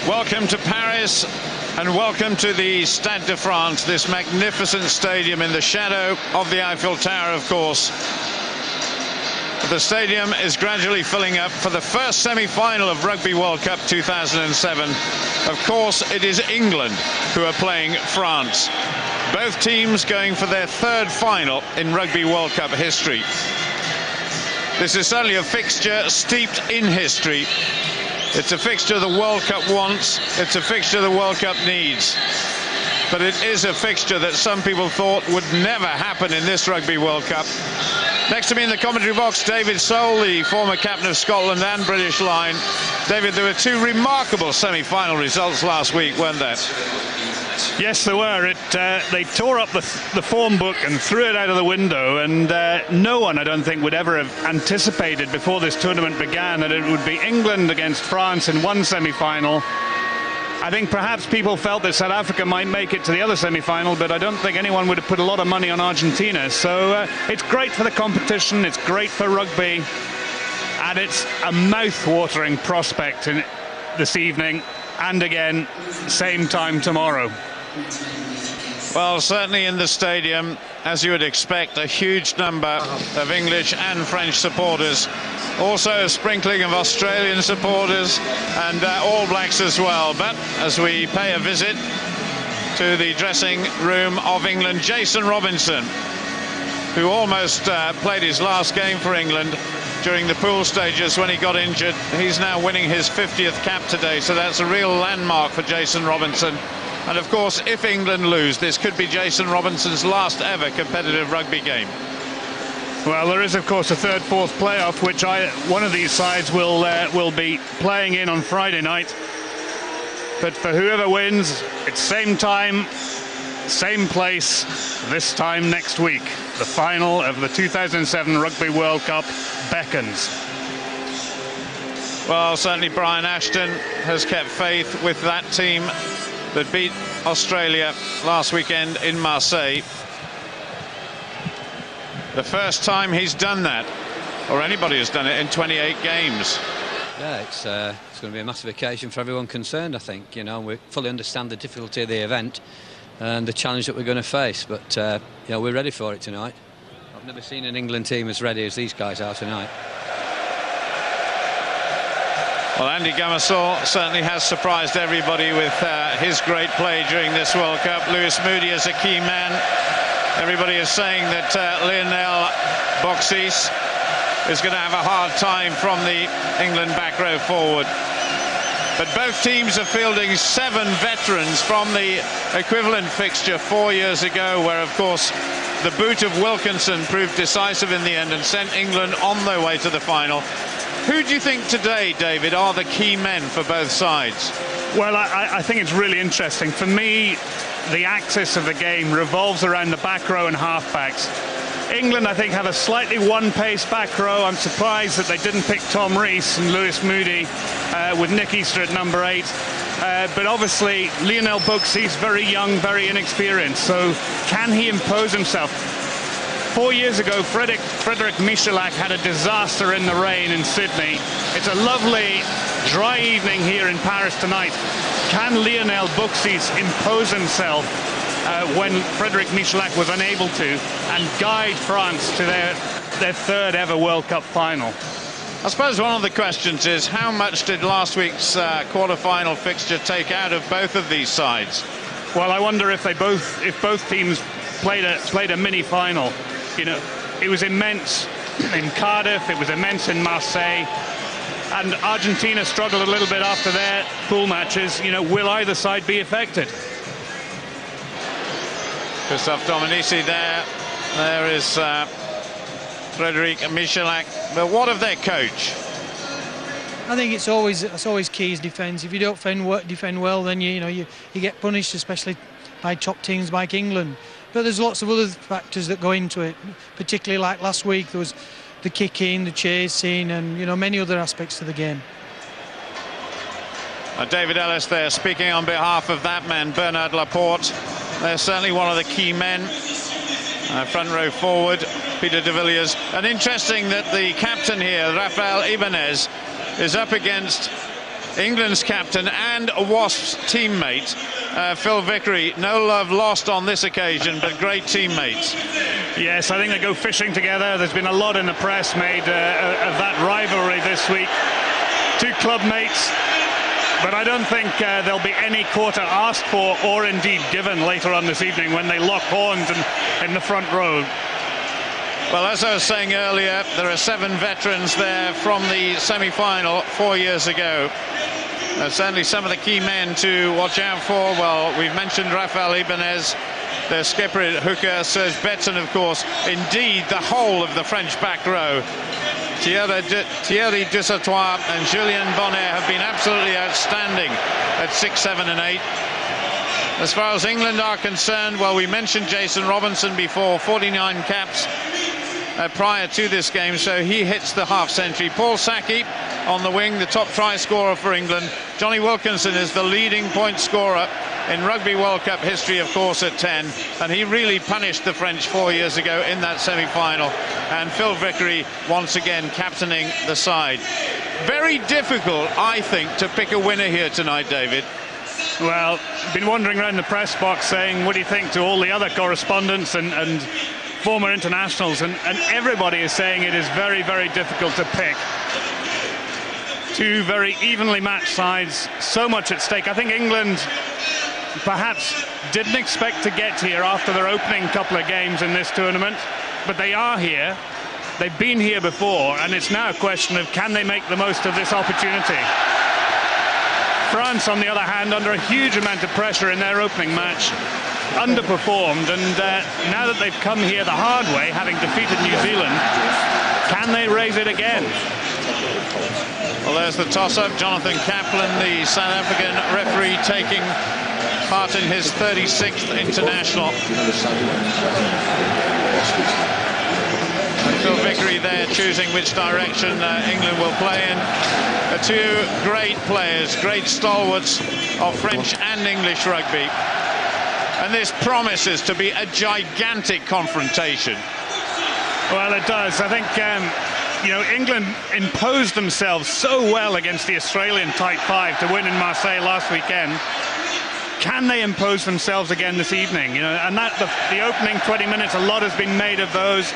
Welcome to Paris and welcome to the Stade de France, this magnificent stadium in the shadow of the Eiffel Tower, of course. The stadium is gradually filling up for the first semi-final of Rugby World Cup 2007. Of course, it is England who are playing France. Both teams going for their third final in Rugby World Cup history. This is certainly a fixture steeped in history. It's a fixture the World Cup wants. It's a fixture the World Cup needs. But it is a fixture that some people thought would never happen in this Rugby World Cup. Next to me in the commentary box, David Sole, the former captain of Scotland and British line. David, there were two remarkable semi-final results last week, weren't there? Yes, there were. They tore up the form book and threw it out of the window, and no one, I don't think, would ever have anticipated before this tournament began that it would be England against France in one semi-final. I think perhaps people felt that South Africa might make it to the other semi-final, but I don't think anyone would have put a lot of money on Argentina. So it's great for the competition, it's great for rugby, and it's a mouth-watering prospect this evening, and again, same time tomorrow. Well, certainly in the stadium, as you would expect, a huge number of English and French supporters. Also a sprinkling of Australian supporters and All Blacks as well. But as we pay a visit to the dressing room of England, Jason Robinson, who almost played his last game for England during the pool stages when he got injured. He's now winning his 50th cap today, so that's a real landmark for Jason Robinson. And of course, if England lose, this could be Jason Robinson's last ever competitive rugby game. Well, there is, of course, a third, fourth playoff, which one of these sides will be playing in on Friday night. But for whoever wins, it's same time, same place, this time next week. The final of the 2007 Rugby World Cup beckons. Well, certainly Brian Ashton has kept faith with that team that beat Australia last weekend in Marseille. The first time he's done that, or anybody has done it, in 28 games. Yeah, it's going to be a massive occasion for everyone concerned, I think. You know, we fully understand the difficulty of the event and the challenge that we're going to face, but yeah, we're ready for it tonight. I've never seen an England team as ready as these guys are tonight. Well, Andy Gamasor certainly has surprised everybody with his great play during this World Cup. Lewis Moody is a key man. Everybody is saying that Lionel Boxis is going to have a hard time from the England back row forward. But both teams are fielding 7 veterans from the equivalent fixture 4 years ago, where, of course, the boot of Wilkinson proved decisive in the end and sent England on their way to the final. Who do you think today, David, are the key men for both sides? Well, I think it's really interesting. For me, the axis of the game revolves around the back row and halfbacks. England, I think, have a slightly one-pace back row. I'm surprised that they didn't pick Tom Rees and Lewis Moody with Nick Easter at number 8. But obviously, Lionel Boxis, very young, very inexperienced. So can he impose himself? 4 years ago, Frederick Michelak had a disaster in the rain in Sydney. It's a lovely, dry evening here in Paris tonight. Can Lionel Boxis impose himself when Frederick Michelak was unable to and guide France to their third ever World Cup final? I suppose one of the questions is, how much did last week's quarter-final fixture take out of both of these sides? Well, I wonder if both teams played a mini-final. You know, it was immense in Cardiff, it was immense in Marseille, and Argentina struggled a little bit after their pool matches. You know, will either side be affected? Christophe Dominici there. There is Frederick Michelak. But what of their coach? I think it's always key is defence. If you don't defend well, then you get punished, especially by top teams like England. But there's lots of other factors that go into it, particularly like last week there was the kicking, the chasing, and many other aspects of the game. David Ellis there speaking on behalf of that man, Bernard Laporte. They're certainly one of the key men. Front row forward, Peter de Villiers. And interesting that the captain here, Rafael Ibanez, is up against England's captain and Wasps teammate, Phil Vickery. No love lost on this occasion, but great teammates. Yes, I think they go fishing together. There's been a lot in the press made of that rivalry this week. Two club mates, but I don't think there'll be any quarter asked for or indeed given later on this evening when they lock horns in the front row. Well, as I was saying earlier, there are 7 veterans there from the semi-final 4 years ago. Certainly some of the key men to watch out for. Well, we've mentioned Rafael Ibanez, their skipper at hooker, Serge Betson, of course. Indeed, the whole of the French back row. Thierry Dusautois and Julien Bonnet have been absolutely outstanding at 6, 7 and 8. As far as England are concerned, well, we mentioned Jason Robinson before, 49 caps prior to this game, so he hits the half-century. Paul Saki on the wing, the top try scorer for England. Johnny Wilkinson is the leading point scorer in Rugby World Cup history, of course, at 10, and he really punished the French 4 years ago in that semi-final. And Phil Vickery once again captaining the side. Very difficult, I think, to pick a winner here tonight, David. Well, been wandering around the press box saying, what do you think, to all the other correspondents and former internationals, and everybody is saying it is very, very difficult to pick. Two very evenly matched sides, so much at stake. I think England perhaps didn't expect to get here after their opening couple of games in this tournament, but they are here. They've been here before, and it's now a question of can they make the most of this opportunity. France, on the other hand, under a huge amount of pressure in their opening match, underperformed, and now that they've come here the hard way, having defeated New Zealand, can they raise it again? Well, there's the toss-up. Jonathan Kaplan, the South African referee, taking part in his 36th international. And Phil Vickery there choosing which direction England will play in. Two great players, great stalwarts of French and English rugby. And this promises to be a gigantic confrontation. Well, it does. I think, you know, England imposed themselves so well against the Australian tight 5 to win in Marseille last weekend. Can they impose themselves again this evening? You know, and that the opening 20 minutes, a lot has been made of those.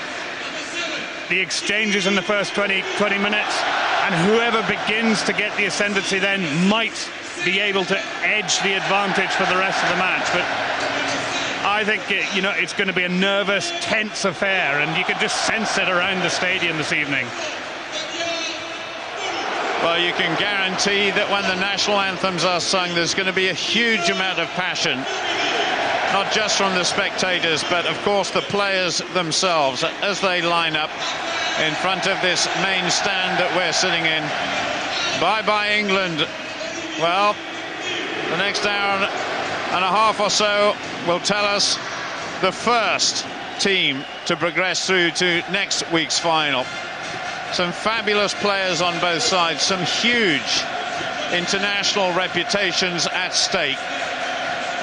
The exchanges in the first 20 minutes, and whoever begins to get the ascendancy then might be able to edge the advantage for the rest of the match. But I think, you know, it's going to be a nervous, tense affair, and you can just sense it around the stadium this evening. Well, you can guarantee that when the national anthems are sung, there's going to be a huge amount of passion, not just from the spectators, but of course the players themselves as they line up in front of this main stand that we're sitting in. Bye-bye, England. Well, the next hour and a half or so will tell us the first team to progress through to next week's final. Some fabulous players on both sides, some huge international reputations at stake.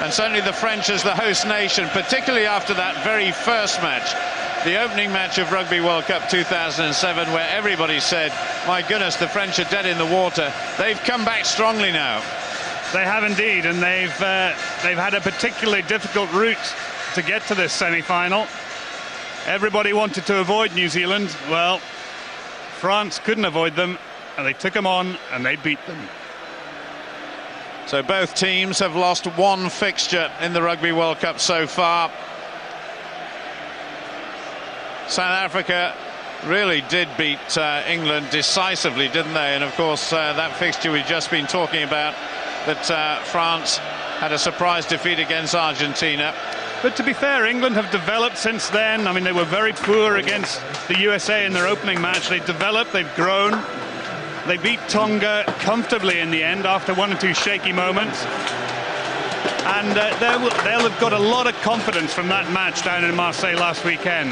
And certainly the French as the host nation, particularly after that very first match, the opening match of Rugby World Cup 2007, where everybody said, my goodness, the French are dead in the water. They've come back strongly now. They have indeed, and they've had a particularly difficult route to get to this semi-final. Everybody wanted to avoid New Zealand. Well, France couldn't avoid them, and they took them on and they beat them. So both teams have lost one fixture in the Rugby World Cup so far. South Africa really did beat England decisively, didn't they? And of course that fixture we've just been talking about, that France had a surprise defeat against Argentina. But to be fair, England have developed since then. I mean, they were very poor against the USA in their opening match. They've developed, they've grown. They beat Tonga comfortably in the end after one or two shaky moments. And they'll have got a lot of confidence from that match down in Marseille last weekend.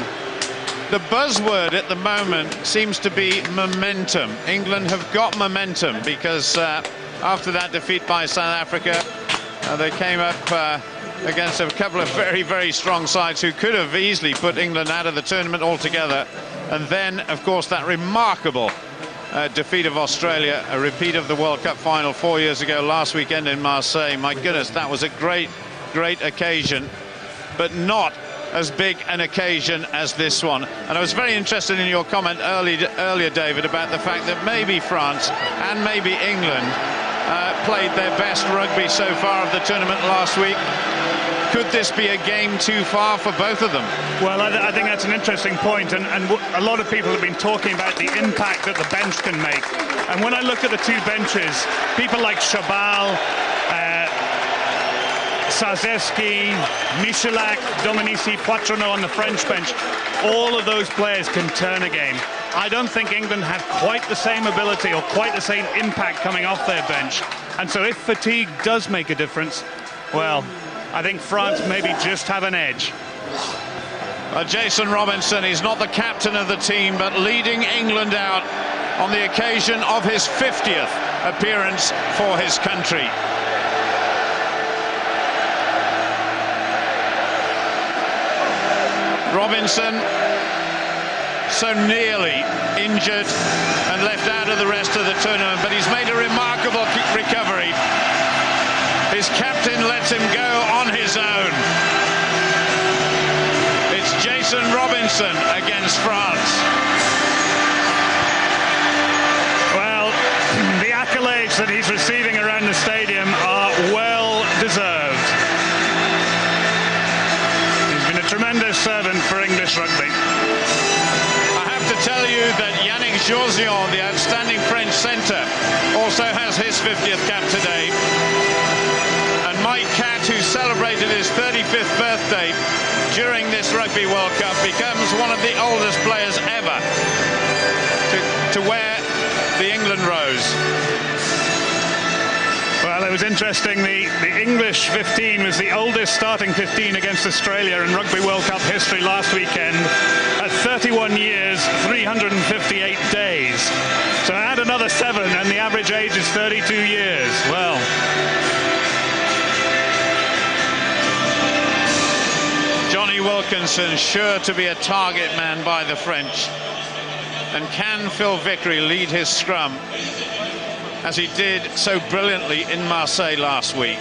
The buzzword at the moment seems to be momentum. England have got momentum because after that defeat by South Africa, they came up against a couple of very, very strong sides who could have easily put England out of the tournament altogether. And then, of course, that remarkable defeat of Australia, a repeat of the World Cup final 4 years ago, last weekend in Marseille. My goodness, that was a great occasion, but not as big an occasion as this one. And I was very interested in your comment earlier, David, about the fact that maybe France and maybe England played their best rugby so far of the tournament last week. Could this be a game too far for both of them? Well, I think that's an interesting point, and a lot of people have been talking about the impact that the bench can make. And when I look at the two benches, people like Chabal, Sarzeski, MISELET, Dominici, Poitrenaud on the French bench, all of those players can turn a game. I don't think England have quite the same ability or quite the same impact coming off their bench. And so if fatigue does make a difference, well, I think France maybe just have an edge. Jason Robinson, he's not the captain of the team, but leading England out on the occasion of his 50th appearance for his country. Robinson, so nearly injured and left out of the rest of the tournament, but he's made a remarkable recovery. His captain lets him go on his own. It's Jason Robinson against France. Well, the accolades that he's receiving around the stadium are well deserved. He's been a tremendous servant for English rugby. I have to tell you that Yannick Jauzion, the outstanding French centre, also has his 50th cap today. Mike Catt, who celebrated his 35th birthday during this Rugby World Cup, becomes one of the oldest players ever to wear the England rose. Well, it was interesting. The English 15 was the oldest starting 15 against Australia in Rugby World Cup history last weekend at 31 years, 358 days. So add another 7 and the average age is 32 years. Well, Johnny Wilkinson sure to be a target man by the French. And can Phil Vickery lead his scrum as he did so brilliantly in Marseille last week?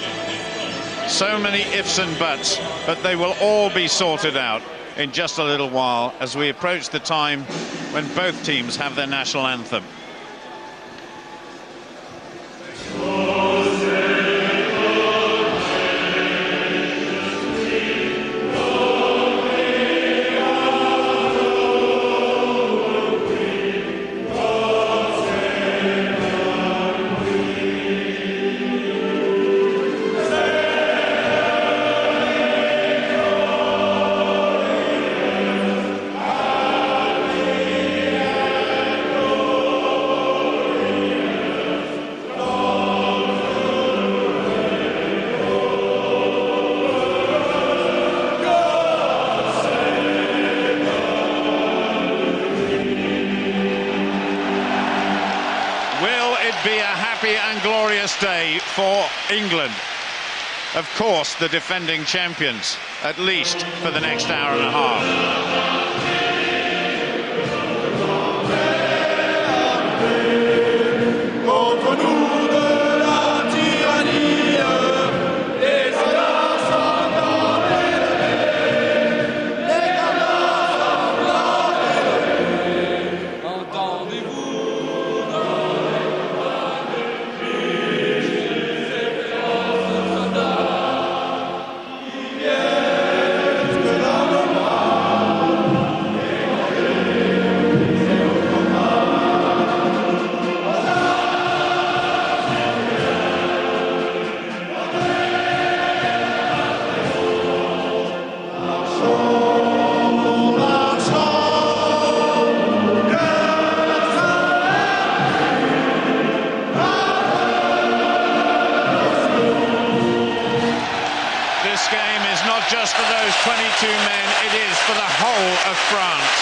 So many ifs and buts, but they will all be sorted out in just a little while as we approach the time when both teams have their national anthem. Day for England, of course the defending champions, at least for the next hour and a half. Just for those 22 men, it is for the whole of France.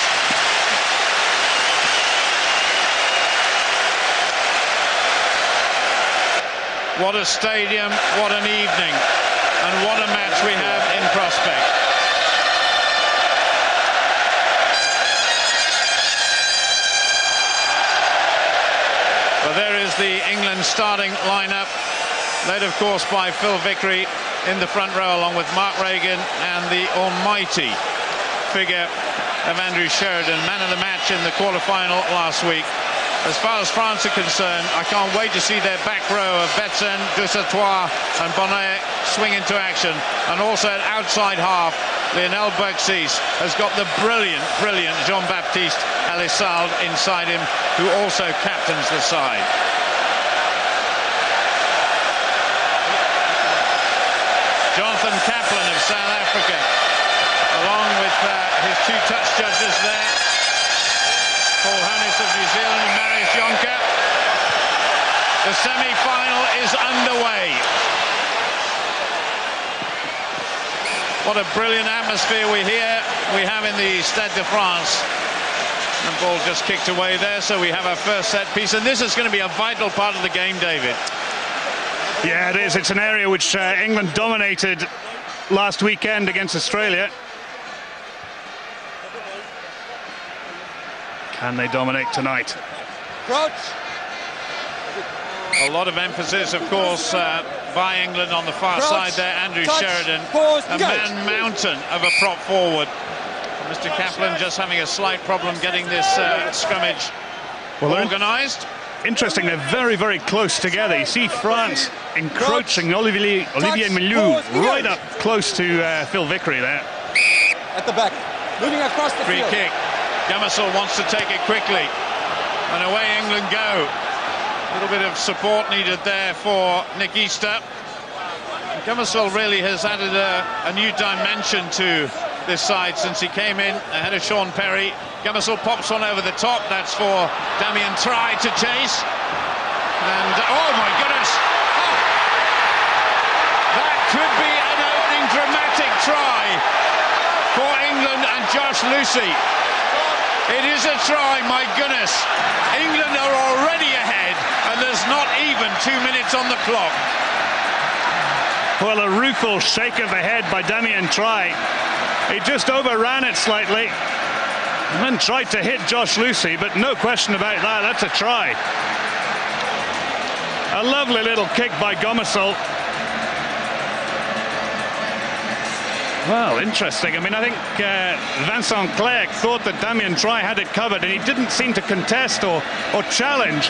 What a stadium, what an evening, and what a match we have in prospect. is the England starting lineup, led of course by Phil Vickery in the front row, along with Mark Regan and the almighty figure of Andrew Sheridan, man of the match in the quarter-final last week. As far as France are concerned, I can't wait to see their back row of Betsen, Dusatois and Bonnet swing into action. And also at outside half, Lionel Boxis has got the brilliant Jean-Baptiste Elissalde inside him, who also captains the side. Jonathan Kaplan of South Africa, along with his two touch judges there, Paul Hannis of New Zealand and Marius Jonker. The semi-final is underway. What a brilliant atmosphere we have in the Stade de France. And ball just kicked away there, so we have our first set piece, and this is going to be a vital part of the game, David. Yeah, it is. It's an area which England dominated last weekend against Australia. Can they dominate tonight? A lot of emphasis, of course, by England on the far side there. Andrew Sheridan, a man mountain of a prop forward. Mr. Kaplan just having a slight problem getting this scrummage organised. Interesting, they're very close together. You see France encroaching Olivier Milieu right up close to Phil Vickery there. At the back, moving across the free field. Kick. Gamasil wants to take it quickly, and away England go. A little bit of support needed there for Nick Easter. Gamasil really has added a new dimension to this side since he came in ahead of Sean Perry. Gamasil pops one over the top. That's for Damien Try to chase. And oh my goodness! Oh, that could be an opening dramatic try for England and Josh Lucy. It is a try, my goodness. England are already ahead, and there's not even 2 minutes on the clock. Well, a rueful shake of the head by Damien Try. He just overran it slightly and then tried to hit Josh Lucy, but no question about that, that's a try. A lovely little kick by Gamasil. Well, interesting. I mean, I think Vincent Clerc thought that Damien Try had it covered, and he didn't seem to contest or challenge.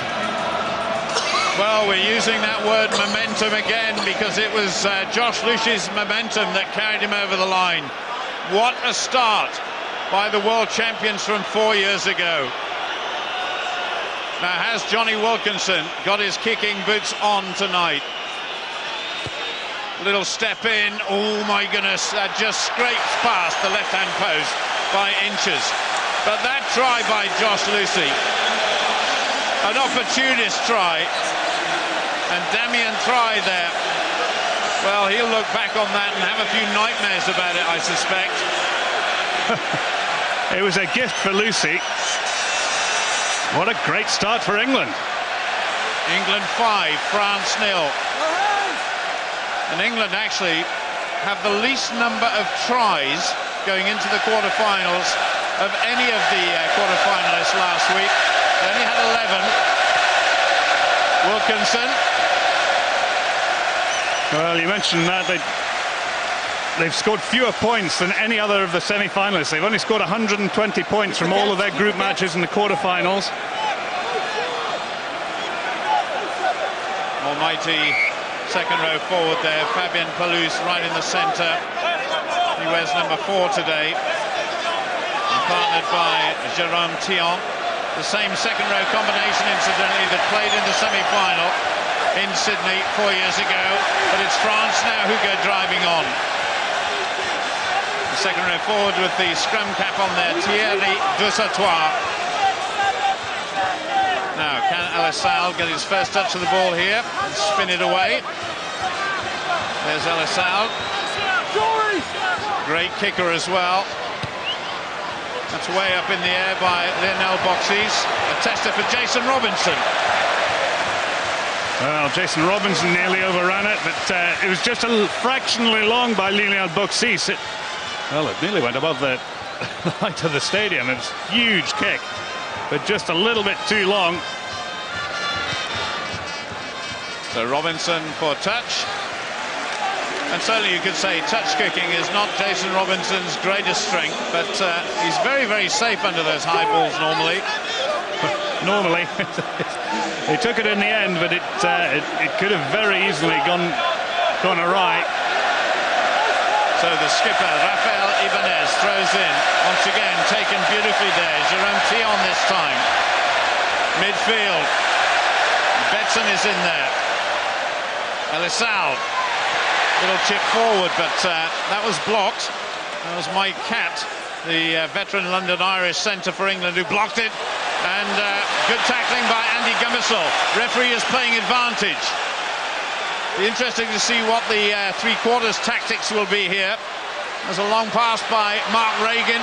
Well, we're using that word momentum again, because it was Josh Lucy's momentum that carried him over the line. What a start by the world champions from 4 years ago. Now, has Johnny Wilkinson got his kicking boots on tonight? Little step in. Oh my goodness, that just scrapes past the left-hand post by inches. But that try by Josh Lucy, an opportunist try, and Damien Try there. Well, he'll look back on that and have a few nightmares about it, I suspect. It was a gift for Lucy. What a great start for England. England 5, France 0. And England actually have the least number of tries going into the quarterfinals of any of the quarterfinalists last week. They only had 11. Wilkinson. Well, you mentioned that they've scored fewer points than any other of the semi-finalists. They've only scored 120 points from all of their group matches in the quarterfinals. Almighty second row forward there, Fabien Pelouse right in the centre. He wears number 4 today, and partnered by Jérôme Thion. The same second row combination, incidentally, that played in the semi-final in Sydney 4 years ago, but it's France now who go driving on. The second row forward with the scrum cap on there, Thierry Dusatois. Now, can Elissalde get his first touch of the ball here and spin it away? There's Elissalde. Great kicker as well. That's way up in the air by Lionel Boxis. A tester for Jason Robinson. Well, Jason Robinson nearly overran it, but it was just fractionally long by Lionel Boxis. Well, it nearly went above the height of the stadium. It was a huge kick, but just a little bit too long. So Robinson for touch. And certainly you could say touch kicking is not Jason Robinson's greatest strength, but he's very, very safe under those high balls normally. Normally. He took it in the end, but it could have very easily gone awry. So the skipper, Rafael Ibanez, throws in. Once again, taken beautifully there. Jerome Thion this time. Midfield. Betson is in there. Elisal. Little chip forward, but that was blocked. That was Mike Catt, the veteran London Irish centre for England, who blocked it. And good tackling by Andy Gummesel. Referee is playing advantage. Be interesting to see what the three-quarters tactics will be here. There's a long pass by Mark Regan.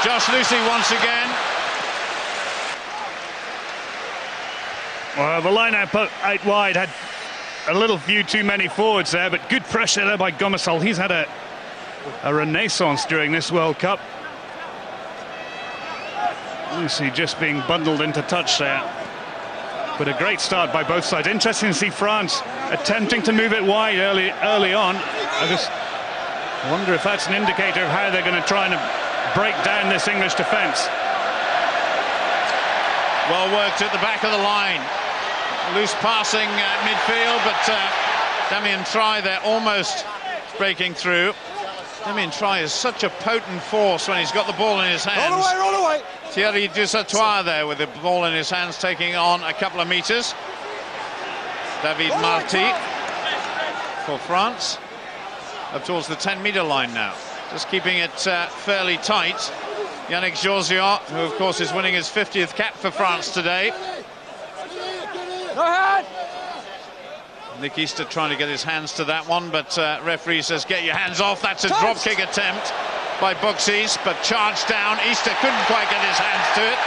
Josh Lucy once again. Well, the line-up out wide had a little few too many forwards there, but good pressure there by Gummesel. He's had a renaissance during this World Cup. Lucy just being bundled into touch there. But a great start by both sides. Interesting to see France attempting to move it wide early on. I just wonder if that's an indicator of how they're going to try and break down this English defence. Well worked at the back of the line. Loose passing midfield, but Damien Try there almost breaking through. Damien Try is such a potent force when he's got the ball in his hands. Roll away. Thierry Dusatoir there with the ball in his hands, taking on a couple of metres. David Marty for France. Up towards the 10-metre line now. Just keeping it fairly tight. Yannick Jauziot, who of course is winning his 50th cap for France today. Nick Easter trying to get his hands to that one, but referee says get your hands off. That's a drop kick attempt by Buxys, but charged down. Easter couldn't quite get his hands to it.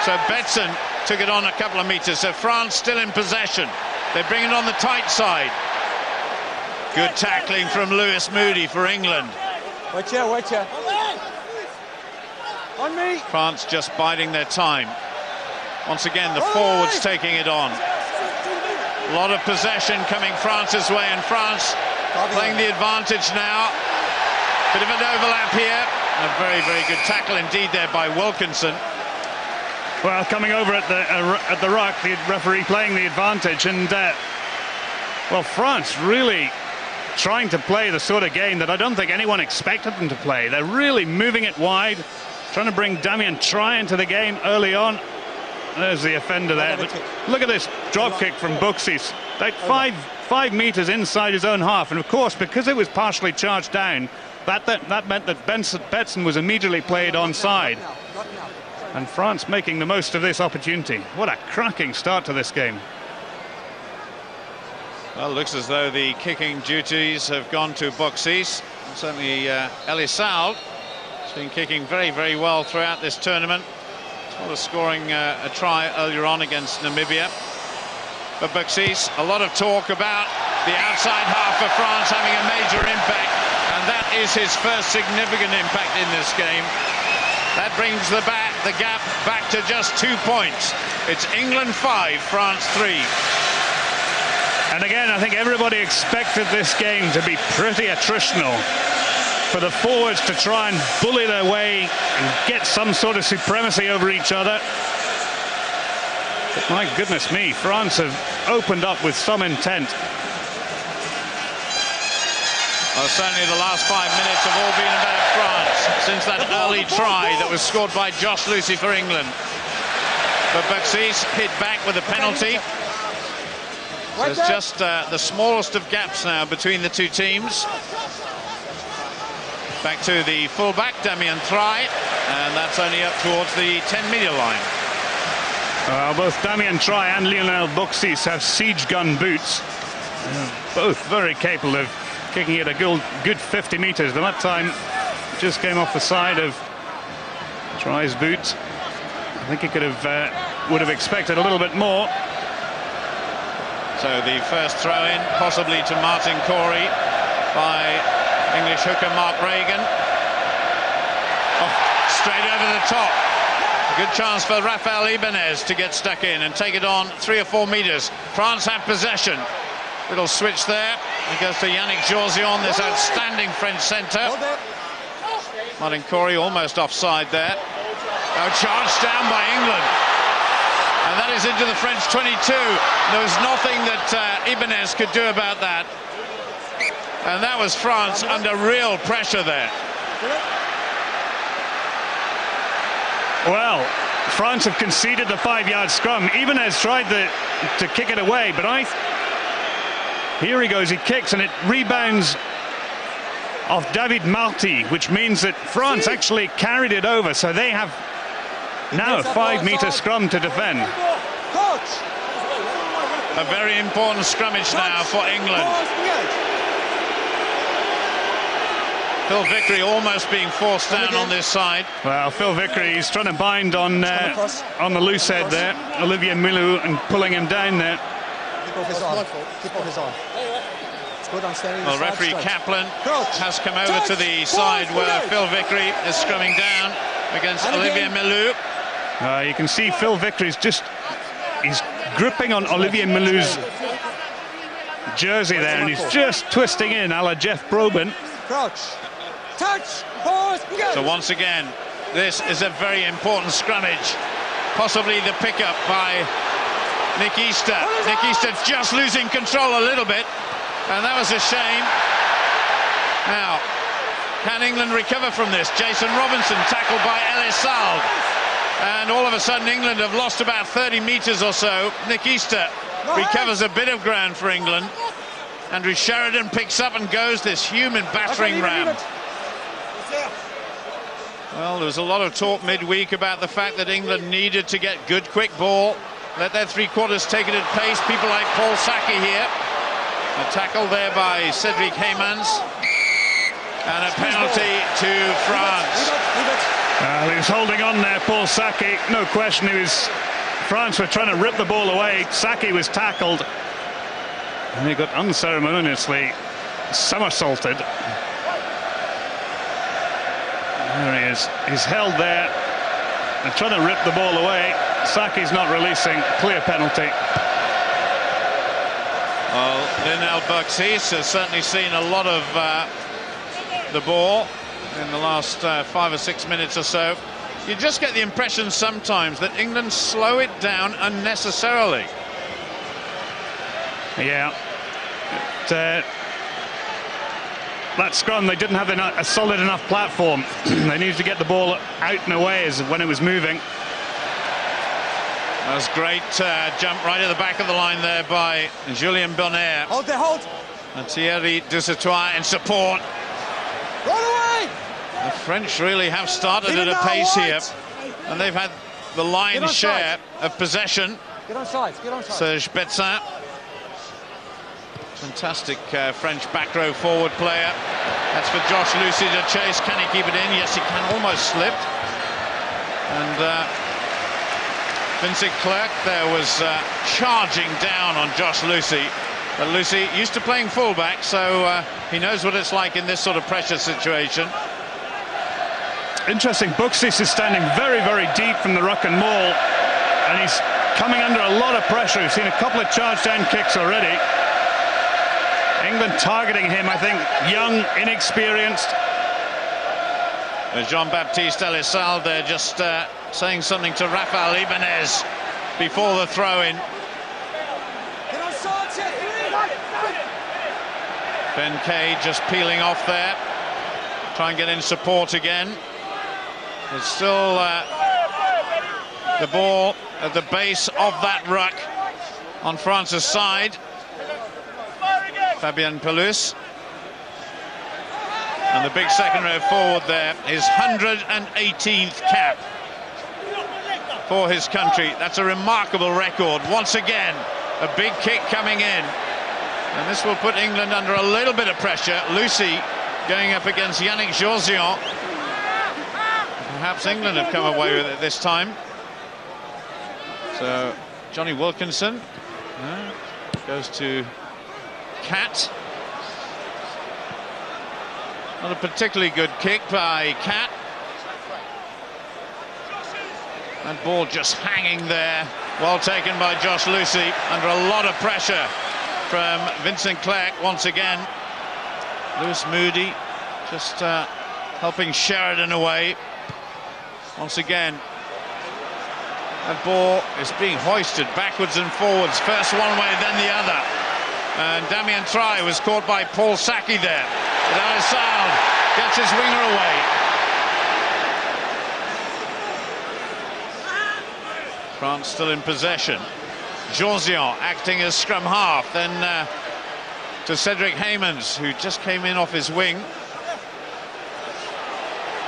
So Betson took it on a couple of metres. So France still in possession. They bring it on the tight side. Good tackling from Lewis Moody for England. Watch here. On me. France just biding their time. Once again, the forwards taking it on. A lot of possession coming France's way, and France playing the advantage now. Bit of an overlap here. A very, very good tackle indeed there by Wilkinson. Well, coming over at the ruck, the referee playing the advantage, and well, France really trying to play the sort of game that I don't think anyone expected them to play. They're really moving it wide, trying to bring Damien Try into the game early on. There's the offender there. But look at this drop kick from Buxys. Like 5 metres inside his own half, and of course, because it was partially charged down, that meant that Betson was immediately played onside. And France making the most of this opportunity. What a cracking start to this game. Well, it looks as though the kicking duties have gone to Buxys. Certainly Elisal has been kicking very, very well throughout this tournament. Well, as scoring a try earlier on against Namibia. But Buxys, a lot of talk about the outside half of France having a major impact, and that is his first significant impact in this game. That brings the gap back to just 2 points. It's England 5, France 3. And again, I think everybody expected this game to be pretty attritional, for the forwards to try and bully their way and get some sort of supremacy over each other. But my goodness me, France have opened up with some intent. Well, certainly the last 5 minutes have all been about France since that early try that was scored by Josh Lucy for England. But Buxys hit back with a penalty. So it's just the smallest of gaps now between the two teams. Back to the fullback, Damien Try, and that's only up towards the 10-metre line. Both Damien Try and Lionel Buxys have siege gun boots. Both very capable of kicking it a good 50 metres, but that time just came off the side of Try's boot. I think he would have expected a little bit more. So the first throw-in, possibly to Martin Corey by English hooker Mark Regan. Oh, straight over the top. A good chance for Rafael Ibanez to get stuck in and take it on 3 or 4 meters. France have possession. Little switch there. It goes to Yannick Georgion, this outstanding French centre. Martin Corey almost offside there. Oh, charged down by England. And that is into the French 22. There was nothing that Ibanez could do about that. And that was France under real pressure there. Well, France have conceded the 5-yard scrum. Ibanez tried to kick it away, but here he goes, he kicks, and it rebounds off David Marty, which means that France actually carried it over, so they have now a 5-meter scrum to defend. A very important scrummage now for England. Phil Vickery almost being forced down on this side. Well, Phil Vickery, he's trying to bind on the loose head there, Olivier Milou, and pulling him down there. Keep off his arm. Keep off his arm. Well, referee Kaplan has come over to the side where Phil Vickery is scrumming down against Olivier Milou. You can see Phil Vickery's he's gripping on Olivier Milou's jersey there, and he's just twisting in a la Jeff Probin. Crouch. Touch. Pause. So once again, this is a very important scrummage. Possibly the pickup by Nick Easter. Nick Easter just losing control a little bit, and that was a shame. Now, can England recover from this? Jason Robinson tackled by Ellis Sald. And all of a sudden England have lost about 30 meters or so. Nick Easter recovers a bit of ground for England. Andrew Sheridan picks up and goes, this human battering ram. Well, there was a lot of talk midweek about the fact that England needed to get good quick ball, let their 3/4 take it at pace. People like Paul Saki here. A tackle there by Cedric Heymans. And a penalty to France. He was holding on there, Paul Saki. No question, France were trying to rip the ball away. Saki was tackled. And he got unceremoniously somersaulted. There he is. He's held there. They're trying to rip the ball away. Saki's not releasing. Clear penalty. Well, Lionel Buxis has certainly seen a lot of the ball in the last 5 or 6 minutes or so. You just get the impression sometimes that England slow it down unnecessarily. Yeah. That scrum, they didn't have a solid enough platform. They needed to get the ball out and away when it was moving. That was great jump right at the back of the line there by Julien Bonner. Hold there, hold. And Thierry Dusautois in support. Run away! The French really have started at a pace here, and they've had the lion's share of possession. Get on sides, get on sides. Serge Betsin. Fantastic French back row forward player. That's for Josh Lucy to chase. Can he keep it in? Yes, he can. Almost slipped. And Vincent Clerc there was charging down on Josh Lucy. But Lucy used to playing fullback, so he knows what it's like in this sort of pressure situation. Interesting, Buxis is standing very, very deep from the ruck and maul, and he's coming under a lot of pressure. We've seen a couple of charge down kicks already. England targeting him, I think, young, inexperienced. Jean-Baptiste Elissal there just saying something to Rafael Ibanez before the throw-in. Ben Kay just peeling off there. Try and get in support again. It's still the ball at the base of that ruck on France's side. Fabien Pelous. And the big second row forward there, his 118th cap for his country. That's a remarkable record. Once again, a big kick coming in. And this will put England under a little bit of pressure. Lucy going up against Yannick Georgion. Perhaps England have come away with it this time. So Johnny Wilkinson goes to Cat. Not a particularly good kick by Cat. That ball just hanging there. Well taken by Josh Lucy, under a lot of pressure from Vincent Clerc once again. Lewis Moody just helping Sheridan away. Once again, that ball is being hoisted backwards and forwards, first one way, then the other. And Damien Traille was caught by Paul Saki there. But Alisal gets his winger away. France still in possession. Georgian acting as scrum half, then to Cedric Heymans, who just came in off his wing.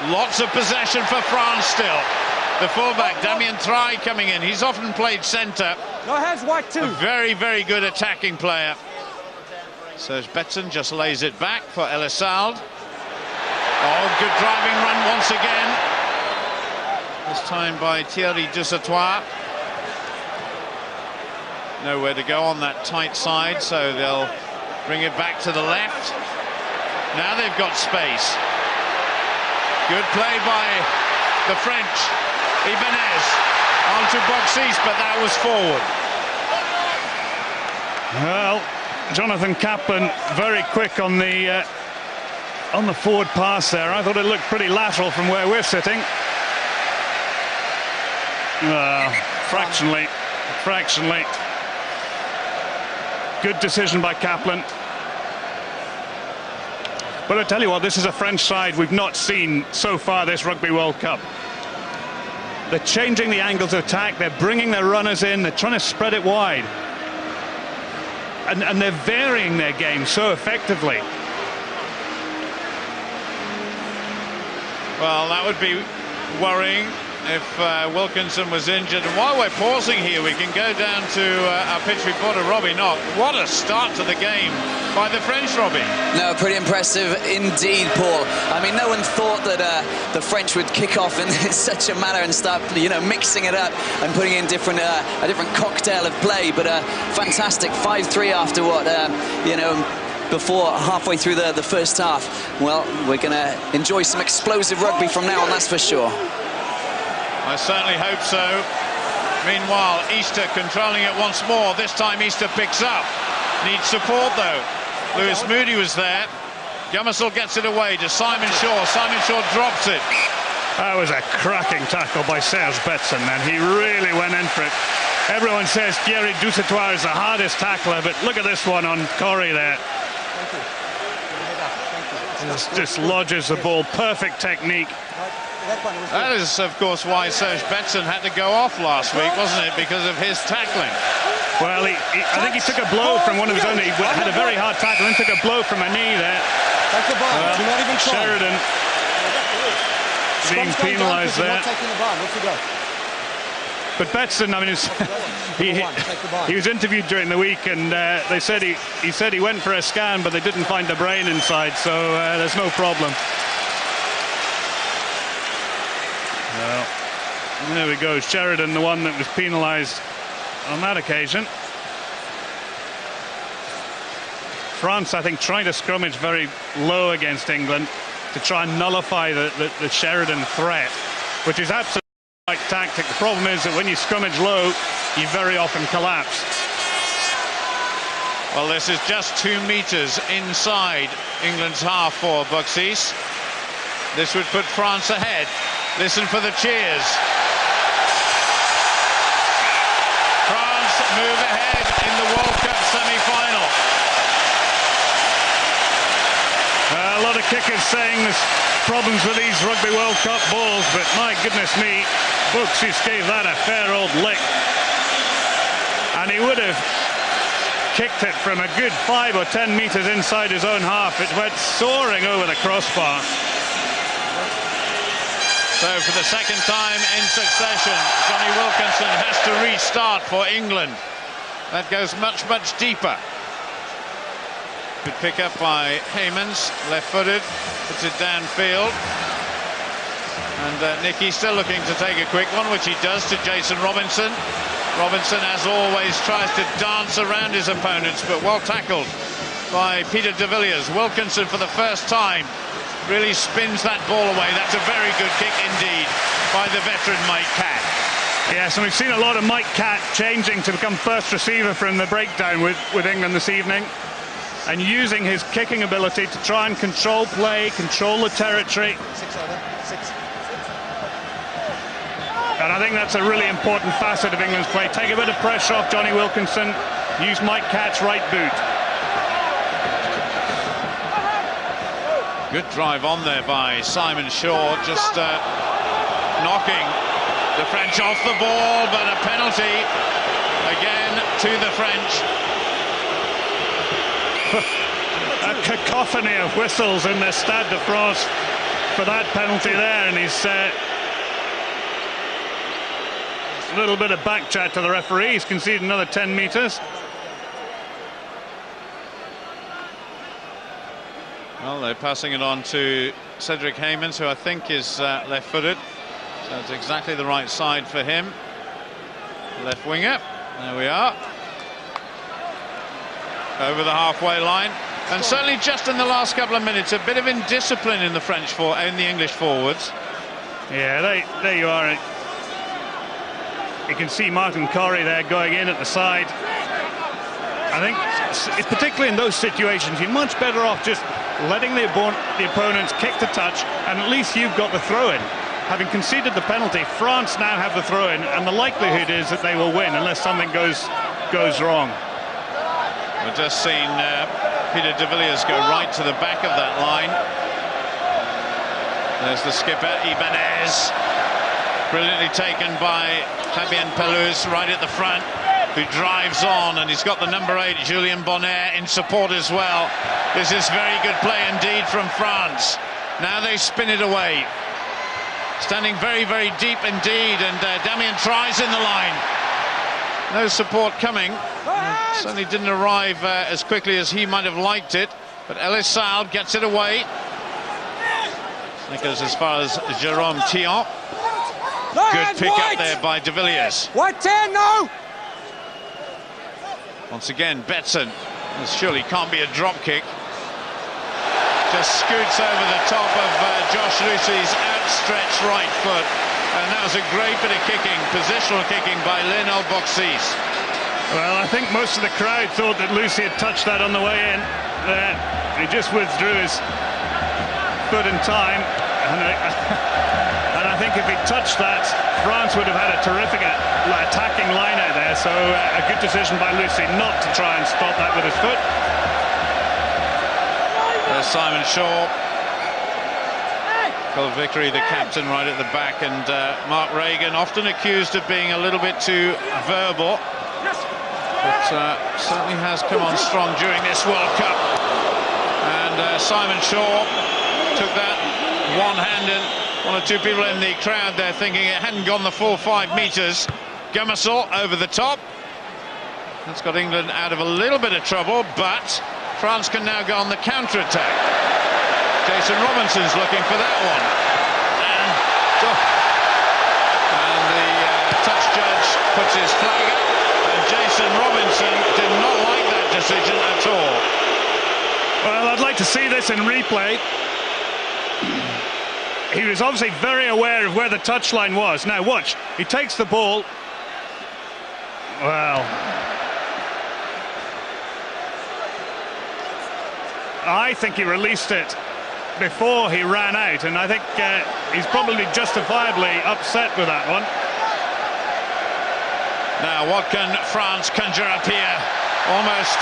Lots of possession for France still. The fullback, Damien Traille, coming in. He's often played centre. No hands, white too. A very, very good attacking player. Serge Betson just lays it back for Alisal. Oh, good driving run once again. This time by Thierry Dusatois. Nowhere to go on that tight side, so they'll bring it back to the left. Now they've got space. Good play by the French. Ibanez onto Boxis, but that was forward. Well, Jonathan Kaplan very quick on the forward pass there. I thought it looked pretty lateral from where we're sitting. Fractionally. Good decision by Kaplan. But I tell you what, this is a French side we've not seen so far this Rugby World Cup. They're changing the angles of attack, they're bringing their runners in, they're trying to spread it wide. And they're varying their game so effectively. Well, that would be worrying if Wilkinson was injured. And while we're pausing here, we can go down to our pitch reporter, Robbie Knock. What a start to the game by the French, Robbie. No, pretty impressive indeed, Paul. I mean, no one thought that the French would kick off in such a manner and start, you know, mixing it up and putting in a different cocktail of play. But fantastic 5-3 after what, you know, before halfway through the first half. Well, we're going to enjoy some explosive rugby from now on, that's for sure. I certainly hope so. Meanwhile, Easter controlling it once more. This time Easter picks up. Needs support though. Lewis Moody was there. Gummesel gets it away to Simon Shaw. Simon Shaw drops it. That was a cracking tackle by Serge Betson, and he really went in for it. Everyone says Thierry Dusatois is the hardest tackler, but look at this one on Corey there. Just lodges the ball. Perfect technique. That is, of course, why Serge Betson had to go off last week, wasn't it? Because of his tackling. Well, I think he took a blow from one of his own. He had a very hard tackle and took a blow from a knee there. Sheridan being penalised there. But Betson, I mean, he was interviewed during the week, and they said he said he went for a scan, but they didn't find the brain inside, so there's no problem. Well, there we go. Sheridan, the one that was penalised on that occasion. France, I think, trying to scrummage very low against England to try and nullify the Sheridan threat, which is absolutely the right tactic. The problem is that when you scrummage low, you very often collapse. Well, this is just 2 meters inside England's half for Boxis. This would put France ahead. Listen for the cheers. France move ahead in the World Cup semi-final. A lot of kickers saying there's problems with these Rugby World Cup balls, but my goodness me, Boxis gave that a fair old lick. And he would have kicked it from a good 5 or 10 meters inside his own half. It went soaring over the crossbar. So for the second time in succession, Johnny Wilkinson has to restart for England. That goes much, much deeper. Good pick up by Heymans, left-footed, puts it downfield. And Nicky still looking to take a quick one, which he does to Jason Robinson. Robinson, as always, tries to dance around his opponents, but well tackled by Peter de Villiers. Wilkinson, for the first time, really spins that ball away. That's a very good kick indeed by the veteran Mike Catt. Yes, and we've seen a lot of Mike Catt changing to become first receiver from the breakdown with England this evening, and using his kicking ability to try and control play, control the territory. 6 over. 6. And I think that's a really important facet of England's play. Take a bit of pressure off Johnny Wilkinson, use Mike Catt's right boot. Good drive on there by Simon Shaw, just knocking the French off the ball, but a penalty again to the French. A cacophony of whistles in the Stade de France for that penalty there, and he's a little bit of back chat to the referee. He's conceded another 10 metres. Well, they're passing it on to Cedric Heymans, who I think is left-footed. So it's exactly the right side for him. Left winger. There we are. Over the halfway line. And certainly just in the last couple of minutes, a bit of indiscipline in the English forwards. Yeah, there you are. You can see Martin Corey there going in at the side. I think, particularly in those situations, you're much better off just letting the opponents kick the touch, and at least you've got the throw-in. Having conceded the penalty, France now have the throw-in, and the likelihood is that they will win unless something goes wrong. We've just seen Peter de Villiers go right to the back of that line. There's the skipper, Ibanez. Brilliantly taken by Fabien Pelouse right at the front, who drives on, and he's got the number 8, Julien Bonner, in support as well. This is very good play indeed from France. Now they spin it away. Standing very, very deep indeed, and Damien tries in the line. No support coming. Certainly didn't arrive as quickly as he might have liked it, but Elis Salles gets it away. That goes as far as Jérôme Thion. Good pick up there by de Villiers. White 10, no! Once again, Betson. This surely can't be a drop kick. Just scoots over the top of Josh Lucy's outstretched right foot. And that was a great bit of kicking, positional kicking by Lionel Boxis. Well, I think most of the crowd thought that Lucy had touched that on the way in. He just withdrew his foot in time. And I think if he touched that, France would have had a terrific attacking line out there. So a good decision by Lucy not to try and stop that with his foot. There's Simon Shaw. Phil Vickery, the captain, right at the back, and Mark Reagan, often accused of being a little bit too verbal, but certainly has come on strong during this World Cup. And Simon Shaw took that one-handed. One or two people in the crowd there thinking it hadn't gone the full 5 metres. Gumasol over the top. That's got England out of a little bit of trouble, but France can now go on the counter-attack. Jason Robinson's looking for that one. And the touch judge puts his flag up, and Jason Robinson did not like that decision at all. Well, I'd like to see this in replay. He was obviously very aware of where the touchline was. Now watch, he takes the ball. Well, I think he released it before he ran out, and I think he's probably justifiably upset with that one. Now what can France conjure up here? Almost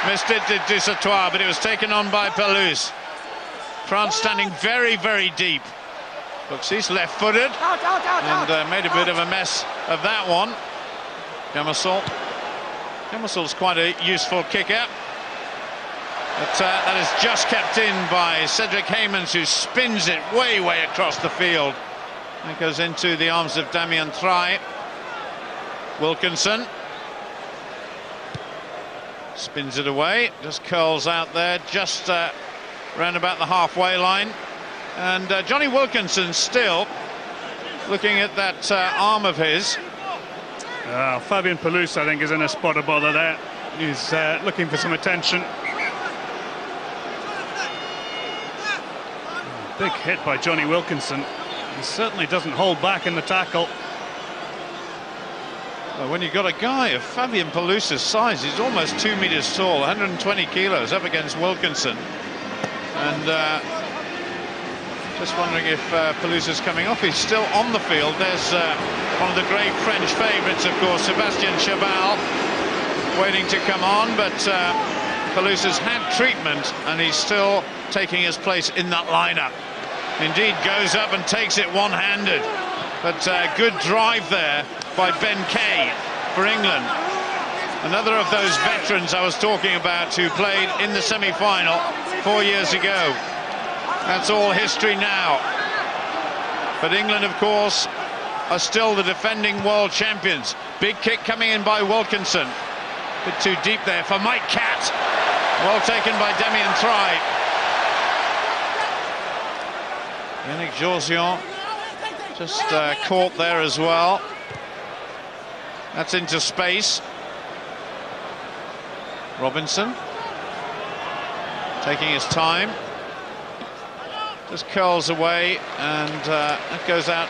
missed it to Dusatoir, but it was taken on by Pelouse. France standing very, very deep. Boxis left-footed and made a bit of a mess of that one. Gumasol. Gumasol's quite a useful kicker. But that is just kept in by Cedric Heymans, who spins it way, way across the field. That goes into the arms of Damien Traille. Wilkinson spins it away, just curls out there, just round about the halfway line. And Johnny Wilkinson still looking at that arm of his. Fabien Pelouse, I think, is in a spot of bother there. He's looking for some attention. Big hit by Johnny Wilkinson. He certainly doesn't hold back in the tackle. Well, when you've got a guy of Fabian Pelousa's size, he's almost 2 meters tall, 120 kilos, up against Wilkinson. And just wondering if Pelousa's coming off. He's still on the field. There's one of the great French favourites, of course, Sébastien Chabal, waiting to come on, but Pelousa's had treatment and he's still taking his place in that lineup. Indeed, goes up and takes it one-handed, but good drive there by Ben Kay for England. Another of those veterans I was talking about who played in the semi-final 4 years ago. That's all history now. But England, of course, are still the defending world champions. Big kick coming in by Wilkinson. A bit too deep there for Mike Catt. Well taken by Damien Thry. Yannick Georgian just caught there as well. That's into space. Robinson taking his time. Just curls away, and that goes out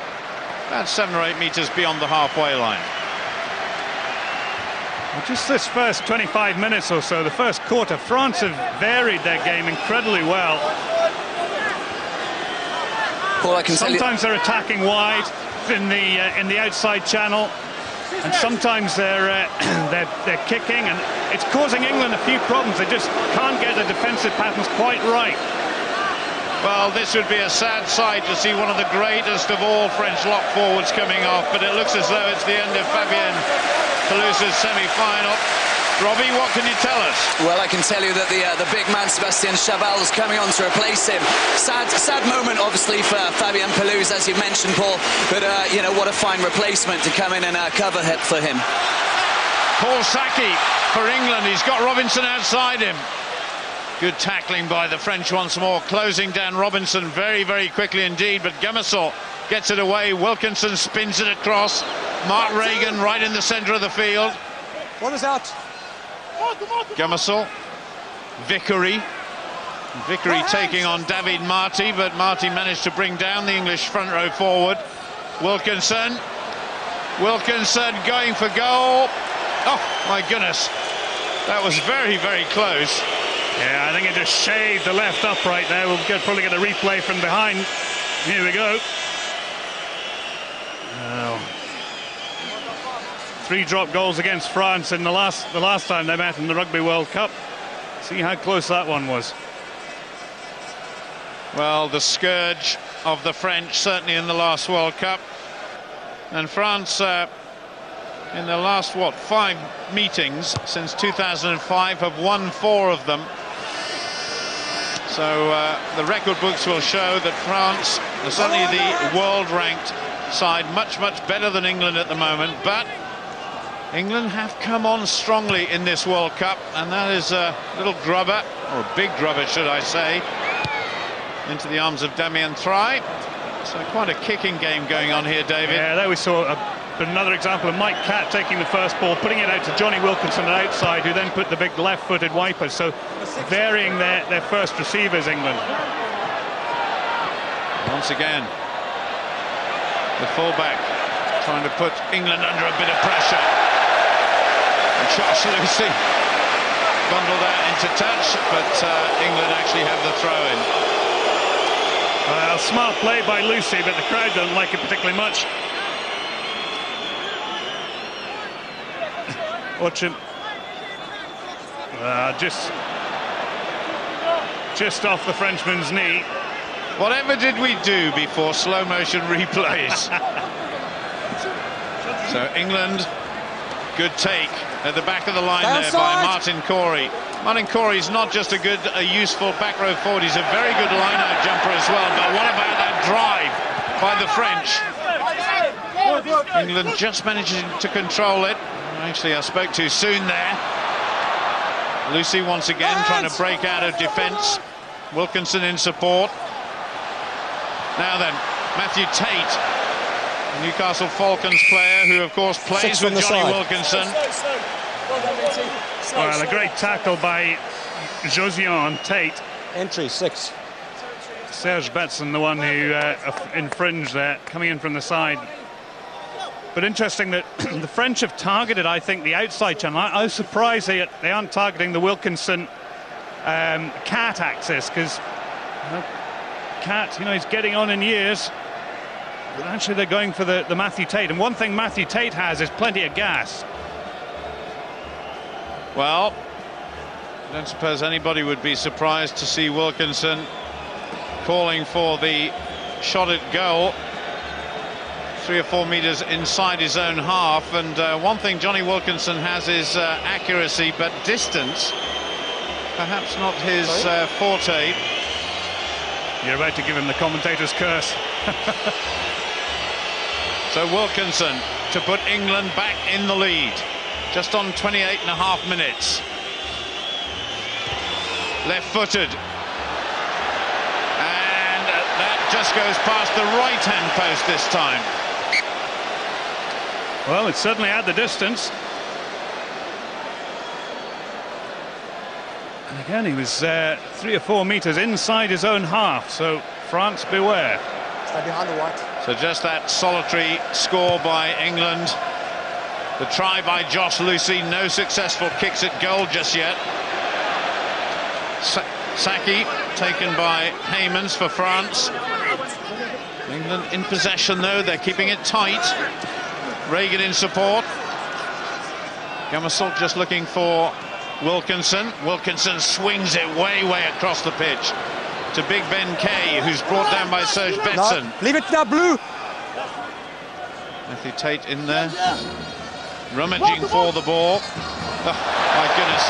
about 7 or 8 meters beyond the halfway line. Well, just this first 25 minutes or so, the first quarter, France have varied their game incredibly well. Paul, I can sometimes they're attacking wide in the outside channel, and sometimes they're kicking, and it's causing England a few problems. They just can't get the defensive patterns quite right. Well, this would be a sad sight to see one of the greatest of all French lock forwards coming off, but it looks as though it's the end of Fabien Pelousa's semi-final. Robbie, what can you tell us? Well, I can tell you that the big man Sébastien Chabal is coming on to replace him. Sad moment, obviously, for Fabien Pelouse, as you mentioned, Paul. But you know, what a fine replacement to come in and cover hit for him. Paul Saki for England. He's got Robinson outside him. Good tackling by the French once more, closing down Robinson very, very quickly indeed. But Gummesel gets it away. Wilkinson spins it across. Mark Reagan right in the centre of the field. One is out. Gummesel, Vickery taking on David Marty, but Marty managed to bring down the English front row forward. Wilkinson going for goal. Oh my goodness, that was very, very close. Yeah, I think it just shaved the left upright there. We'll probably get a replay from behind. Here we go. Oh. 3 drop goals against France in the last time they met in the Rugby World Cup. See how close that one was. Well, the scourge of the French, certainly in the last World Cup. And France, in the last, 5 meetings since 2005, have won 4 of them. So the record books will show that France are certainly the world-ranked side, much, much better than England at the moment. But England have come on strongly in this World Cup, and that is a little grubber, or a big grubber, should I say, into the arms of Damien Thry. So quite a kicking game going on here, David. Yeah, there we saw another example of Mike Catt taking the first ball, putting it out to Johnny Wilkinson at outside, who then put the big left-footed wipers. So varying their first receivers, England. Once again, the fullback trying to put England under a bit of pressure. And Josh Lucy bundled out into touch, but England actually have the throw-in. Well, smart play by Lucy, but the crowd don't like it particularly much. Watch him. Just off the Frenchman's knee. Whatever did we do before slow motion replays? So England, good take at the back of the line there by Martin Corey. Martin Corey's not just a useful back row forward, he's a very good line-out jumper as well. But what about that drive by the French? England just managing to control it. Actually, I spoke too soon there. Lucy once again trying to break out of defence. Wilkinson in support. Now then, Matthew Tate, Newcastle Falcons player, who of course plays with Johnny Wilkinson. Well, a great tackle by Josian Tate. Entry 6. Serge Betson, the one who infringed there, coming in from the side. But interesting that the French have targeted, I think, the outside channel. I was surprised they aren't targeting the Wilkinson Cat axis, because Cat, he's getting on in years. But actually they're going for the Matthew Tate. And one thing Matthew Tate has is plenty of gas. Well, I don't suppose anybody would be surprised to see Wilkinson calling for the shot at goal, 3 or 4 meters inside his own half. And one thing Johnny Wilkinson has is accuracy, but distance perhaps not his forte. You're about to give him the commentator's curse. So Wilkinson to put England back in the lead, just on 28.5 minutes. Left-footed, and that just goes past the right-hand post this time. Well, it's certainly at the distance. And again, he was 3 or 4 meters inside his own half, so France beware. Stay behind the white. So just that solitary score by England. The try by Josh Lucy, no successful kicks at goal just yet. Saki taken by Heymans for France. England in possession though, they're keeping it tight. Reagan in support. Gamasol just looking for Wilkinson. Wilkinson swings it way across the pitch to Big Ben Kay, who's brought down by Serge Betson. No, leave it now, blue. Matthew Tate in there, rummaging for the ball. Oh, my goodness.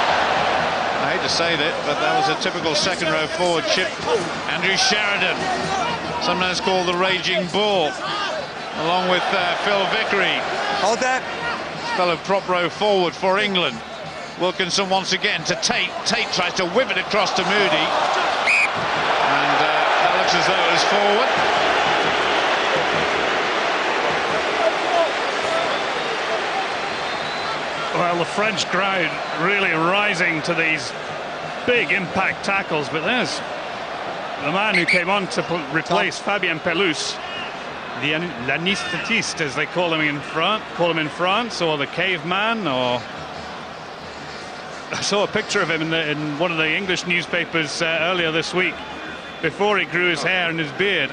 I hate to say that, but that was a typical second row forward chip. Andrew Sheridan, sometimes called the Raging Bull, along with Phil Vickery. Hold that. Fellow prop row forward for England. Wilkinson once again to Tate. Tate tries to whip it across to Moody. And that looks as though it was forward. Well, the French crowd really rising to these big impact tackles, but there's the man who came on to replace Fabien Pelous, the l'anesthésiste, as they call him in France, or the caveman, or I saw a picture of him in one of the English newspapers earlier this week, before he grew his hair and his beard.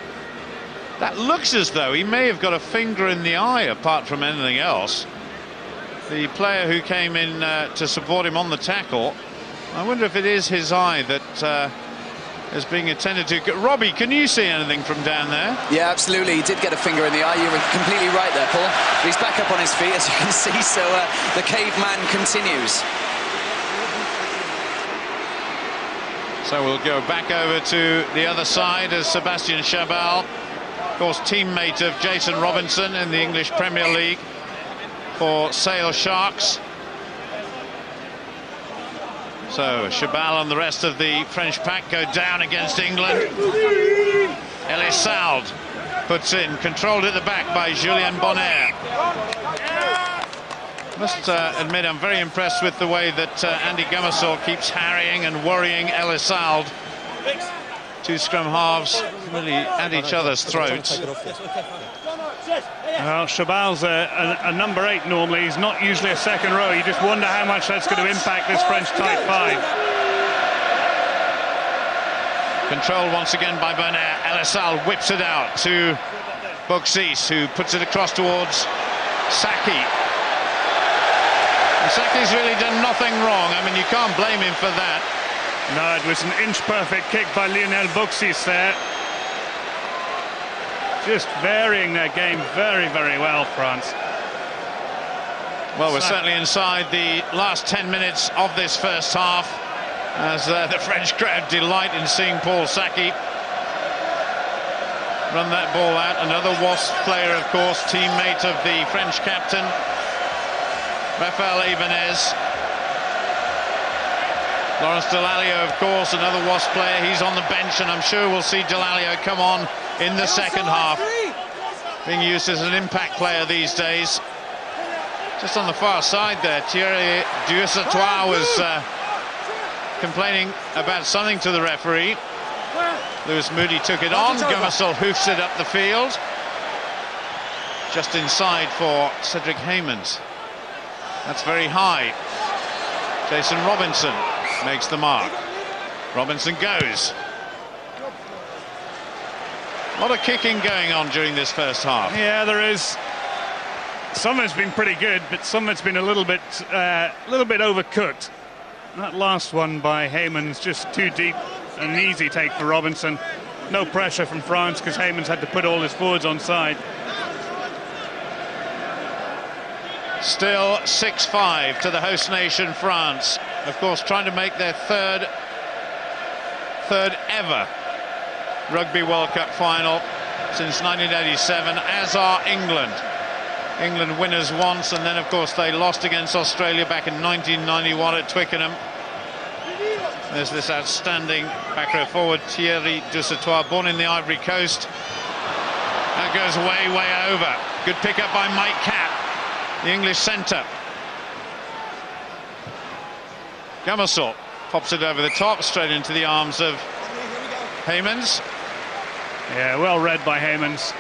That looks as though he may have got a finger in the eye, apart from anything else. The player who came in to support him on the tackle, I wonder if it is his eye that is being attended to. Robbie, can you see anything from down there? Yeah, absolutely. He did get a finger in the eye. You were completely right there, Paul. But he's back up on his feet, as you can see, so the caveman continues. So we'll go back over to the other side as Sebastian Chabal, of course teammate of Jason Robinson in the English Premier League for Sale Sharks. So Chabal and the rest of the French pack go down against England. Elissalde puts in, controlled at the back by Julien Bonner. Must admit I'm very impressed with the way that Andy Gamasol keeps harrying and worrying Elissalde. Two scrum halves really at each other's throats. Well, Chabal's a number 8 normally. He's not usually a second row. You just wonder how much that's going to impact this French tight 5. Controlled once again by Bonner. Elissalde whips it out to Bouxis, who puts it across towards Saki. Saki's really done nothing wrong. I mean, you can't blame him for that. No, it was an inch-perfect kick by Lionel Bouxis there. Just varying their game very well, France. Well, we're certainly inside the last 10 minutes of this first half, as the French crowd delight in seeing Paul Saki run that ball out. Another Wasp player, of course, teammate of the French captain, Raphael Ibanez. Lawrence Delalio, of course, another Wasp player. He's on the bench, and I'm sure we'll see Delalio come on in the second half, being used as an impact player these days. Just on the far side there, Thierry Dussatois was complaining about something to the referee. Lewis Moody took it on. Gamasol hoofs it up the field. just inside for Cedric Heymans. That's very high. Jason Robinson makes the mark. Robinson goes. A lot of kicking going on during this first half. Yeah, there is. Some of it's been pretty good, but some of it's been a little bit overcooked. That last one by Heymans just too deep, an easy take for Robinson. No pressure from France because Heymans had to put all his forwards on side. Still 6-5 to the host nation, France. Of course, trying to make their third ever Rugby World Cup final since 1987, as are England. England winners once, and then of course they lost against Australia back in 1991 at Twickenham. There's this outstanding back row forward, Thierry Dusautoir, born in the Ivory Coast. That goes way over. Good pick up by Mike Catt, the English centre. Gamasol pops it over the top, straight into the arms of Heymans. Yeah, well read by Heymans.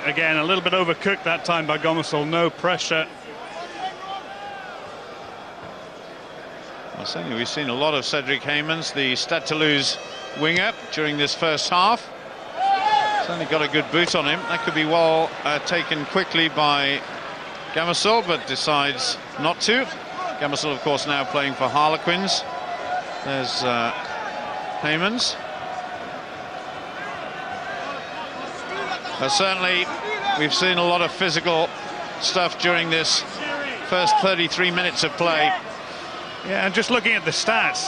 Again, a little bit overcooked that time by Gamasol. No pressure. Well, certainly we've seen a lot of Cedric Heymans, the Stade Toulouse winger, during this first half. Certainly got a good boot on him. That could be well taken quickly by Gamasol, but decides not to. Gamasol, of course, now playing for Harlequins. There's Heymans. Certainly, we've seen a lot of physical stuff during this first 33 minutes of play. Yeah, and just looking at the stats,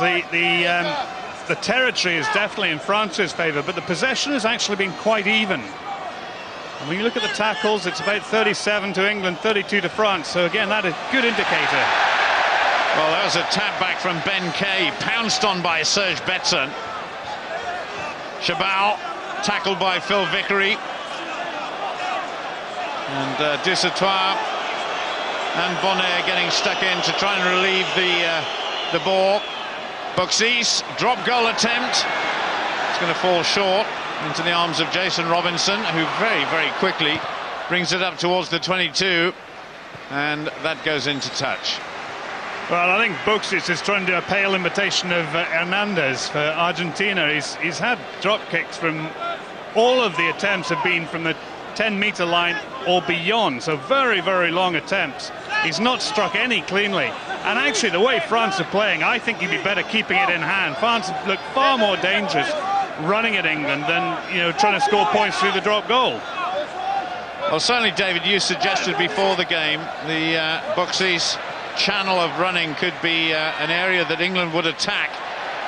the territory is definitely in France's favour, but the possession has actually been quite even. And when you look at the tackles, it's about 37 to England, 32 to France. So again, that is a good indicator. Well, that was a tap back from Ben Kay, pounced on by Serge Betson. Chabal tackled by Phil Vickery. And Dusautoir and Bonnet getting stuck in to try and relieve the ball. Buxis, drop goal attempt. It's going to fall short into the arms of Jason Robinson, who very quickly brings it up towards the 22, and that goes into touch. Well, I think Buxis is trying to do a pale imitation of Hernandez for Argentina. He's had drop kicks from all of the attempts have been from the 10-meter line or beyond, so very long attempts. He's not struck any cleanly, and actually the way France are playing, I think he'd be better keeping it in hand. France look far more dangerous running at England than, you know, trying to score points through the drop goal. Well, certainly, David, you suggested before the game the Buxis channel of running could be an area that England would attack,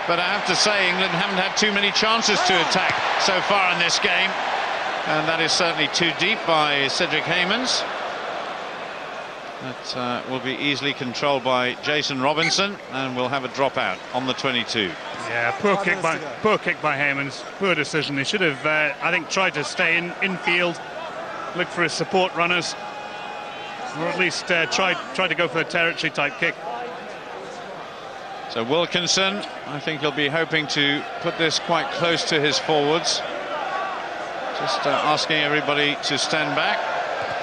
but I have to say England haven't had too many chances to attack so far in this game. And that is certainly too deep by Cedric Heymans. That will be easily controlled by Jason Robinson, and we'll have a dropout on the 22. Yeah, poor kick by Heymans. Poor decision. He should have, I think, tried to stay in field, look for his support runners, or at least try to go for a territory type kick. So Wilkinson, I think he'll be hoping to put this quite close to his forwards. Just asking everybody to stand back.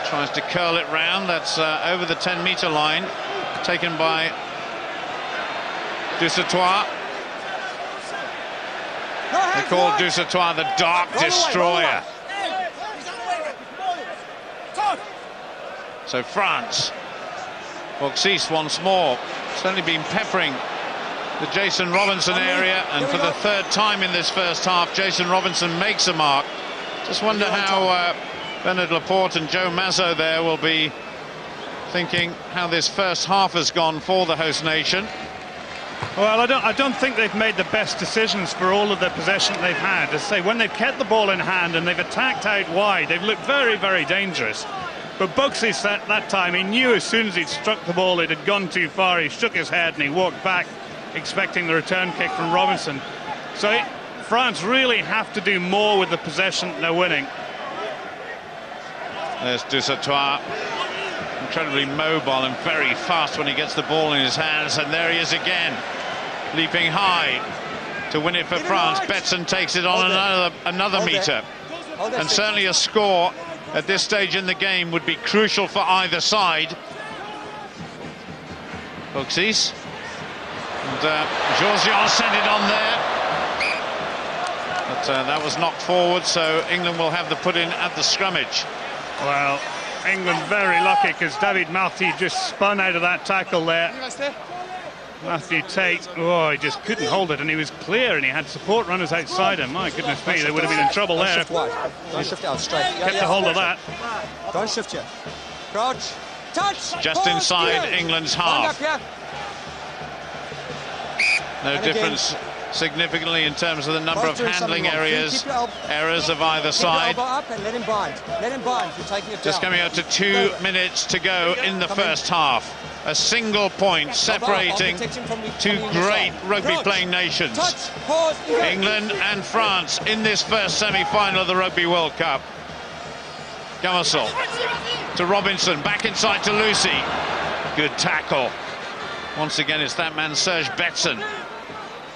Tries to curl it round. That's over the 10-meter line, taken by Dusautoir. They call Dusautoir the Dark Destroyer. So France, Buxis once more, certainly been peppering the Jason Robinson area, and for the third time in this first half, Jason Robinson makes a mark. Just wonder how Bernard Laporte and Joe Mazzo there will be thinking how this first half has gone for the host nation. Well, I don't think they've made the best decisions for all of the possession they've had. As I say, when they've kept the ball in hand and they've attacked out wide, they've looked very dangerous. But Buxis that time, he knew as soon as he'd struck the ball it had gone too far. He shook his head and he walked back, expecting the return kick from Robinson. So France really have to do more with the possession they're winning. There's Dusautoir, incredibly mobile and very fast when he gets the ball in his hands, and there he is again, leaping high to win it for France. Betson takes it on another meter, and certainly a score at this stage in the game would be crucial for either side. Hoxies. And Georgian sent it on there. But that was knocked forward, so England will have the put-in at the scrummage. Well, England very lucky because David Marty just spun out of that tackle there. Matthew Tate, oh, he just couldn't hold it, and he was clear, and he had support runners outside him. My goodness me, they would have been in trouble there. Don't shift out straight. Kept a hold of that. Don't shift yet. Crouch. Touch. Just inside England's half. No difference significantly in terms of the number of handling errors of either side. Let him bind. Let him bind. You're taking it just down. coming out to 2 minutes to go in the first half. A single point separating two great rugby-playing nations. England and France in this first semi-final of the Rugby World Cup. Gummesel to Robinson, back inside to Lucy. Good tackle. Once again, it's that man, Serge Betson.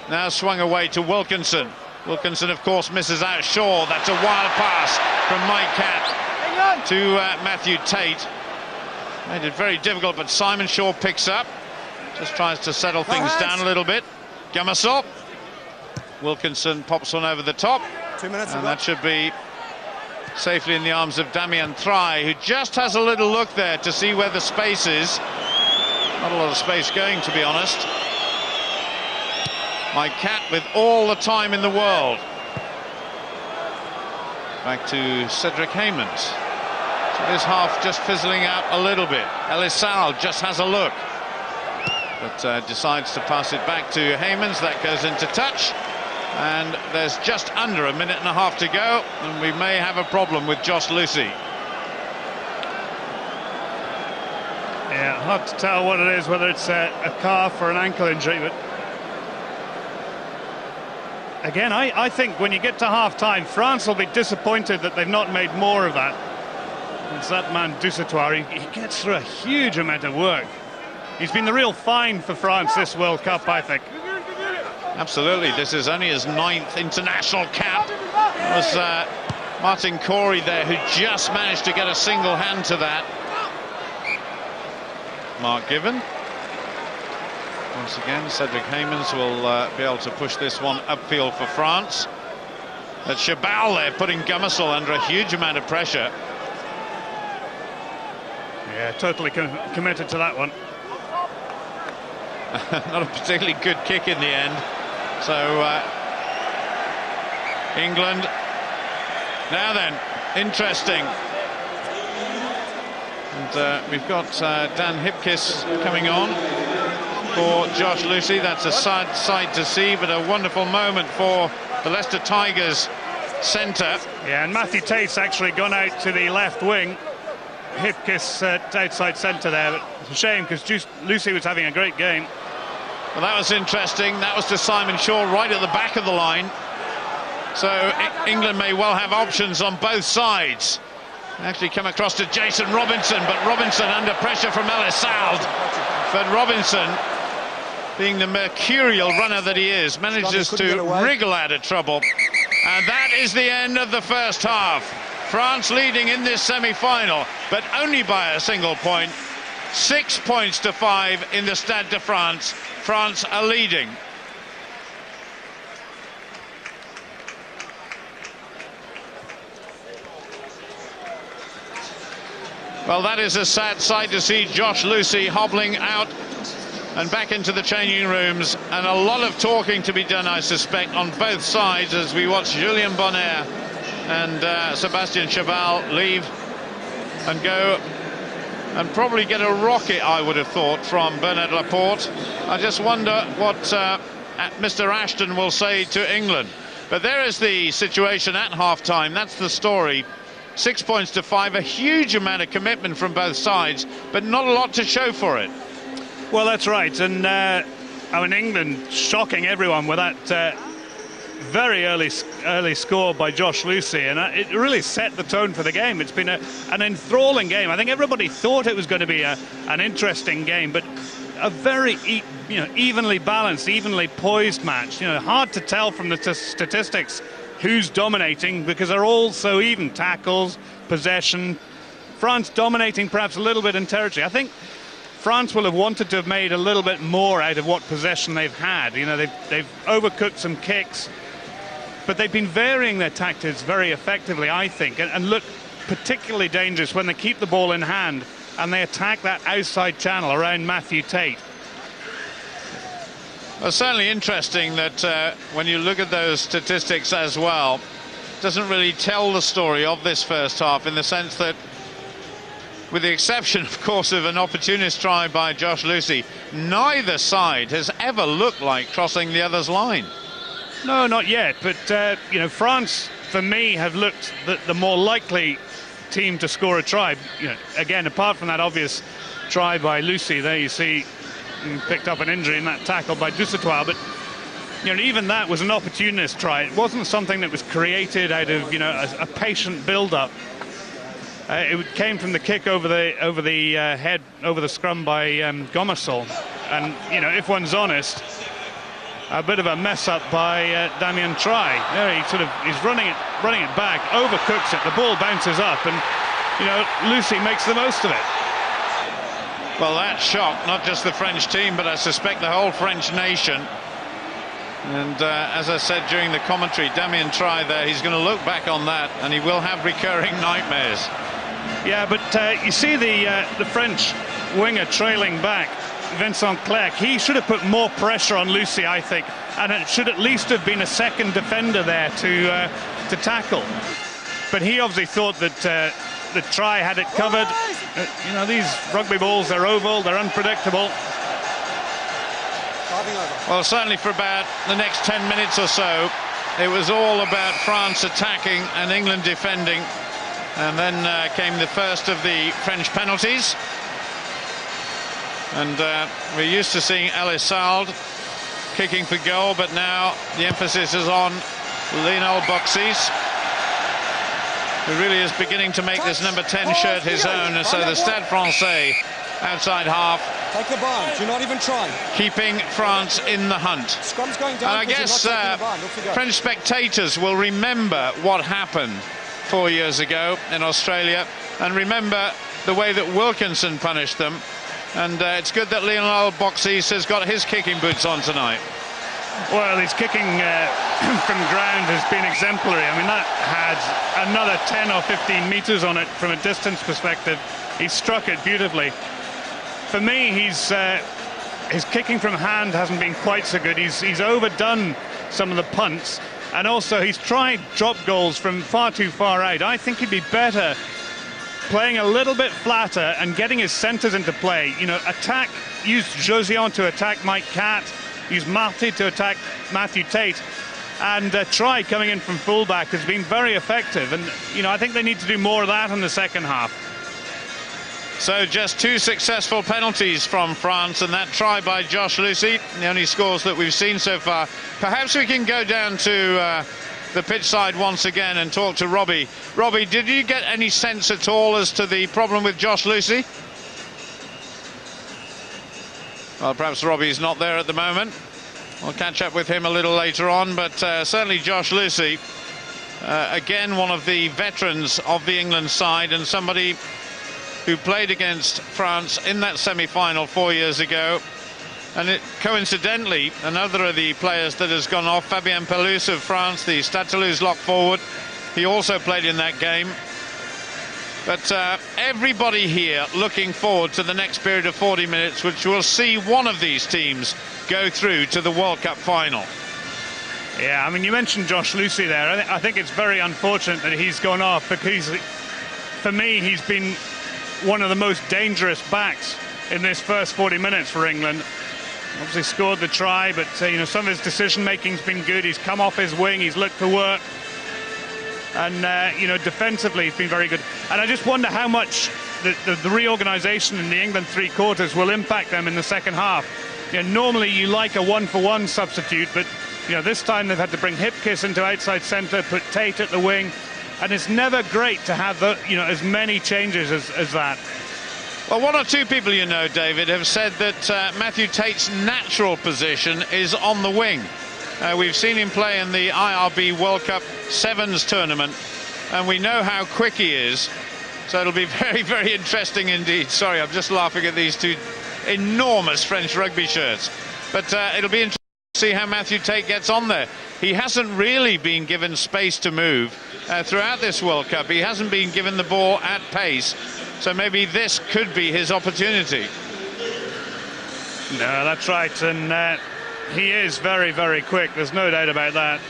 Now swung away to Wilkinson. Wilkinson, of course, misses out Shaw. That's a wild pass from Mike Catt to Matthew Tate. Made it very difficult, but Simon Shaw picks up. Just tries to settle things down a little bit. Gummesel. Wilkinson pops one over the top. 2 minutes and that should be safely in the arms of Damien Traille, who just has a little look there to see where the space is. Not a lot of space going, to be honest. Mike Catt with all the time in the world. Back to Cedric Haymans. So this half just fizzling out a little bit. Elisal just has a look, but decides to pass it back to Haymans. That goes into touch, and there's just under a minute and a half to go, and we may have a problem with Josh Lucy. Yeah, hard to tell what it is, whether it's a calf or an ankle injury, but again, I think when you get to half-time, France will be disappointed that they've not made more of that. It's that man Dusatoir. He gets through a huge amount of work. He's been the real find for France this World Cup, I think. Absolutely. This is only his 9th international cap. It was Martin Corey there who just managed to get a single hand to that. Mark Given. Once again, Cedric Haymans will be able to push this one upfield for France. But Chabal there putting Gummesel under a huge amount of pressure. Yeah, totally committed to that one. Not a particularly good kick in the end. So England. Now then, interesting. And we've got Dan Hipkiss coming on for Josh Lucy. That's a sad sight to see, but a wonderful moment for the Leicester Tigers centre. Yeah, and Matthew Tate's actually gone out to the left wing. Hipkiss outside centre there, but it's a shame because Lucy was having a great game. Well, that was interesting. That was to Simon Shaw right at the back of the line. So England may well have options on both sides. Actually come across to Jason Robinson, but Robinson under pressure from Elisal. But Robinson, being the mercurial runner that he is, manages to wriggle out of trouble. And that is the end of the first half. France leading in this semi-final, but only by a single point. 6 points to 5 in the Stade de France. France are leading. Well, that is a sad sight to see Josh Lucy hobbling out and back into the changing rooms, and a lot of talking to be done, I suspect, on both sides as we watch Julien Bonner and Sébastien Chabal leave and go and probably get a rocket, I would have thought, from Bernard Laporte. I just wonder what Mr. Ashton will say to England. But there is the situation at half-time. That's the story. 6 points to 5, a huge amount of commitment from both sides, but not a lot to show for it. Well, that's right, and I mean, England shocking everyone with that very early score by Josh Lucy, and it really set the tone for the game. It's been an enthralling game. I think everybody thought it was going to be an interesting game, but a very evenly balanced, evenly poised match. Hard to tell from the statistics who's dominating, because they're all so even. Tackles, possession. France dominating perhaps a little bit in territory. I think France will have wanted to have made a little bit more out of what possession they've had. You know, they've overcooked some kicks, but they've been varying their tactics very effectively, I think, and look particularly dangerous when they keep the ball in hand and they attack that outside channel around Matthew Tate. Well, certainly interesting that when you look at those statistics as well, it doesn't really tell the story of this first half, in the sense that, with the exception, of course, of an opportunist try by Josh Lucy, neither side has ever looked like crossing the other's line. No, not yet, but you know, France, for me, have looked the more likely team to score a try. You know, again, apart from that obvious try by Lucy, there you see he picked up an injury in that tackle by Dussetois, but you know, even that was an opportunist try. It wasn't something that was created out of, you know, a patient build-up. It came from the kick over the head, over the scrum by Gomersall, and you know, if one's honest, a bit of a mess up by Damien Try. There he's running it back, overcooks it, the ball bounces up, and you know, Lucy makes the most of it. Well, that shocked not just the French team, but I suspect the whole French nation. And as I said during the commentary, Damien Try there, he's going to look back on that and he will have recurring nightmares. Yeah, but you see the French winger trailing back, Vincent Clerc. He should have put more pressure on Lucy, I think, and it should at least have been a second defender there to tackle. But he obviously thought that the Try had it covered. You know, these rugby balls, they're oval, they're unpredictable. Well, certainly for about the next 10 minutes or so, it was all about France attacking and England defending. And then came the first of the French penalties. And we're used to seeing Elissalde kicking for goal, but now the emphasis is on Lionel Boxys, who really is beginning to make this number 10 shirt his own. And so the Stade Francais outside half, take the bind, do not even try, keeping France in the hunt. Scrum's going down, and I guess French spectators will remember what happened 4 years ago in Australia, and remember the way that Wilkinson punished them. And it's good that Lionel Boxys has got his kicking boots on tonight. Well, his kicking from ground has been exemplary. I mean, that had another 10 or 15 meters on it from a distance perspective. He struck it beautifully. For me, his kicking from hand hasn't been quite so good. He's overdone some of the punts, and also he's tried drop goals from far too far out. I think he'd be better playing a little bit flatter and getting his centres into play. You know, use Josian to attack Mike Catt, use Marty to attack Matthew Tate, and Try coming in from fullback has been very effective. And you know, I think they need to do more of that in the second half. So just 2 successful penalties from France, and that try by Josh Lucy, the only scores that we've seen so far. Perhaps we can go down to the pitch side once again and talk to Robbie. Robbie, did you get any sense at all as to the problem with Josh Lucy? Well, perhaps Robbie's not there at the moment. We'll catch up with him a little later on, but certainly Josh Lucy, again, one of the veterans of the England side, and somebody who played against France in that semi-final 4 years ago. And coincidentally, another of the players that has gone off, Fabien Pelous of France, the Stade Toulouse lock forward, he also played in that game. But everybody here looking forward to the next period of 40 minutes, which will see one of these teams go through to the World Cup final. Yeah, I mean, you mentioned Josh Lucy there. I think it's very unfortunate that he's gone off, because for me, he's been one of the most dangerous backs in this first 40 minutes for England. Obviously scored the try, but you know, some of his decision-making's been good. He's come off his wing, he's looked for work, and you know, defensively he's been very good. And I just wonder how much the reorganisation in the England three quarters will impact them in the second half. You know, normally you like a one-for-one substitute, but you know, this time they've had to bring Hipkiss into outside centre, put Tate at the wing. And it's never great to have you know, as many changes as that. Well, one or two people, you know, David, have said that Matthew Tate's natural position is on the wing. We've seen him play in the IRB World Cup Sevens tournament, and we know how quick he is. So it'll be very, very interesting indeed. Sorry, I'm just laughing at these two enormous French rugby shirts. But it'll be interesting to see how Matthew Tate gets on there. He hasn't really been given space to move throughout this World Cup. He hasn't been given the ball at pace. So maybe this could be his opportunity. No, that's right. And he is very, very quick. There's no doubt about that.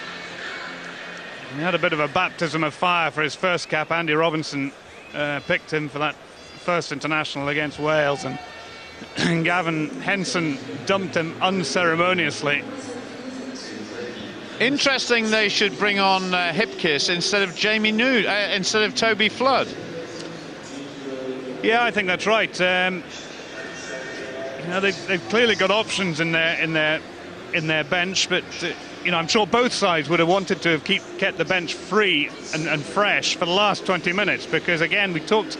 He had a bit of a baptism of fire for his first cap. Andy Robinson picked him for that first international against Wales, and Gavin Henson dumped him unceremoniously. Interesting they should bring on Hipkiss instead of Jamie Nude, instead of Toby Flood. Yeah, I think that's right. You know, they've clearly got options in their bench, but you know, I'm sure both sides would have wanted to have kept the bench free and fresh for the last 20 minutes, because again, we talked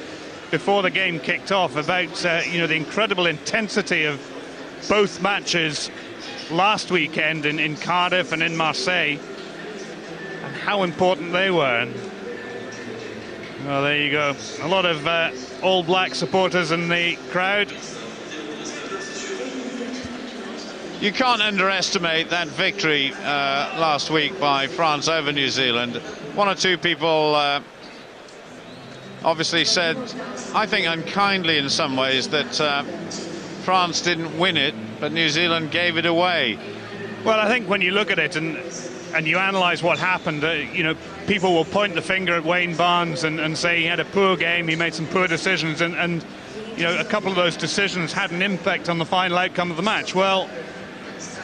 before the game kicked off about you know, the incredible intensity of both matches last weekend in Cardiff and in Marseille, and how important they were. And, well, there you go. A lot of All Black supporters in the crowd. You can't underestimate that victory last week by France over New Zealand. One or two people obviously said, I think unkindly in some ways, that France didn't win it, but New Zealand gave it away. Well, I think when you look at it and you analyse what happened, you know, people will point the finger at Wayne Barnes and say he had a poor game, he made some poor decisions, and you know, a couple of those decisions had an impact on the final outcome of the match. Well,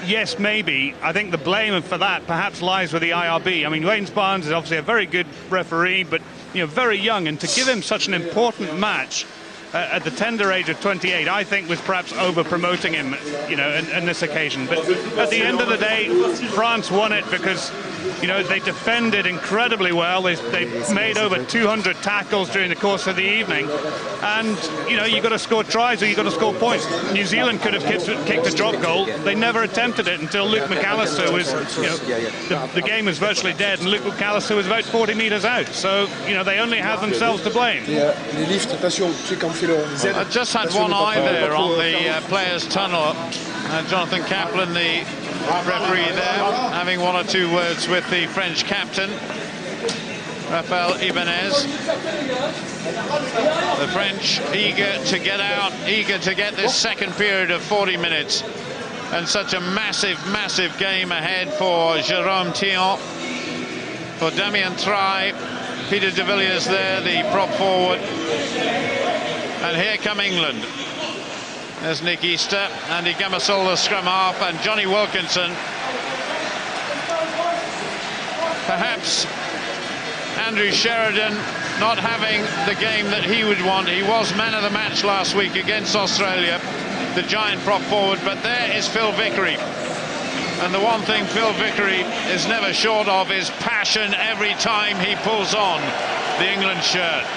yes, maybe. I think the blame for that perhaps lies with the IRB. I mean, Wayne Barnes is obviously a very good referee, but you know, very young, and to give him such an important match at the tender age of 28, I think was perhaps over-promoting him, you know, on this occasion. But at the end of the day, France won it because, you know, they defended incredibly well. They made over 200 tackles during the course of the evening. And, you know, you've got to score tries or you've got to score points. New Zealand could have kicked a drop goal. They never attempted it until Luke McAllister was, you know, the game was virtually dead, and Luke McAllister was about 40 metres out. So, you know, they only have themselves to blame. I just had one eye there on the players' tunnel. Jonathan Kaplan, the referee there, having one or two words with the French captain, Raphael Ibanez. The French eager to get out, eager to get this second period of 40 minutes. And such a massive, massive game ahead for Jérôme Thion, for Damien Traille, Peter de Villiers there, the prop forward. And here come England. There's Nick Easter, Andy Gamasol, the scrum half, and Johnny Wilkinson. Perhaps Andrew Sheridan not having the game that he would want. He was man of the match last week against Australia, the giant prop forward, but there is Phil Vickery. And the one thing Phil Vickery is never short of is passion every time he pulls on the England shirt.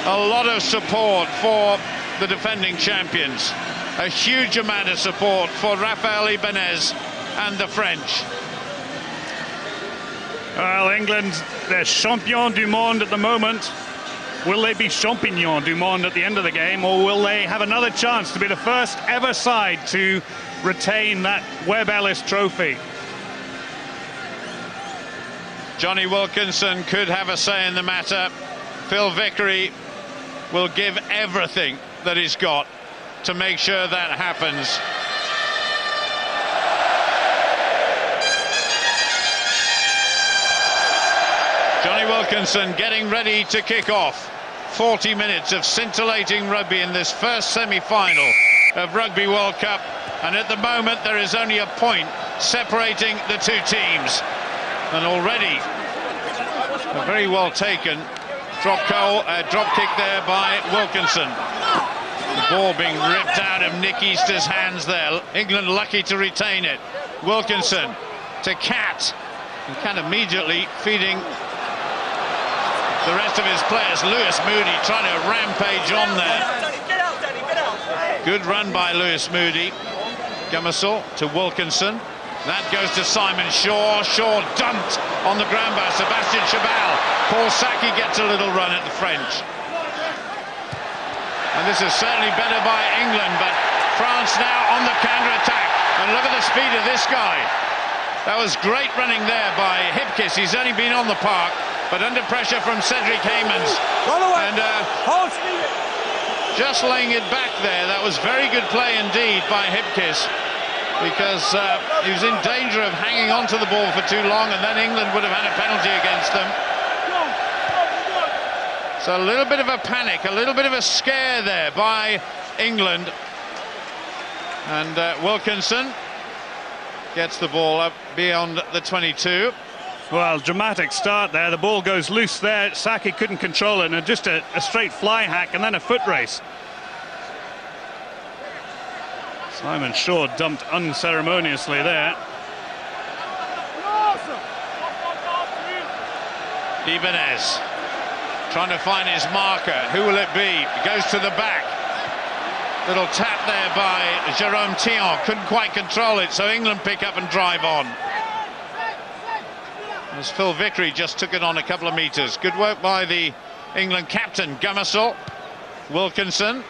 A lot of support for the defending champions. A huge amount of support for Raphael Ibanez and the French. Well, England, they're champion du monde at the moment. Will they be champion du monde at the end of the game, or will they have another chance to be the first ever side to retain that Webb Ellis trophy? Johnny Wilkinson could have a say in the matter. Phil Vickery will give everything that he's got to make sure that happens. Johnny Wilkinson getting ready to kick off. 40 minutes of scintillating rugby in this first semi-final of Rugby World Cup, and at the moment there is only a point separating the two teams, and already a very well taken drop kick there by Wilkinson. The ball being ripped out of Nick Easter's hands there. England lucky to retain it. Wilkinson to Cat, and Cat immediately feeding the rest of his players. Lewis Moody trying to rampage on there. Good run by Lewis Moody. Gummersall to Wilkinson. That goes to Simon Shaw. Shaw dumped on the ground by Sebastian Chabal. Paul Saki gets a little run at the French. And this is certainly better by England, but France now on the counter-attack. And look at the speed of this guy. That was great running there by Hipkiss. He's only been on the park, but under pressure from Cedric Heymans. And just laying it back there. That was very good play indeed by Hipkiss, because he was in danger of hanging on to the ball for too long, and then England would have had a penalty against them. So a little bit of a panic, a little bit of a scare there by England. And Wilkinson gets the ball up beyond the 22. Well, dramatic start there. The ball goes loose there. Saki couldn't control it, and just a straight fly hack and then a foot race. Simon Shaw dumped unceremoniously there. Ibanez trying to find his marker. Who will it be? It goes to the back. Little tap there by Jérôme Thion. Couldn't quite control it, so England pick up and drive on. As Phil Vickery just took it on a couple of metres. Good work by the England captain, Gummersall. Wilkinson.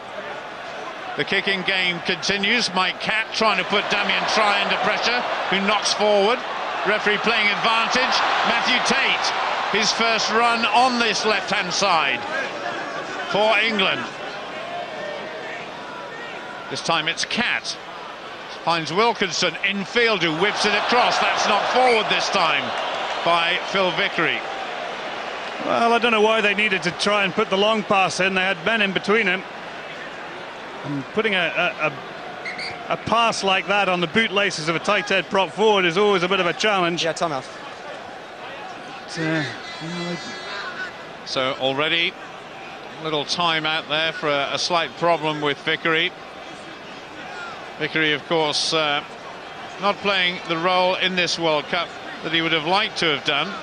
The kicking game continues. Mike Catt trying to put Damien Try under pressure, who knocks forward. Referee playing advantage. Matthew Tate, his first run on this left-hand side for England. This time it's Catt. Finds Wilkinson infield, who whips it across. That's not forward this time by Phil Vickery. Well, I don't know why they needed to try and put the long pass in. They had men in between him. And putting a pass like that on the bootlaces of a tight head prop forward is always a bit of a challenge. Yeah, timeout. So already a little time out there for a slight problem with Vickery. Vickery, of course, not playing the role in this World Cup that he would have liked to have done.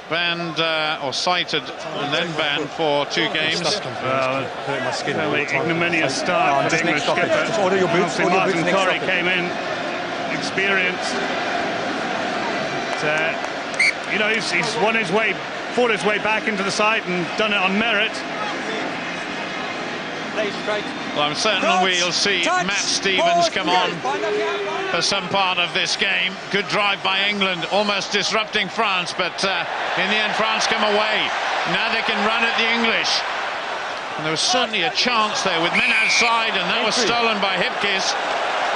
Banned or cited and then banned for 2 games. Well, fairly ignominious start for the English skipper. Obviously Martin Corrie came in, experienced. But, you know, he's won his way, fought his way back into the side and done it on merit. Well, I'm certain we'll see Matt Stevens come on for some part of this game. Good drive by England, almost disrupting France, but in the end France come away. Now they can run at the English. And there was certainly a chance there with men outside, and that was stolen by Hipkiss,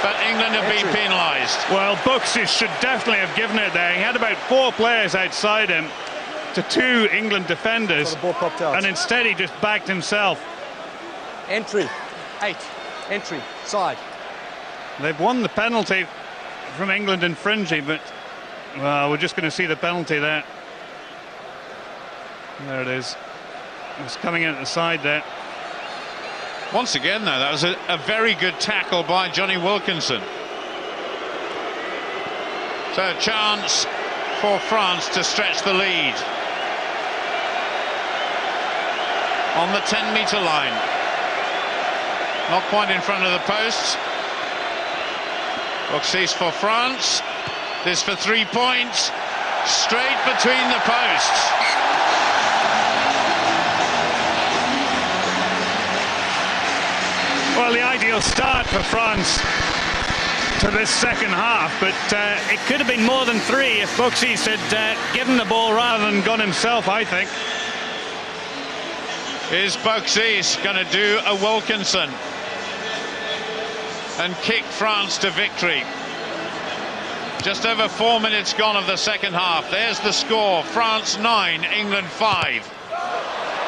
but England have been penalised. Well, Buxey should definitely have given it there. He had about 4 players outside him to 2 England defenders, and instead he just backed himself. Entry, 8, entry, side. They've won the penalty from England infringing, but well, we're just going to see the penalty there. There it is. It's coming in at the side there. Once again, though, that was a very good tackle by Johnny Wilkinson. So a chance for France to stretch the lead on the 10-metre line. Not quite in front of the posts. Buxis for France. This for 3 points. Straight between the posts. Well, the ideal start for France to this second half, but it could have been more than 3 if Buxis had given the ball rather than gone himself, I think. Is Buxis going to do a Wilkinson and kick France to victory? Just over 4 minutes gone of the second half. There's the score. France 9, England 5.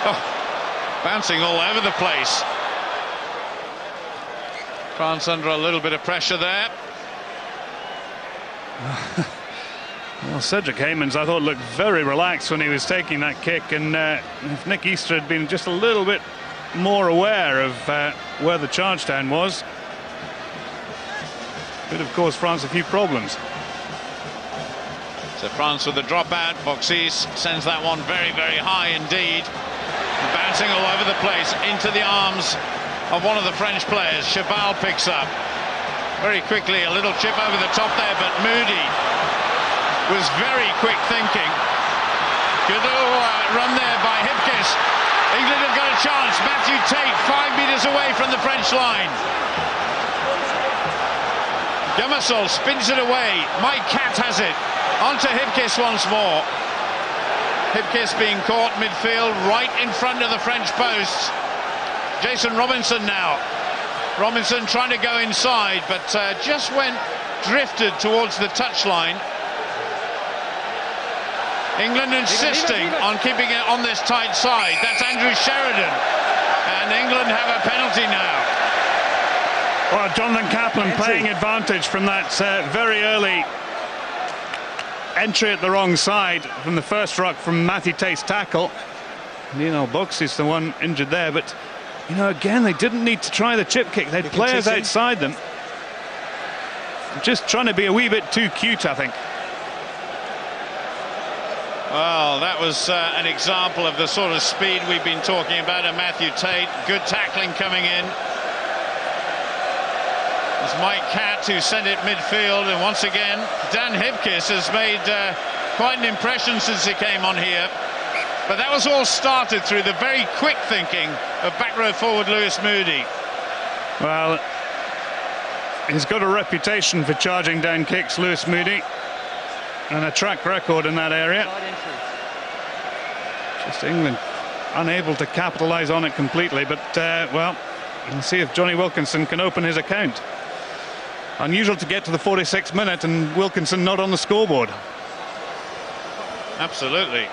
Oh, bouncing all over the place. France under a little bit of pressure there. Well, Cedric Heymans, I thought, looked very relaxed when he was taking that kick, and if Nick Easter had been just a little bit more aware of where the charge down was, could have caused France a few problems. So France with the dropout. Buxis sends that one very, very high indeed. Bouncing all over the place into the arms of one of the French players. Chabal picks up. Very quickly, a little chip over the top there, but Moody was very quick thinking. Good little run there by Hipkiss. England have got a chance. Matthew Tate 5 metres away from the French line. Gamasol spins it away. Mike Catt has it. Onto Hipkiss once more. Hipkiss being caught midfield, right in front of the French posts. Jason Robinson now. Robinson trying to go inside, but just drifted towards the touchline. England insisting on keeping it on this tight side. That's Andrew Sheridan. And England have a penalty now. Well, Jonathan Kaplan playing advantage from that very early entry at the wrong side from the first ruck from Matthew Tate's tackle. Lionel Box is the one injured there, but you know, again, they didn't need to try the chip kick. They had players outside them. Just trying to be a wee bit too cute, I think. Well, that was an example of the sort of speed we've been talking about. And Matthew Tate, good tackling coming in. It's Mike Catt who sent it midfield, and once again, Dan Hipkiss has made quite an impression since he came on here. But that was all started through the very quick thinking of back row forward Lewis Moody. Well, he's got a reputation for charging down kicks, Lewis Moody, and a track record in that area. Just England unable to capitalise on it completely, but well, we'll see if Johnny Wilkinson can open his account. Unusual to get to the 46th minute and Wilkinson not on the scoreboard. Absolutely.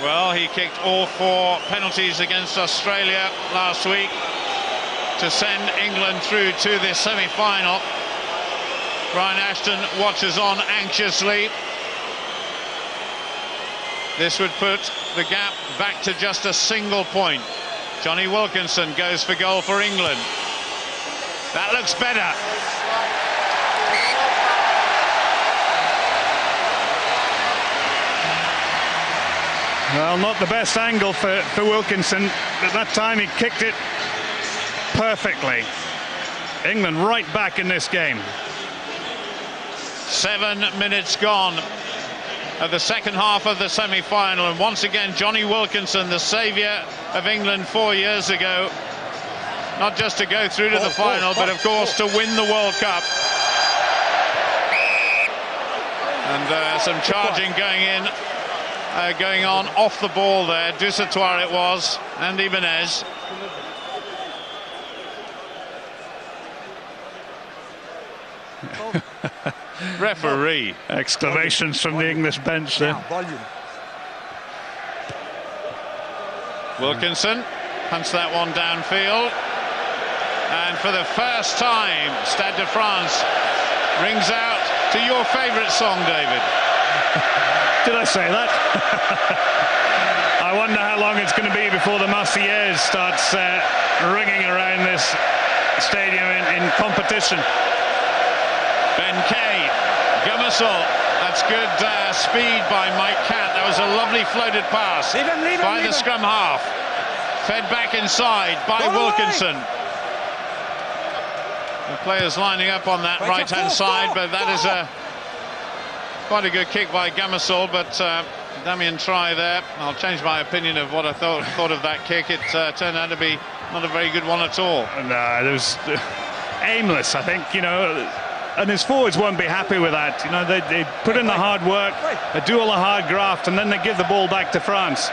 Well, he kicked all 4 penalties against Australia last week to send England through to this semi-final. Brian Ashton watches on anxiously. This would put the gap back to just a single point. Johnny Wilkinson goes for goal for England. That looks better. Well, not the best angle for Wilkinson. At that time, he kicked it perfectly. England right back in this game. 7 minutes gone of the second half of the semi-final, and once again Johnny Wilkinson, the saviour of England 4 years ago, not just to go through to the final, but of course to win the World Cup. And some charging going on off the ball there. Dusatoir it was, and Ibanez. Referee. Exclamations from the English bench there. Wilkinson punts that one downfield. And for the first time, Stade de France rings out to your favourite song, David. Did I say that? I wonder how long it's going to be before the Marseillaise starts ringing around this stadium in competition. Ben Kay, Gamasol, that's good speed by Mike Catt. That was a lovely floated pass by the scrum half. Fed back inside by Wilkinson. The players lining up on that right-hand side, but that is quite a good kick by Gamasol, but Damien Try there. I'll change my opinion of what I thought of that kick. It turned out to be not a very good one at all. No, it was aimless, I think, you know, and his forwards won't be happy with that. You know, they put in the hard work, they do all the hard graft, and then they give the ball back to France.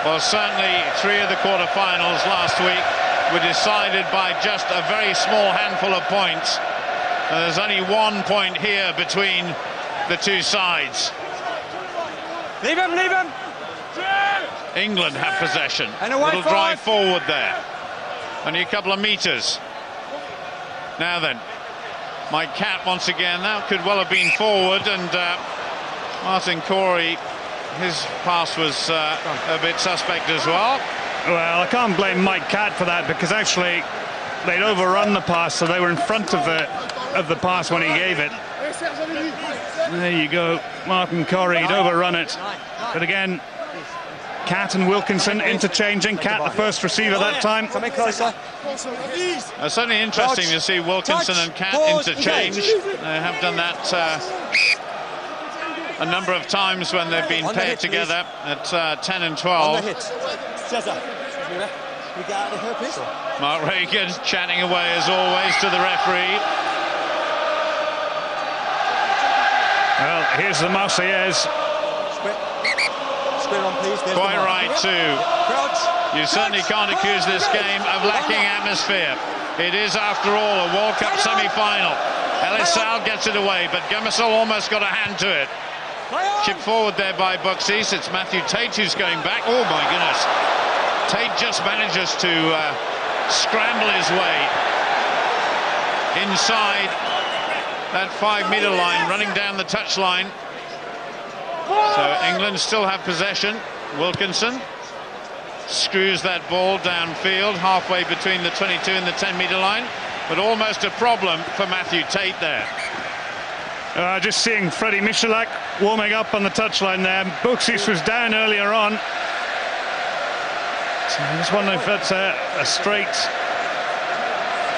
Well, certainly 3 of the quarterfinals last week were decided by just a very small handful of points. And there's only 1 point here between the two sides. Leave him, leave him! England have possession. And a little drive forward there. Only a couple of metres. Now then, Mike Catt once again. That could well have been forward, and Martin Corey, his pass was a bit suspect as well. Well, I can't blame Mike Catt for that, because actually they'd overrun the pass, so they were in front of the pass when he gave it. There you go, Martin Corey, he'd overrun it. But again, Cat and Wilkinson interchanging. Cat the first receiver that time. Come in closer. Certainly interesting to see Wilkinson and Cat interchange. They have done that a number of times when they've been paired together at 10 and 12. Mark Reagan chatting away as always to the referee. Well, here's the Marseillaise. Quite right too. You certainly can't accuse this game of lacking atmosphere. It is, after all, a World Cup semi-final. Elisal gets it away, but Gummesel almost got a hand to it. Chipped forward there by Buxis. It's Matthew Tate who's going back. Oh my goodness. Tate just manages to scramble his way inside that 5-metre line, running down the touchline. So England still have possession. Wilkinson screws that ball downfield, halfway between the 22 and the 10-metre line, but almost a problem for Matthew Tate there. Just seeing Freddie Michelak warming up on the touchline there. Buxis was down earlier on. So I'm just wondering if that's a straight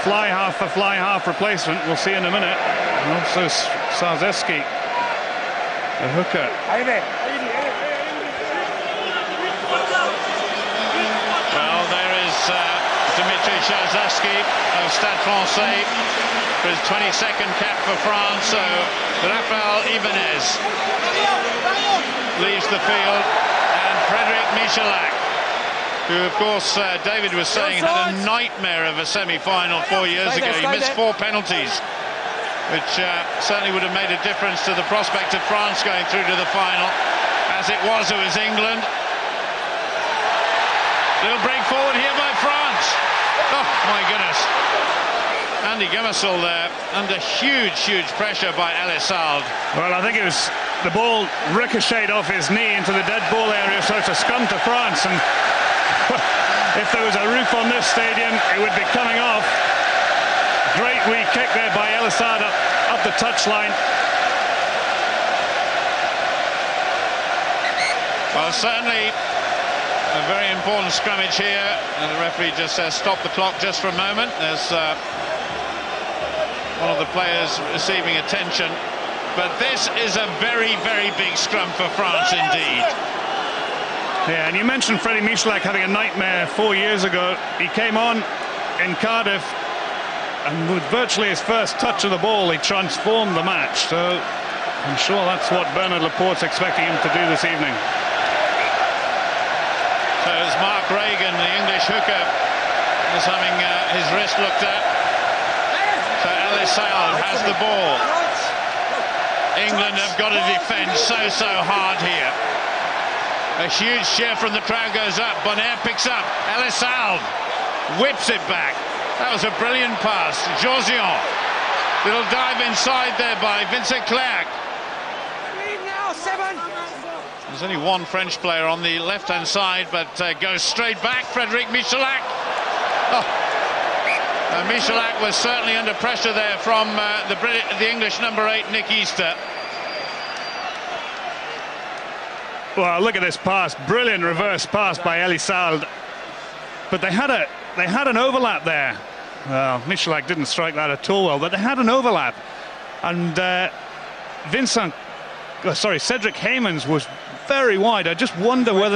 fly half for fly half replacement. We'll see in a minute. And also Sarzeski, the hooker. Well, there is Dimitri Sarzeski of Stade Francais for his 22nd cap for France. So Rafael Ibanez leaves the field, and Frédéric Michelak, who, of course, David was saying had a nightmare of a semi-final 4 years ago. He missed 4 penalties, which certainly would have made a difference to the prospect of France going through to the final. As it was England. Little break forward here by France. Oh, my goodness. Andy Gummesel there under huge pressure by Elisal. Well, I think it was the ball ricocheted off his knee into the dead ball area, so it's a scrum to France. And if there was a roof on this stadium, it would be coming off. Great wee kick there by Elisal up the touchline. Well, certainly a very important scrummage here, and the referee just says stop the clock just for a moment. There's one of the players receiving attention, but this is a very big scrum for France indeed. Yeah, and you mentioned Freddie Michelak having a nightmare 4 years ago. He came on in Cardiff, and with virtually his first touch of the ball, he transformed the match. So I'm sure that's what Bernard Laporte's expecting him to do this evening. So as Mark Reagan, the English hooker, is having his wrist looked at. So Elisal has the ball. England have got to defend so hard here. A huge cheer from the crowd goes up. Bonaire picks up. Elisal whips it back. That was a brilliant pass. Georgian. Little dive inside there by Vincent Clerc. There's only one French player on the left-hand side, but goes straight back. Frédéric Michelak. Oh. Michelak was certainly under pressure there from the English number 8, Nick Easter. Well, look at this pass. Brilliant reverse pass by Elisal. But they had an overlap there. Well, Michelak didn't strike that at all well, but they had an overlap. And Cedric Heymans was very wide. I just wonder whether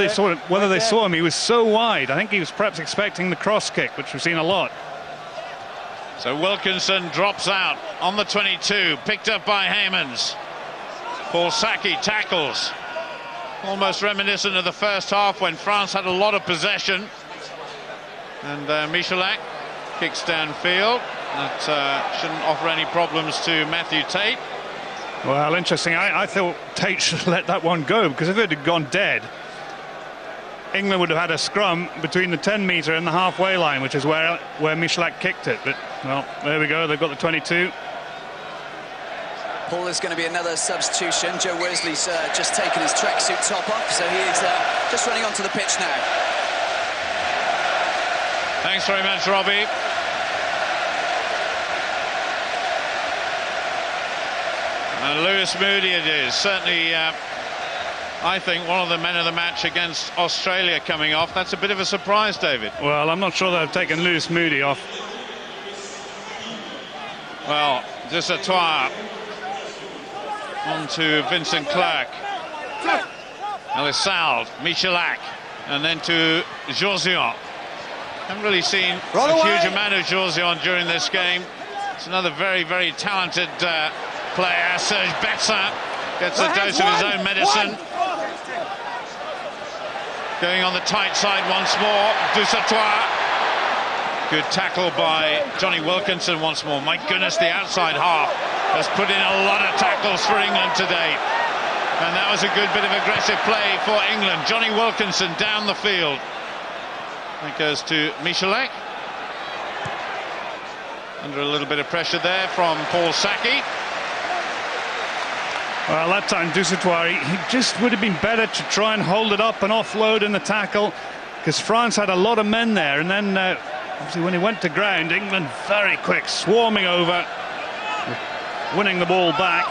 they saw him. He was so wide. I think he was perhaps expecting the cross kick, which we've seen a lot. So Wilkinson drops out on the 22, picked up by Heymans. Paul Saki tackles. Almost reminiscent of the first half when France had a lot of possession. And Michelak kicks downfield. That shouldn't offer any problems to Matthew Tate. Well, interesting. I thought Tate should have let that one go, because if it had gone dead, England would have had a scrum between the 10-metre and the halfway line, which is where Michelak kicked it. But, well, there we go. They've got the 22. Paul, there's going to be another substitution. Joe Worsley's just taken his tracksuit top off, so he is just running onto the pitch now. Thanks very much, Robbie. And Lewis Moody it is. Certainly I think, one of the men of the match against Australia coming off. That's a bit of a surprise, David. Well, I'm not sure they've taken Lewis Moody off. Well, Dusatoir on to Vincent Clerc. Elissalde, Michelak, and then to Josion. Haven't really seen a huge amount of Josion during this game. It's another very, very talented player. Serge Betsin gets a dose of his own medicine. Going on the tight side once more. Dusatoir. Good tackle by Johnny Wilkinson once more. My goodness, the outside half has put in a lot of tackles for England today. And that was a good bit of aggressive play for England. Johnny Wilkinson down the field. That goes to Michelak. Under a little bit of pressure there from Paul Saki. Well, that time Dusatoir, he just would have been better to try and hold it up and offload in the tackle, because France had a lot of men there. And then obviously when he went to ground, England very quick, swarming over, winning the ball back.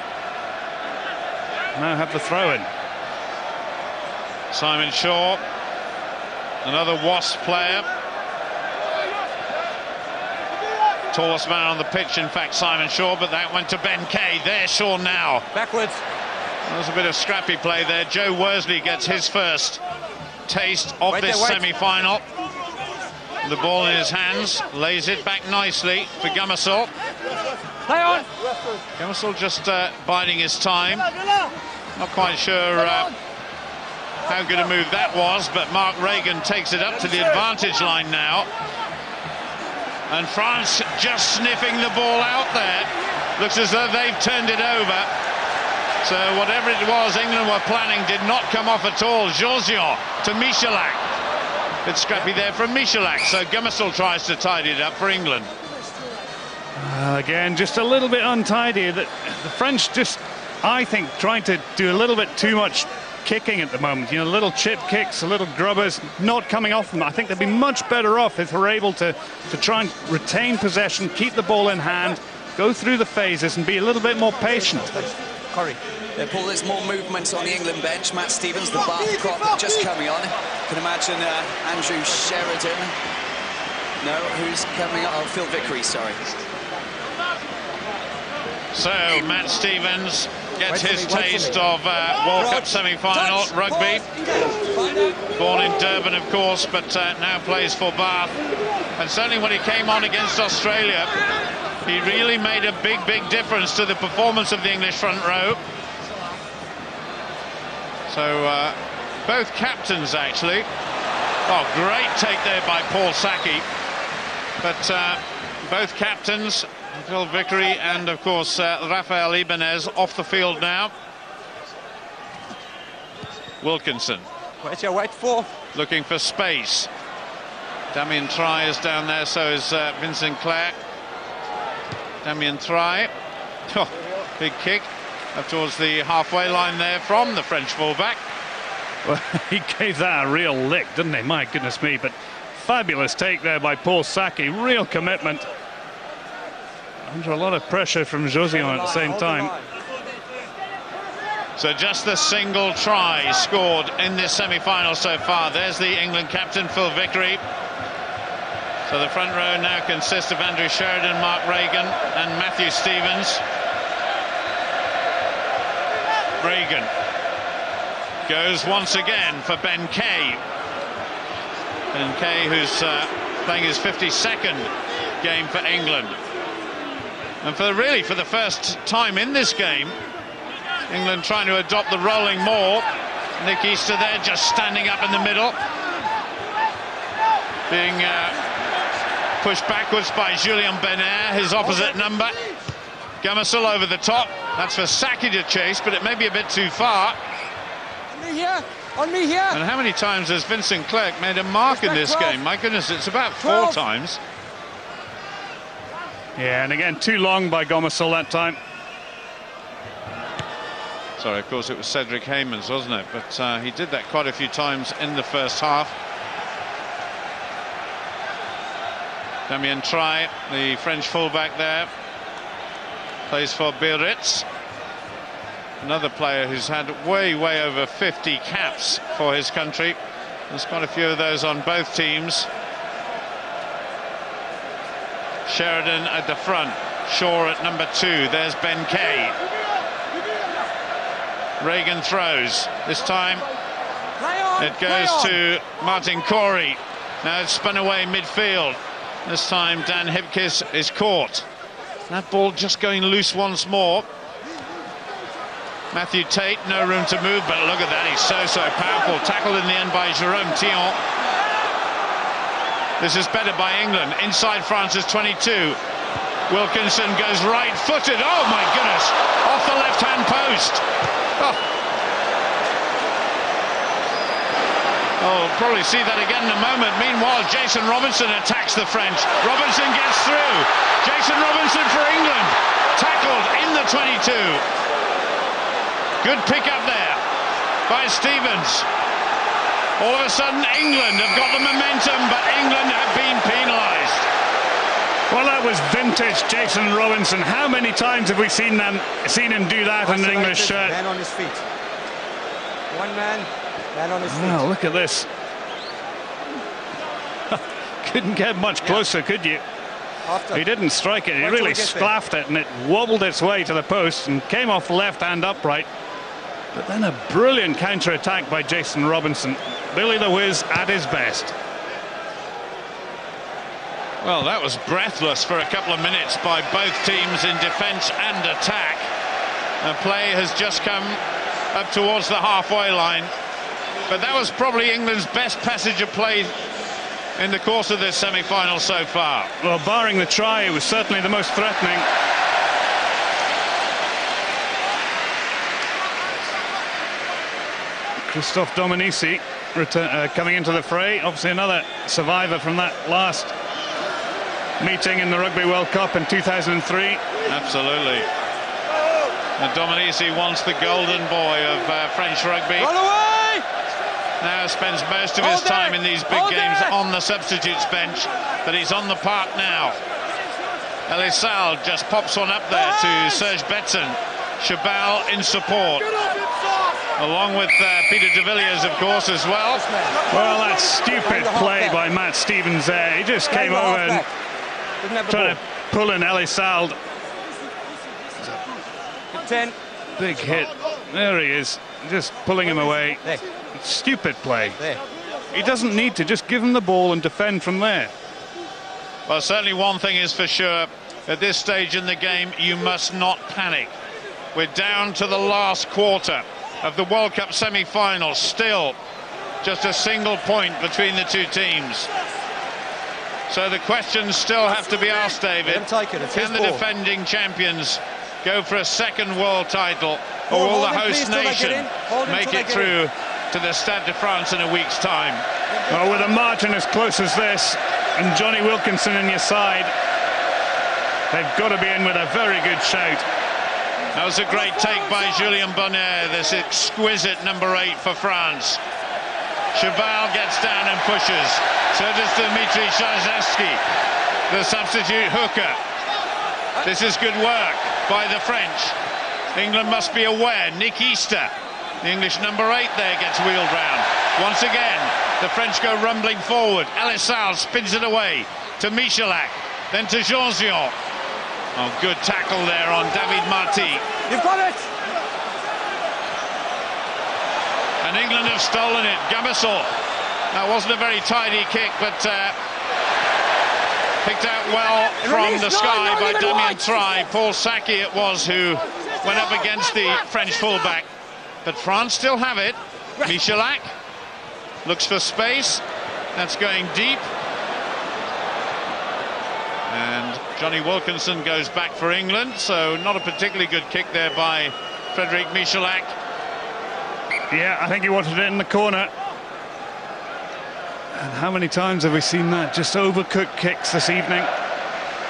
Now have the throw-in. Simon Shaw, another Wasp player. Tallest man on the pitch, in fact, Simon Shaw, but that went to Ben Kay. There's Shaw now. Backwards. That was a bit of scrappy play there. Joe Worsley gets his first taste of this semi-final. The ball in his hands, lays it back nicely for Gummesel. Play on. Gummesel just biding his time. Not quite sure how good a move that was, but Mark Reagan takes it up to the advantage line now. And France just sniffing the ball out there. Looks as though they've turned it over. So whatever it was England were planning did not come off at all. Josion to Michelak. Bit scrappy there from Michelak. So Gummesel tries to tidy it up for England. Again, just a little bit untidy. The French just, I think, trying to do a little bit too much kicking at the moment. You know, little chip kicks, little grubbers, not coming off them. I think they'd be much better off if they're able to try and retain possession, keep the ball in hand, go through the phases and be a little bit more patient. Curry. Yeah, Paul, there's more movement on the England bench. Matt Stevens, the Bath crop, just coming on. Can imagine Andrew Sheridan. No, who's coming on? Oh, Phil Vickery, sorry. So Matt Stevens gets his taste of World Cup semi-final rugby. Born in Durban, of course, but now plays for Bath. And certainly when he came on against Australia, he really made a big, big difference to the performance of the English front row. So both captains, actually. Oh, great take there by Paul Saki. But both captains, Phil Vickery and, of course, Rafael Ibanez, off the field now. Wilkinson. Where's your white for? Looking for space. Damien Try is down there, so is Vincent Clerc. Damien Try. Oh, big kick up towards the halfway line there from the French fullback. Well, he gave that a real lick, didn't he? My goodness me, but fabulous take there by Paul Saki. Real commitment. Under a lot of pressure from Josion at the same time. So just the single try scored in this semi-final so far. There's the England captain, Phil Vickery. So the front row now consists of Andrew Sheridan, Mark Reagan and Matthew Stevens. Reagan goes once again for Ben Kay. Ben Kay, who's playing his 52nd game for England. And for the first time in this game, England trying to adopt the rolling maul. Nick Easter there just standing up in the middle, being pushed backwards by Julien Benair, his opposite number. Gummesel over the top. That's for Saki to chase, but it may be a bit too far. On me here. On me here. And how many times has Vincent Clerc made a mark in this game? My goodness, it's about 4 times. Yeah, and again, too long by Gummesel that time. Sorry, of course, it was Cedric Haymans, wasn't it? But he did that quite a few times in the first half. Damien Try, the French fullback there, plays for Biarritz. Another player who's had way over 50 caps for his country. There's quite a few of those on both teams. Sheridan at the front, Shaw at number 2. There's Ben Kay. Reagan throws. This time it goes to Martin Corey. Now it's spun away midfield. This time Dan Hipkiss is caught. That ball just going loose once more. Matthew Tate, no room to move, but look at that, he's so powerful. Tackled in the end by Jerome Thion. This is better by England. Inside France's 22. Wilkinson goes right-footed. Oh my goodness! Off the left-hand post. Oh, we'll probably see that again in a moment. Meanwhile, Jason Robinson attacks the French. Robinson gets through. Jason Robinson for England. Tackled in the 22. Good pick up there by Stevens. All of a sudden, England have got the momentum, but England have been penalised. Well, that was vintage Jason Robinson. How many times have we seen him do that in an English shirt? Man on his feet. One man on his feet. Wow, look at this. Couldn't get much closer, could you? He didn't strike it. He really splaffed it, and it wobbled its way to the post and came off left-hand upright. But then a brilliant counter-attack by Jason Robinson. Billy the Whiz at his best. Well, that was breathless for a couple of minutes by both teams in defence and attack. The play has just come up towards the halfway line. But that was probably England's best passage of play in the course of this semi-final so far. Well, barring the try, it was certainly the most threatening. Christophe Dominici coming into the fray. Obviously another survivor from that last meeting in the Rugby World Cup in 2003. Absolutely. And Dominici wants the golden boy of French rugby. Run away! Now spends most of his time in these big games on the substitutes bench, but he's on the park now. Elisal just pops one up there to Serge Betson. Chabal in support, along with Peter de Villiers, of course, as well. Well, that stupid play by Matt Stevens there. He just came over and trying to pull in Elisal. 10. Big hit. There he is, just pulling him away. Stupid play. He doesn't need to, just give him the ball and defend from there. Well, certainly one thing is for sure, at this stage in the game, you must not panic. We're down to the last quarter of the World Cup semi-final. Still just a single point between the two teams. So the questions still have to be asked, David. Can the defending champions go for a second world title, or will the host nation make it through to the Stade de France in a week's time? Well, with a margin as close as this and Johnny Wilkinson in your side, they've got to be in with a very good shout. That was a great take by Julien Bonner, this exquisite number 8 for France. Chabal gets down and pushes. So does Dimitri Shazevsky, the substitute hooker. This is good work by the French. England must be aware. Nick Easter, the English number 8 there, gets wheeled round. Once again, the French go rumbling forward. Elisal spins it away to Michelak, then to Jean-Zion. Oh, good tackle there on David Marty. You've got it! And England have stolen it. Gambasol. That wasn't a very tidy kick, but picked out well from the sky by Damien Traille. Paul Saki it was who went up against the French fullback. But France still have it. Michelak looks for space. That's going deep. And Johnny Wilkinson goes back for England, so not a particularly good kick there by Frederic Michelak. Yeah, I think he wanted it in the corner. And how many times have we seen that? Just overcooked kicks this evening.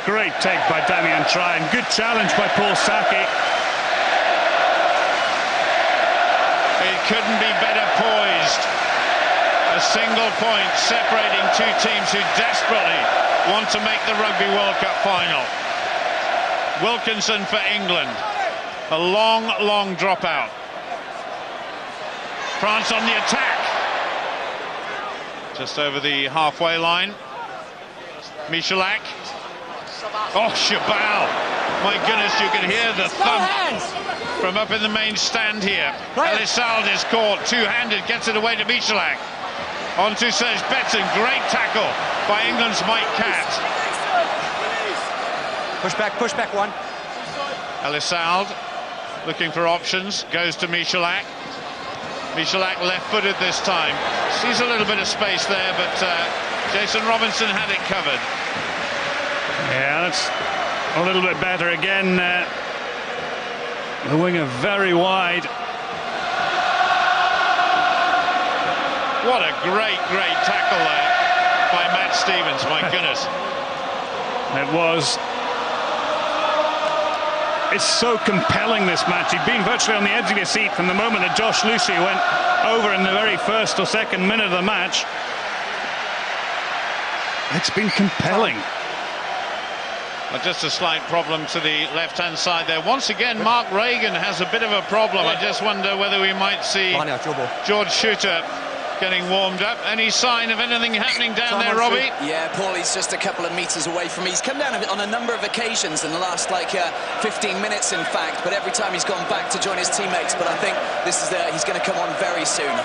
Great take by Damien Traille, and good challenge by Paul Saki. It couldn't be better poised. A single point separating two teams who desperately want to make the Rugby World Cup final. Wilkinson for England. A long, long dropout. France on the attack. Just over the halfway line. MISELET. Oh, Chabal. My goodness, you can hear the thump from up in the main stand here. Elissalde is caught two-handed, gets it away to MISELET. On to Serge Betsen. Great tackle by England's Mike Catt. Push back one. Elissalde looking for options, goes to MISELET. MISELET left-footed this time. Sees a little bit of space there, but Jason Robinson had it covered. Yeah, that's a little bit better again. The winger very wide. What a great tackle there by Matt Stevens, my goodness. It was. It's so compelling, this match. He'd been virtually on the edge of your seat from the moment that Josh Lucy went over in the very first or second minute of the match. It's been compelling. Well, just a slight problem to the left-hand side there. Once again, Mark Regan has a bit of a problem. I just wonder whether we might see George Shooter getting warmed up. Any sign of anything happening down there, Robbie? Yeah, Paul, he's just a couple of metres away from me. He's come down on a number of occasions in the last, 15 minutes, in fact, but every time he's gone back to join his teammates. But I think this is he's going to come on very soon.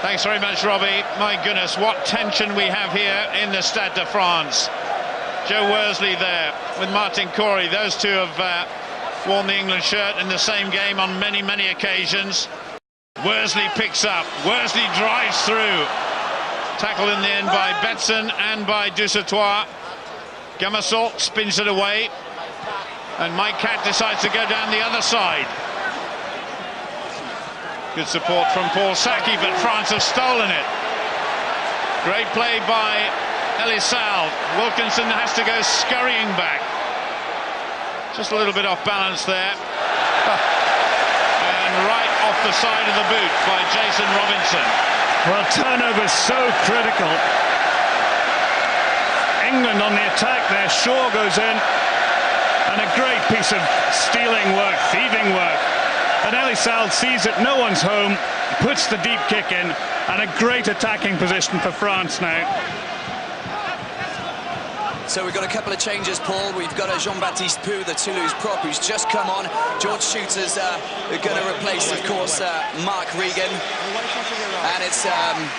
Thanks very much, Robbie. My goodness, what tension we have here in the Stade de France. Joe Worsley there with Martin Corey. Those two have worn the England shirt in the same game on many, many occasions. Worsley picks up. Worsley drives through. Tackled in the end by Betsen and by Dusautoir. Gamasol spins it away. And Mike Catt decides to go down the other side. Good support from Paul Saki, but France have stolen it. Great play by Elissalde. Wilkinson has to go scurrying back. Just a little bit off balance there. And right off the side of the boot by Jason Robinson. Well, turnover's so critical. England on the attack there. Shaw goes in. And a great piece of stealing work, thieving work. And Elissalde sees that no one's home, puts the deep kick in, and a great attacking position for France now. So we've got a couple of changes, Paul. We've got a Jean-Baptiste Pou, the Toulouse prop, who's just come on. George Shooter's going to replace, of course, Mark Regan. And it's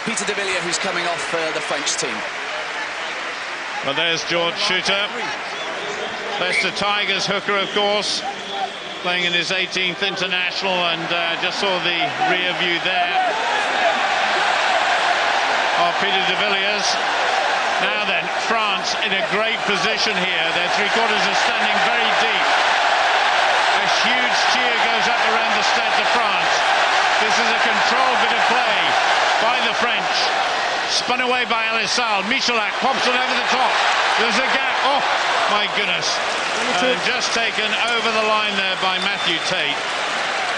Peter de Villiers who's coming off the French team. Well, there's George Shooter. Leicester Tigers hooker, of course, playing in his 18th international, and just saw the rear view there of Peter de Villiers. Now then, France in a great position here. Their three-quarters are standing very deep. A huge cheer goes up around the Stade de France. This is a controlled bit of play by the French. Spun away by Elissalde. MISELET pops it over the top. There's a gap. Oh, my goodness. Just taken over the line there by Matthew Tate.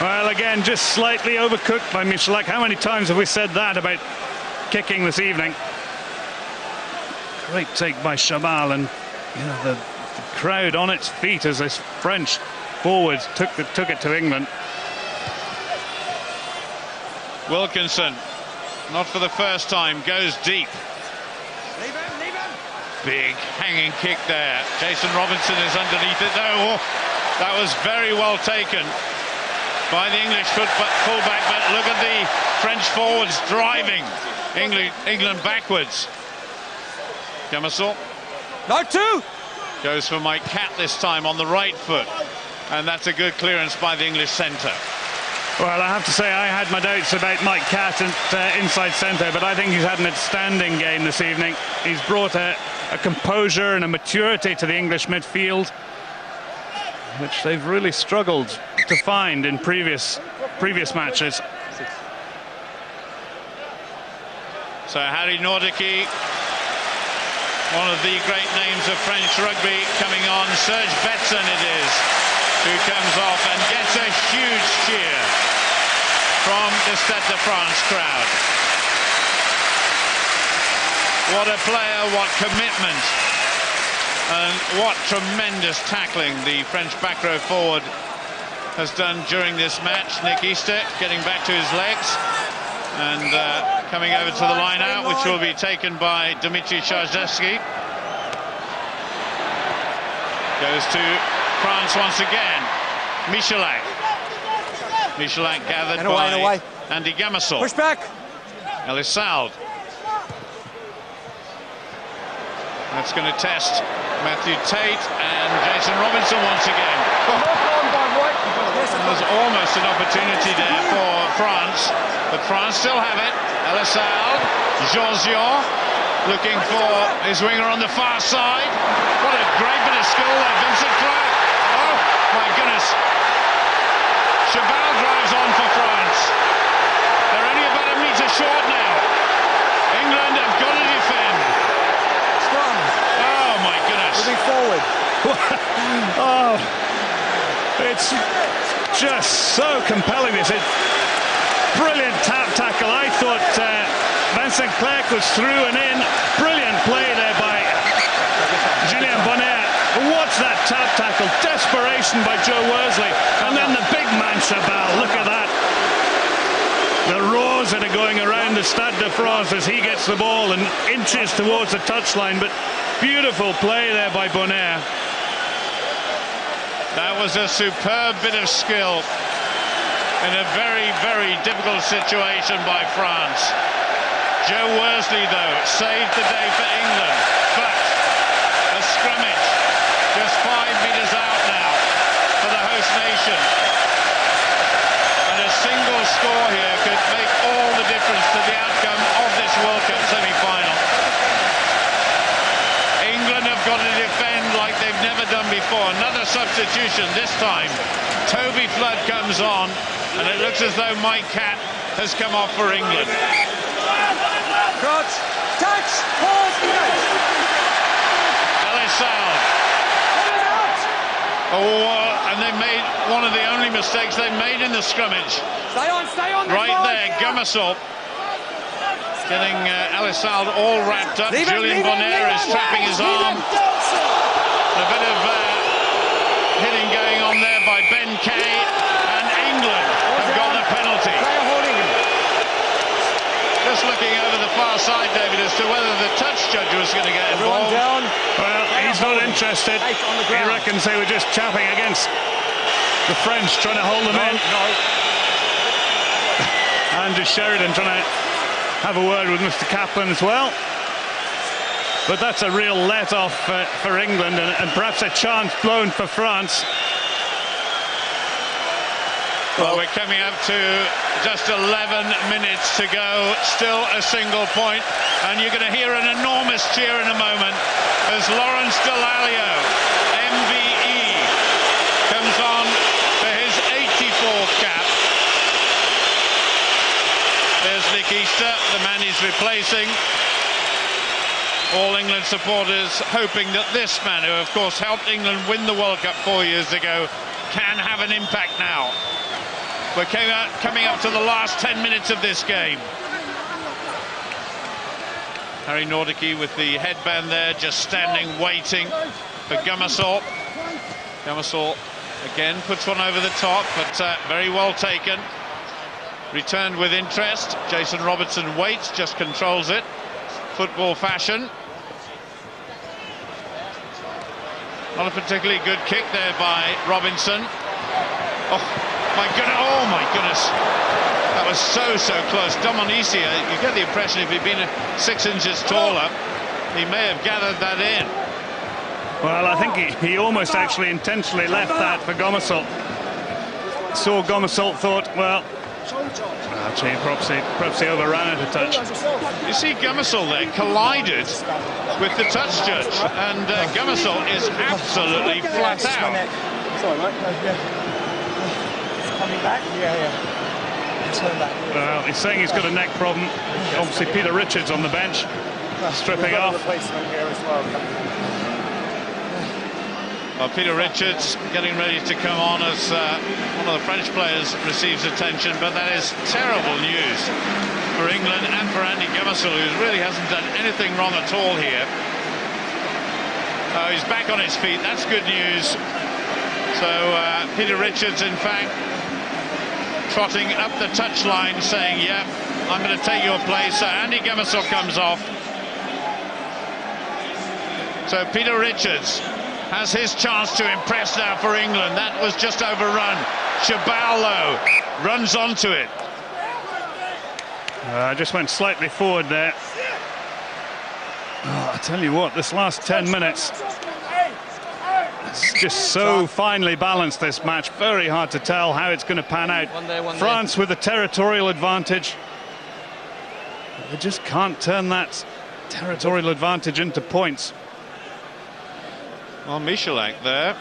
Well, again, just slightly overcooked by MISELET. How many times have we said that about kicking this evening? Great take by Chabal, and the crowd on its feet as this French forward took it to England. Wilkinson, not for the first time, goes deep. Big hanging kick there. Jason Robinson is underneath it. Oh, that was very well taken by the English fullback, but look at the French forwards driving England backwards. Gamasol. No, two! Goes for Mike Catt this time on the right foot. And that's a good clearance by the English centre. Well, I have to say I had my doubts about Mike Catt inside centre, but I think he's had an outstanding game this evening. He's brought a composure and a maturity to the English midfield, which they've really struggled to find in previous matches. So Harry Nordicky, one of the great names of French rugby, coming on. Serge Betsen it is, who comes off and gets a huge cheer from the Stade de France crowd. What a player, what commitment, and what tremendous tackling the French back row forward has done during this match. Nick Easter getting back to his legs and coming over to the line out, which will be taken by Dmitry Sharzewski. Goes to France once again. MISELET. MISELET gathered by Andy Gamasol. Push back. Elissalde. That's going to test Matthew Tate and Jason Robinson once again. There's almost an opportunity there for France, but France still have it. Elissalde, Jean looking for his winger on the far side. What a great bit of skill there, Vincent Clark. Oh my goodness. Chabal drives on for France. They're only about a metre short now. England have got to defend. Scrum. Oh my goodness. Moving forward. Oh, it's just so compelling. This is brilliant tap tackle. I thought Vincent Clerc was through and in. Brilliant play there by Julien Bonner. What's that tap tackle? Desperation by Joe Worsley. And then the big man Chabal. Look at that. The roars that are going around the Stade de France as he gets the ball and inches towards the touchline. But beautiful play there by Bonner. That was a superb bit of skill in a very, very difficult situation by France. Joe Worsley, though, saved the day for England. But a scrummage just 5 metres out now for the host nation. And a single score here could make all the difference to the outcome of this World Cup semi-final. England have got to defend like they've never done before. Another substitution this time. Toby Flood comes on, and it looks as though Mike Catt has come off for England. Crouch. Touch. Pause. Elissalde. Oh, and they made one of the only mistakes they made in the scrimmage. Stay on. Right there, Gamasol getting Elissalde all wrapped up. Julien Bonner is trapping his arm. A bit of hitting going on there by Ben Kay, and England have got the penalty. Just looking over the far side, David, as to whether the touch judge was going to get involved. Well, he's not interested. He reckons they were just chapping against the French, trying to hold them in. Andrew Sheridan trying to have a word with Mr. Kaplan as well. But that's a real let-off for England, and perhaps a chance blown for France. Well, we're coming up to just 11 minutes to go. Still a single point, and you're going to hear an enormous cheer in a moment as Lawrence Dallaglio, MVE, comes on for his 84th cap. There's Nick Easter, the man he's replacing. All England supporters hoping that this man, who of course helped England win the World Cup 4 years ago, can have an impact now. We're coming up to the last 10 minutes of this game. Harry Nordicke with the headband there, just standing, waiting for Gamasol. Gamasol again puts one over the top, but very well taken. Returned with interest. Jason Robertson waits, just controls it. Football fashion. Not a particularly good kick there by Robinson. Oh my goodness, that was so close. Domonisi, you get the impression if he'd been 6 inches taller, he may have gathered that in. Well, I think he almost actually intentionally left that for Gamasol. Saw Gamasol, thought, well, actually perhaps he overran it a touch. You see Gamasol there collided with the touch judge, and Gamasol is absolutely flat out. Sorry, mate. Coming back? Yeah. Turn back. Well, he's saying he's got a neck problem. Obviously, Peter Richards on the bench, stripping off. Well, Peter Richards getting ready to come on as one of the French players receives attention, but that is terrible news for England and for Andy Gamasol, who really hasn't done anything wrong at all here. He's back on his feet. That's good news. So So Peter Richards, in fact, trotting up the touchline, saying, "Yeah, I'm going to take your place." So Andy Gummersall comes off. So Peter Richards has his chance to impress now for England. That was just overrun. Shaballo runs onto it. Just went slightly forward there. Oh, I tell you what, this last 10 minutes, it's just so finely balanced, this match. Very hard to tell how it's going to pan out. France with the territorial advantage. They just can't turn that territorial advantage into points. Well, MISELET there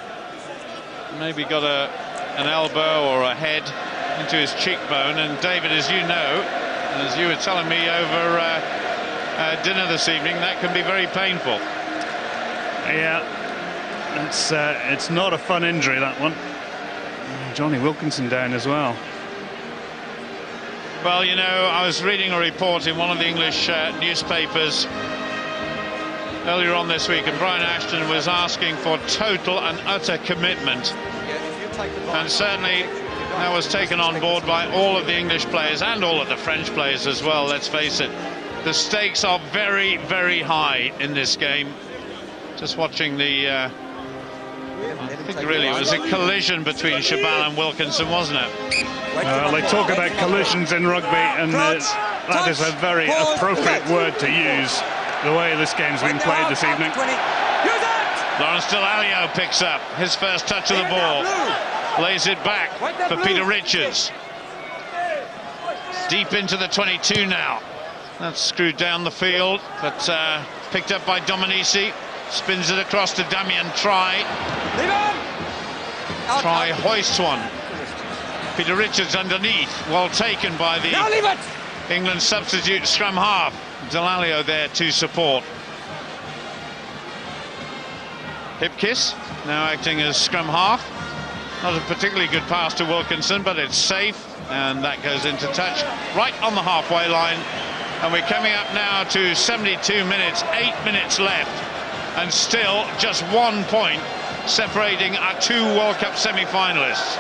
maybe got an elbow or a head into his cheekbone, and David, as you know, as you were telling me over dinner this evening, that can be very painful. Yeah, it's not a fun injury, that one. Johnny Wilkinson down as well. Well, you know, I was reading a report in one of the English newspapers earlier on this week, and Brian Ashton was asking for total and utter commitment, and certainly that was taken on board by all of the English players and all of the French players as well. Let's face it, the stakes are very, very high in this game. Just watching the I think really it was a collision between Shaballo and Wilkinson, wasn't it? They talk about collisions in rugby, and that is a very appropriate word to use, the way this game's been played this evening. Lawrence Dallaglio picks up his first touch of the ball, lays it back for Peter Richards. Deep into the 22 now. That's screwed down the field, but picked up by Dominici. Spins it across to Damien Try. Try hoists one. Peter Richards underneath, well taken by the England substitute scrum half. Dallaglio there to support. Hip kiss, now acting as scrum half. Not a particularly good pass to Wilkinson, but it's safe, and that goes into touch right on the halfway line. And we're coming up now to 72 minutes, 8 minutes left, and still just 1 point separating our two World Cup semi-finalists.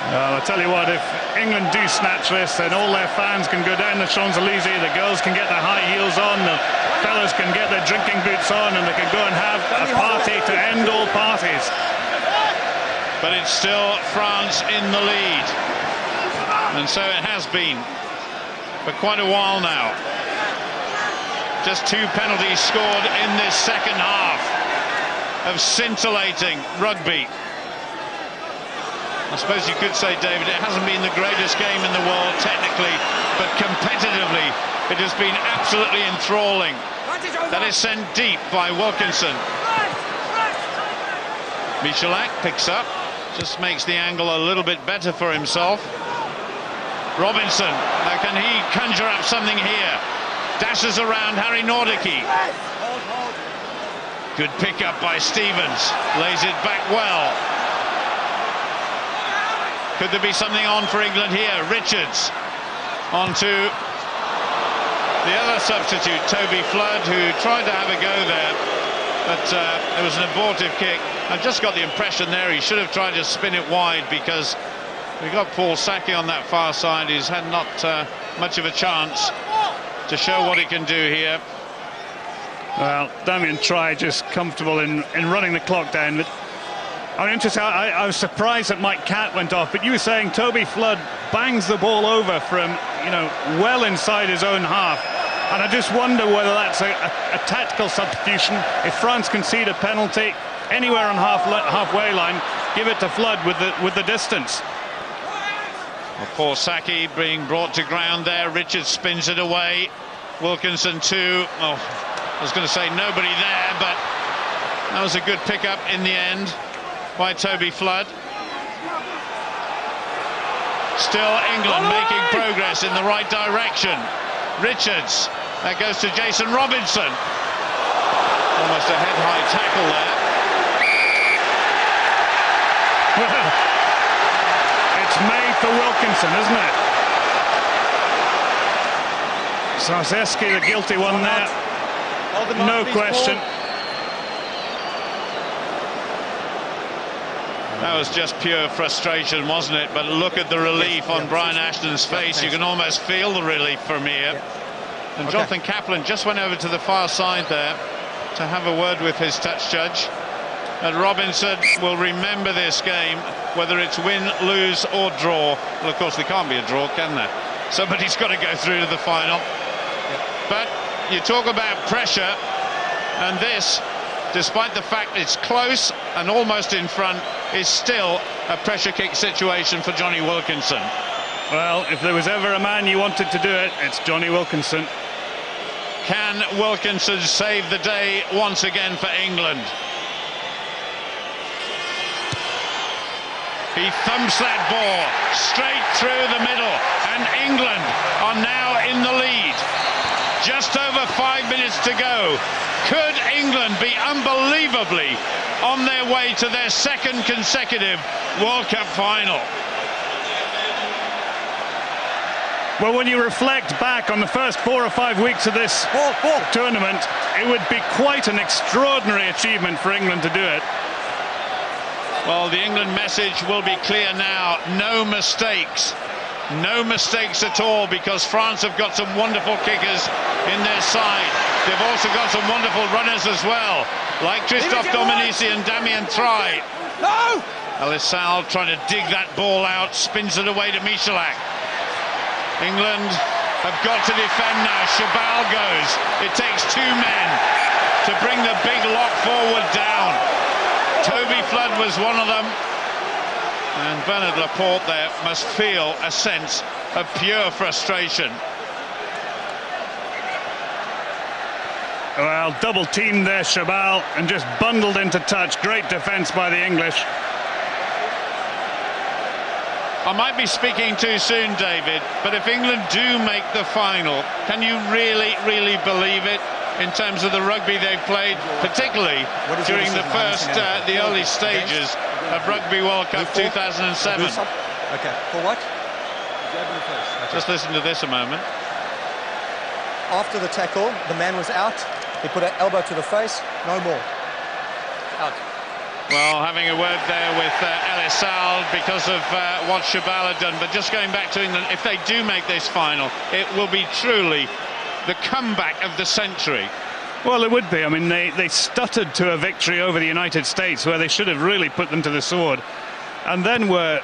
Well, I tell you what, if England do snatch this, then all their fans can go down the Champs-Élysées, the girls can get their high heels on, the fellas can get their drinking boots on, and they can go and have a party to end all parties. But it's still France in the lead, and so it has been for quite a while now. Just 2 penalties scored in this second half of scintillating rugby. I suppose you could say, David, it hasn't been the greatest game in the world technically, but competitively it has been absolutely enthralling. That is sent deep by Wilkinson. MISELET picks up, just makes the angle a little bit better for himself. Robinson, now can he conjure up something here? Dashes around Harry Nordicke. Good pickup by Stevens, lays it back well. Could there be something on for England here? Richards onto the other substitute, Toby Flood, who tried to have a go there, but it was an abortive kick. I've just got the impression there he should have tried to spin it wide, because we've got Paul Saki on that far side. He's had not much of a chance to show what he can do here. Well, Damien Try just comfortable in running the clock down. But I'm interested. I was surprised that Mike Catt went off, but you were saying Toby Flood bangs the ball over from, you know, well inside his own half, and I just wonder whether that's a tactical substitution. If France concede a penalty anywhere on halfway line, give it to Flood with the distance. Well, Paul Saki being brought to ground there. Richards spins it away. Wilkinson too. Oh, I was going to say nobody there, but that was a good pickup in the end by Toby Flood. Still England making progress in the right direction. Richards, that goes to Jason Robinson. Almost a head-high tackle there. Well, it's made for Wilkinson, isn't it? Sarzeski, the guilty one there. No question. That was just pure frustration, wasn't it? But look at the relief on Brian Ashton's face. You can almost feel the relief from here. And Jonathan Kaplan just went over to the far side there to have a word with his touch judge. And Robinson will remember this game, whether it's win, lose or draw. Well, of course, there can't be a draw, can there? Somebody's got to go through to the final. But you talk about pressure, and this, despite the fact it's close and almost in front, is still a pressure kick situation for Jonny Wilkinson. Well, if there was ever a man you wanted to do it, it's Jonny Wilkinson. Can Wilkinson save the day once again for England? He thumps that ball straight through the middle, and England are now in the lead. Just over 5 minutes to go. Could England be unbelievably on their way to their second consecutive World Cup final? Well, when you reflect back on the first 4 or 5 weeks of this tournament, it would be quite an extraordinary achievement for England to do it. Well, the England message will be clear now. No mistakes. No mistakes at all, because France have got some wonderful kickers in their side. They've also got some wonderful runners as well, like Christophe Dominici and Damien Traille. No! Alisal trying to dig that ball out, spins it away to MISELET. England have got to defend now. Chabal goes. It takes 2 men to bring the big lock forward down. Toby Flood was one of them. And Bernard Laporte there must feel a sense of pure frustration. Well, double teamed there, Chabal, and just bundled into touch. Great defence by the English. I might be speaking too soon, David, but if England do make the final, can you really believe it in terms of the rugby they've played, particularly during the early stages of Rugby World Cup 2007? Okay, for what? Just listen to this a moment. After the tackle, the man was out. He put an elbow to the face. No more. Out. Well, having a word there with Alisal because of what Chabal had done. But just going back to England, if they do make this final, it will be truly the comeback of the century. Well, it would be. I mean, they stuttered to a victory over the United States, where they should have really put them to the sword, and then were,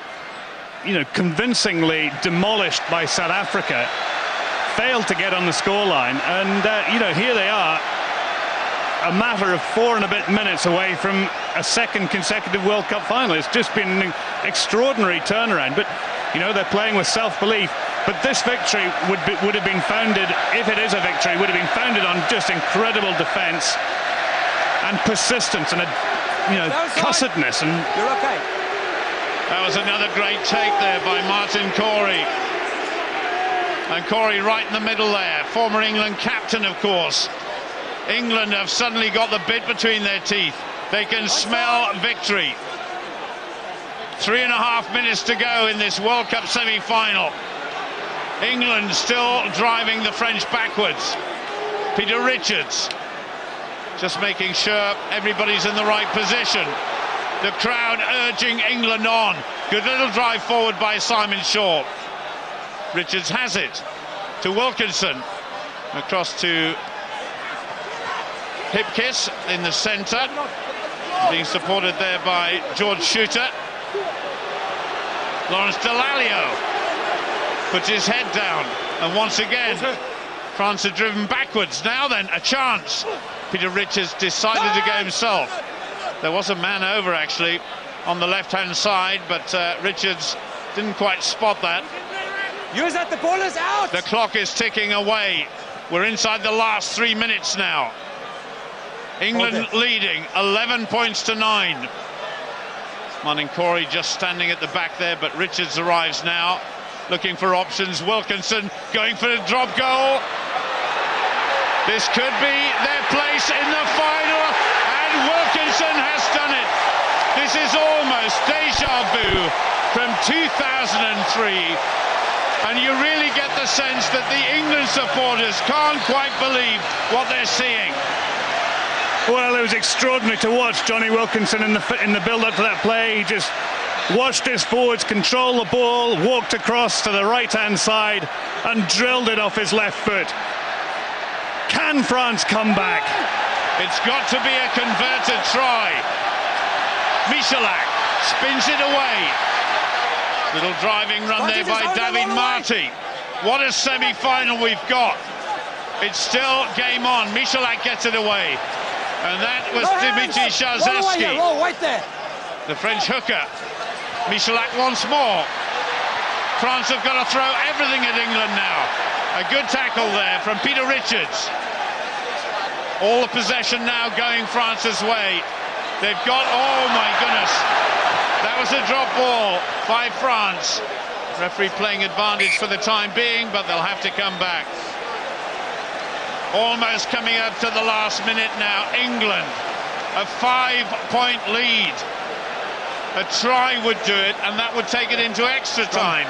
convincingly demolished by South Africa, failed to get on the scoreline, and, here they are, a matter of 4 and a bit minutes away from a second consecutive World Cup final. It's just been an extraordinary turnaround, but, they're playing with self-belief. But this victory would have been founded, if it is a victory, would have been founded on just incredible defence and persistence and cussedness. And you're okay. That was another great take there by Martin Corey. And Corey right in the middle there, former England captain, of course. England have suddenly got the bit between their teeth. They can smell victory. 3.5 minutes to go in this World Cup semi-final. England still driving the French backwards. Peter Richards just making sure everybody's in the right position. The crowd urging England on. Good little drive forward by Simon Shaw. Richards has it to Wilkinson. Across to Hipkiss in the centre. Being supported there by George Shooter. Lawrence Dallaglio puts his head down, and once again France are driven backwards. Now then, a chance. Peter Richards decided to go himself. There was a man over actually on the left-hand side, but Richards didn't quite spot that. Use that, the ball is out. The clock is ticking away. We're inside the last 3 minutes now. England leading 11 points to 9. Martin Corey just standing at the back there, but Richards arrives now, looking for options. Wilkinson going for a drop goal. This could be their place in the final, and Wilkinson has done it. This is almost deja vu from 2003, and you really get the sense that the England supporters can't quite believe what they're seeing. Well, it was extraordinary to watch Johnny Wilkinson in the build-up to that play. He just watched his forwards control the ball, walked across to the right-hand side and drilled it off his left foot. Can France come back? It's got to be a converted try. MISELET spins it away. Little driving run there by David Marty. What a semi-final we've got. It's still game on. MISELET gets it away. And that was Dimitri Shazevsky, the French hooker. MISELET once more. France have got to throw everything at England now. A good tackle there from Peter Richards. All the possession now going France's way. They've got, oh my goodness, that was a drop ball by France. Referee playing advantage for the time being, but they'll have to come back. Almost coming up to the last minute now. England, a 5-point lead. A try would do it, and that would take it into extra time.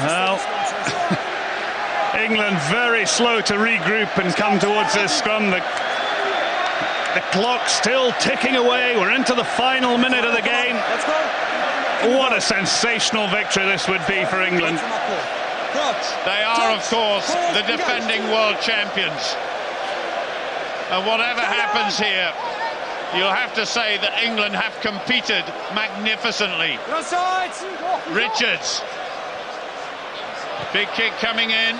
Well, England very slow to regroup and come towards this scrum. The clock still ticking away. We're into the final minute of the game. What a sensational victory this would be for England. They are, of course, the defending world champions. And whatever happens here, you'll have to say that England have competed magnificently. Richards. Big kick coming in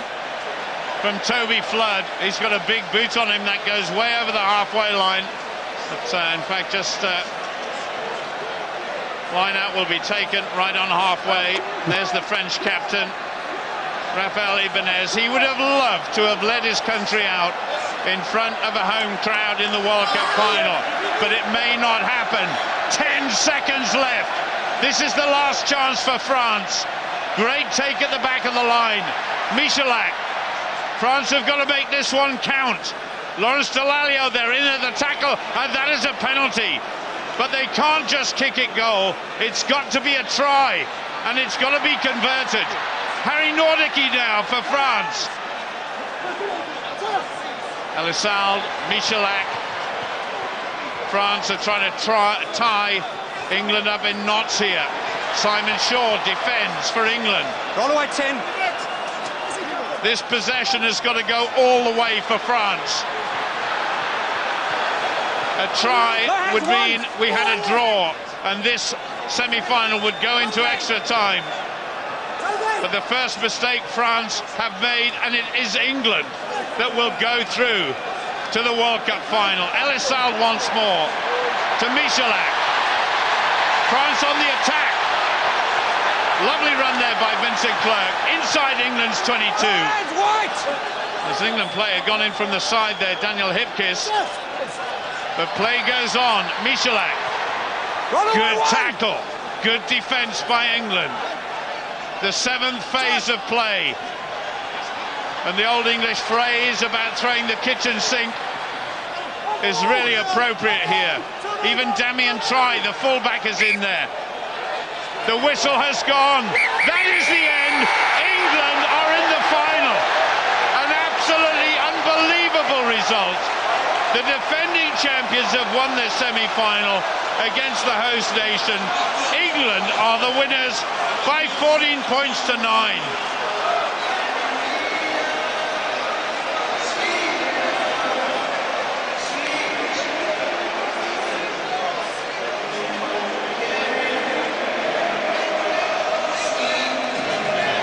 from Toby Flood. He's got a big boot on him that goes way over the halfway line. But in fact, just line out will be taken right on halfway. There's the French captain, Raphael Ibanez. He would have loved to have led his country out in front of a home crowd in the World Cup final, but it may not happen. 10 seconds left. This is the last chance for France. Great take at the back of the line. MISELET. France have got to make this one count. Lawrence Dallaglio, they're in at the tackle, and that is a penalty. But they can't just kick it goal. It's got to be a try, and it's got to be converted. Harry Nordicki now for France. Elissalde, MISELET. France are trying to tie England up in knots here. Simon Shaw defends for England. Roll away, 10. This possession has got to go all the way for France. A try would mean we had a draw, and this semi-final would go into extra time. But the first mistake France have made, and it is England that will go through to the World Cup final. Elissalde once more to MISELET. France on the attack. Lovely run there by Vincent Clerc inside England's 22. There's an England player gone in from the side there, Daniel Hipkiss. But play goes on. MISELET. Good tackle. Good defence by England. The 7th phase of play. And the old English phrase about throwing the kitchen sink is really appropriate here. Even Damien Try, the fullback, is in there. The whistle has gone. That is the end. England are in the final. An absolutely unbelievable result. The defending champions have won their semi-final against the host nation. England are the winners by 14 points to 9.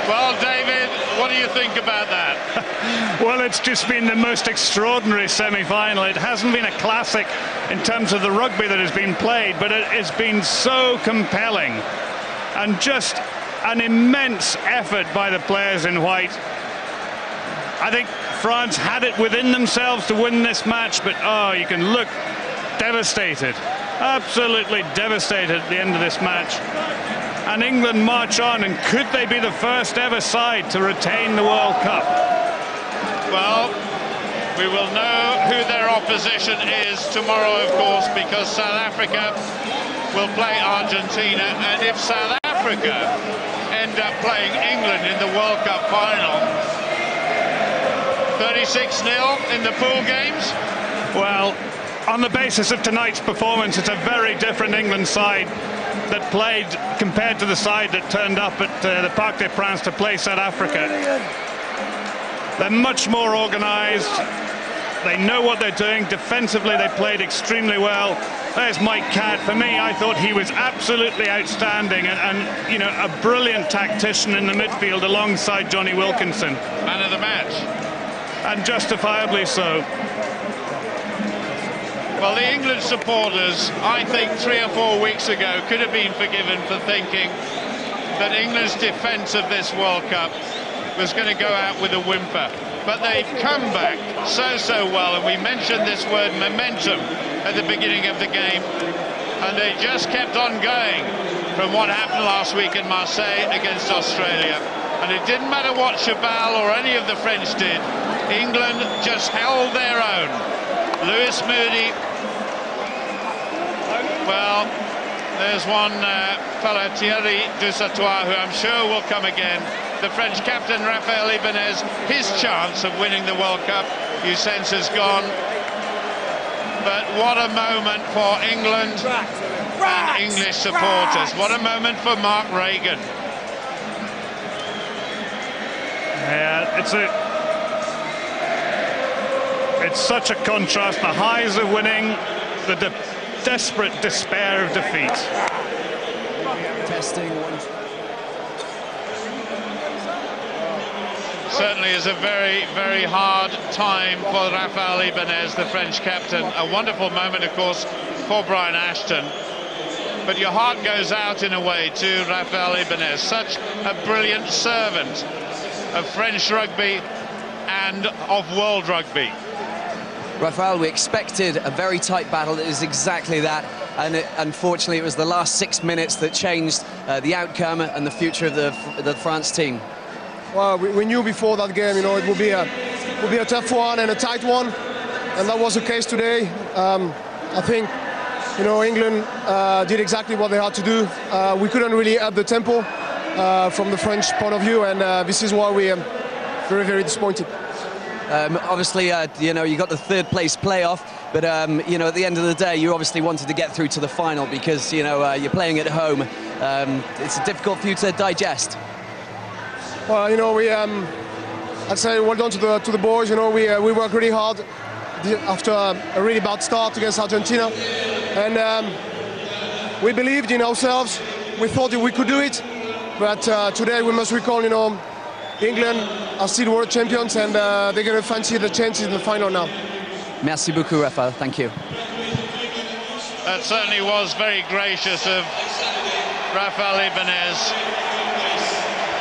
Well, David, what do you think about that? Well, it's just been the most extraordinary semi-final. It hasn't been a classic in terms of the rugby that has been played, but it has been so compelling. And just an immense effort by the players in white. I think France had it within themselves to win this match, but oh, you can look devastated, absolutely devastated at the end of this match. And England march on, and could they be the first ever side to retain the World Cup? Well, we will know who their opposition is tomorrow, of course, because South Africa will play Argentina, and if South Africa end up playing England in the World Cup final, 36-0 in the pool games. Well, on the basis of tonight's performance, it's a very different England side that played compared to the side that turned up at the Parc des Princes to play South Africa. They're much more organised. They know what they're doing. Defensively, they played extremely well. There's Mike Catt. For me, I thought he was absolutely outstanding and you know, a brilliant tactician in the midfield alongside Johnny Wilkinson. Man of the match. And justifiably so. Well, the England supporters, I think 3 or 4 weeks ago, could have been forgiven for thinking that England's defence of this World Cup was going to go out with a whimper. But they've come back so well, and we mentioned this word momentum at the beginning of the game, and they just kept on going from what happened last week in Marseille against Australia. And it didn't matter what Chabal or any of the French did, England just held their own. Lewis Moody, well, there's one fellow, Thierry Dusatois, who I'm sure will come again. The French captain, Raphael Ibanez, his chance of winning the World Cup, you sense, has gone. But what a moment for England and English supporters. What a moment for Mark Regan. Yeah, it's such a contrast. The highs of winning, the desperate despair of defeat. Testing one. Certainly is a very hard time for Raphael Ibanez, the French captain. A wonderful moment, of course, for Brian Ashton. But your heart goes out in a way to Raphael Ibanez, such a brilliant servant of French rugby and of world rugby. Raphael, we expected a very tight battle. It is exactly that, and unfortunately it was the last 6 minutes that changed the outcome and the future of the France team. Well, we knew before that game, you know, it would be a tough one and a tight one, and that was the case today. I think, you know, England did exactly what they had to do. We couldn't really up the tempo from the French point of view, and this is why we are very disappointed. Obviously, you know, you got the third place playoff, but you know, at the end of the day, you obviously wanted to get through to the final because, you know, you're playing at home. It's difficult for you to digest. Well, you know, I'd say well done to the boys. You know, we worked really hard after a really bad start against Argentina, and we believed in ourselves. We thought that we could do it, but today we must recall, you know, England are still world champions, and they're going to fancy the chances in the final now. Merci beaucoup, Raphael. Thank you. That certainly was very gracious of Raphael Ibanez.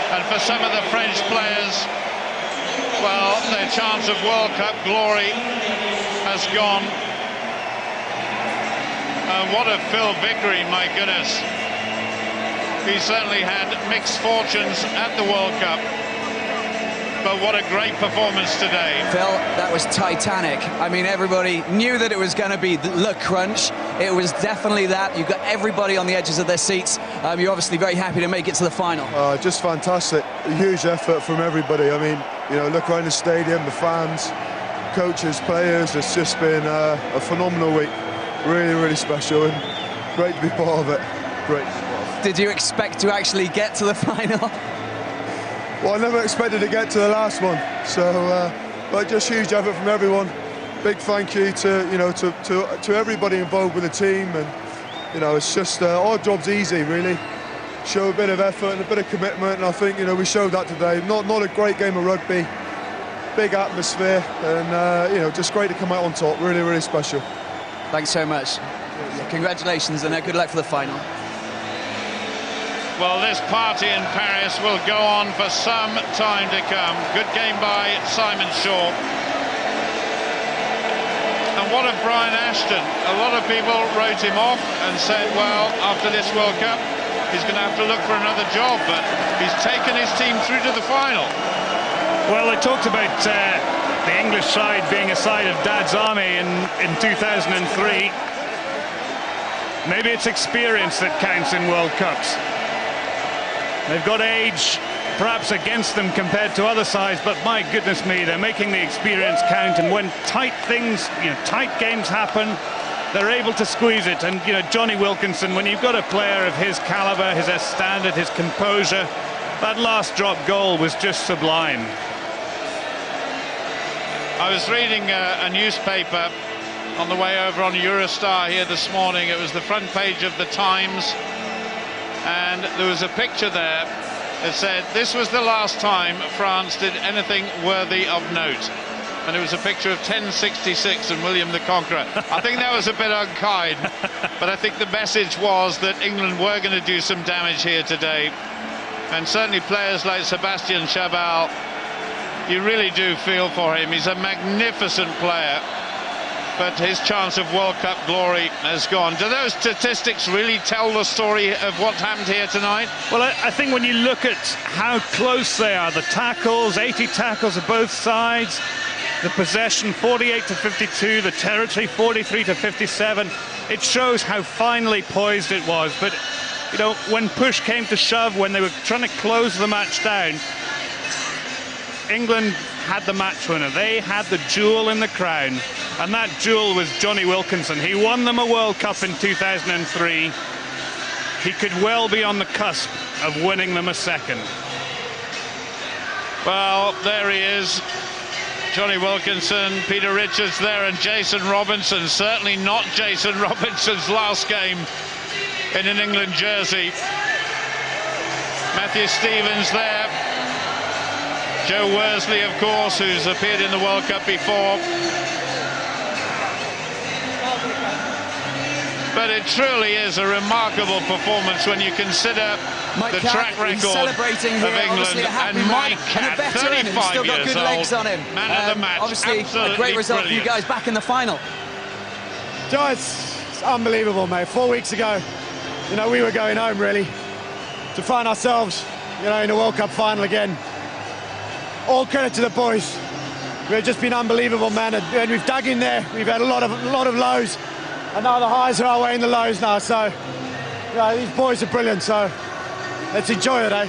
And for some of the French players, well, their chance of World Cup glory has gone. And what a Phil Vickery, my goodness. He certainly had mixed fortunes at the World Cup. But what a great performance today. Phil, that was titanic. I mean, everybody knew that it was going to be the crunch. It was definitely that. You've got everybody on the edges of their seats. You're obviously very happy to make it to the final. Just fantastic. A huge effort from everybody. I mean, you know, look around the stadium, the fans, coaches, players. It's just been a phenomenal week. Really special, and great to be part of it. Great. Did you expect to actually get to the final? Well, I never expected to get to the last one, so but just huge effort from everyone. Big thank you to, you know, to everybody involved with the team, and you know, it's just our job's easy really. Show a bit of effort and a bit of commitment, and I think, you know, we showed that today. Not a great game of rugby, big atmosphere, and you know, just great to come out on top. Really special. Thanks so much. Congratulations, and good luck for the final. Well, this party in Paris will go on for some time to come. Good game by Simon Shaw. And what of Brian Ashton? A lot of people wrote him off and said, well, after this World Cup, he's going to have to look for another job, but he's taken his team through to the final. Well, they talked about the English side being a side of Dad's Army in 2003. Maybe it's experience that counts in World Cups. They've got age, perhaps against them compared to other sides, but my goodness me, they're making the experience count, and when tight things, tight games happen, they're able to squeeze it. And Johnny Wilkinson, when you've got a player of his caliber, his standard, his composure, that last drop goal was just sublime. I was reading a newspaper on the way over on Eurostar here this morning. It was the front page of the Times, and there was a picture there that said this was the last time France did anything worthy of note. And it was a picture of 1066 and William the Conqueror. I think that was a bit unkind, but I think the message was that England were going to do some damage here today. And certainly players like Sébastien Chabal, you really do feel for him. He's a magnificent player, but his chance of World Cup glory has gone. Do those statistics really tell the story of what happened here tonight? Well, I think when you look at how close they are, the tackles, 80 tackles of both sides, the possession 48-52, the territory 43-57, it shows how finely poised it was. But when push came to shove, when they were trying to close the match down, England had the match winner. They had the jewel in the crown, and that jewel was Johnny Wilkinson. He won them a World Cup in 2003. He could well be on the cusp of winning them a second. Well, there he is, Johnny Wilkinson, Peter Richards there, and Jason Robinson. Certainly not Jason Robinson's last game in an England jersey. Matthew Stevens there. Joe Worsley, of course, who's appeared in the World Cup before. But it truly is a remarkable performance when you consider the track record of England. And Mike Catt, 35 years old, man of the match. Obviously, a great result for you guys back in the final. Joe, it's unbelievable, mate. 4 weeks ago, we were going home, really. To find ourselves, in a World Cup final again. All credit to the boys. We've just been unbelievable, man, and we've dug in there. We've had a lot of lows, and now the highs are outweighing the lows now. So, these boys are brilliant. So, let's enjoy it, eh?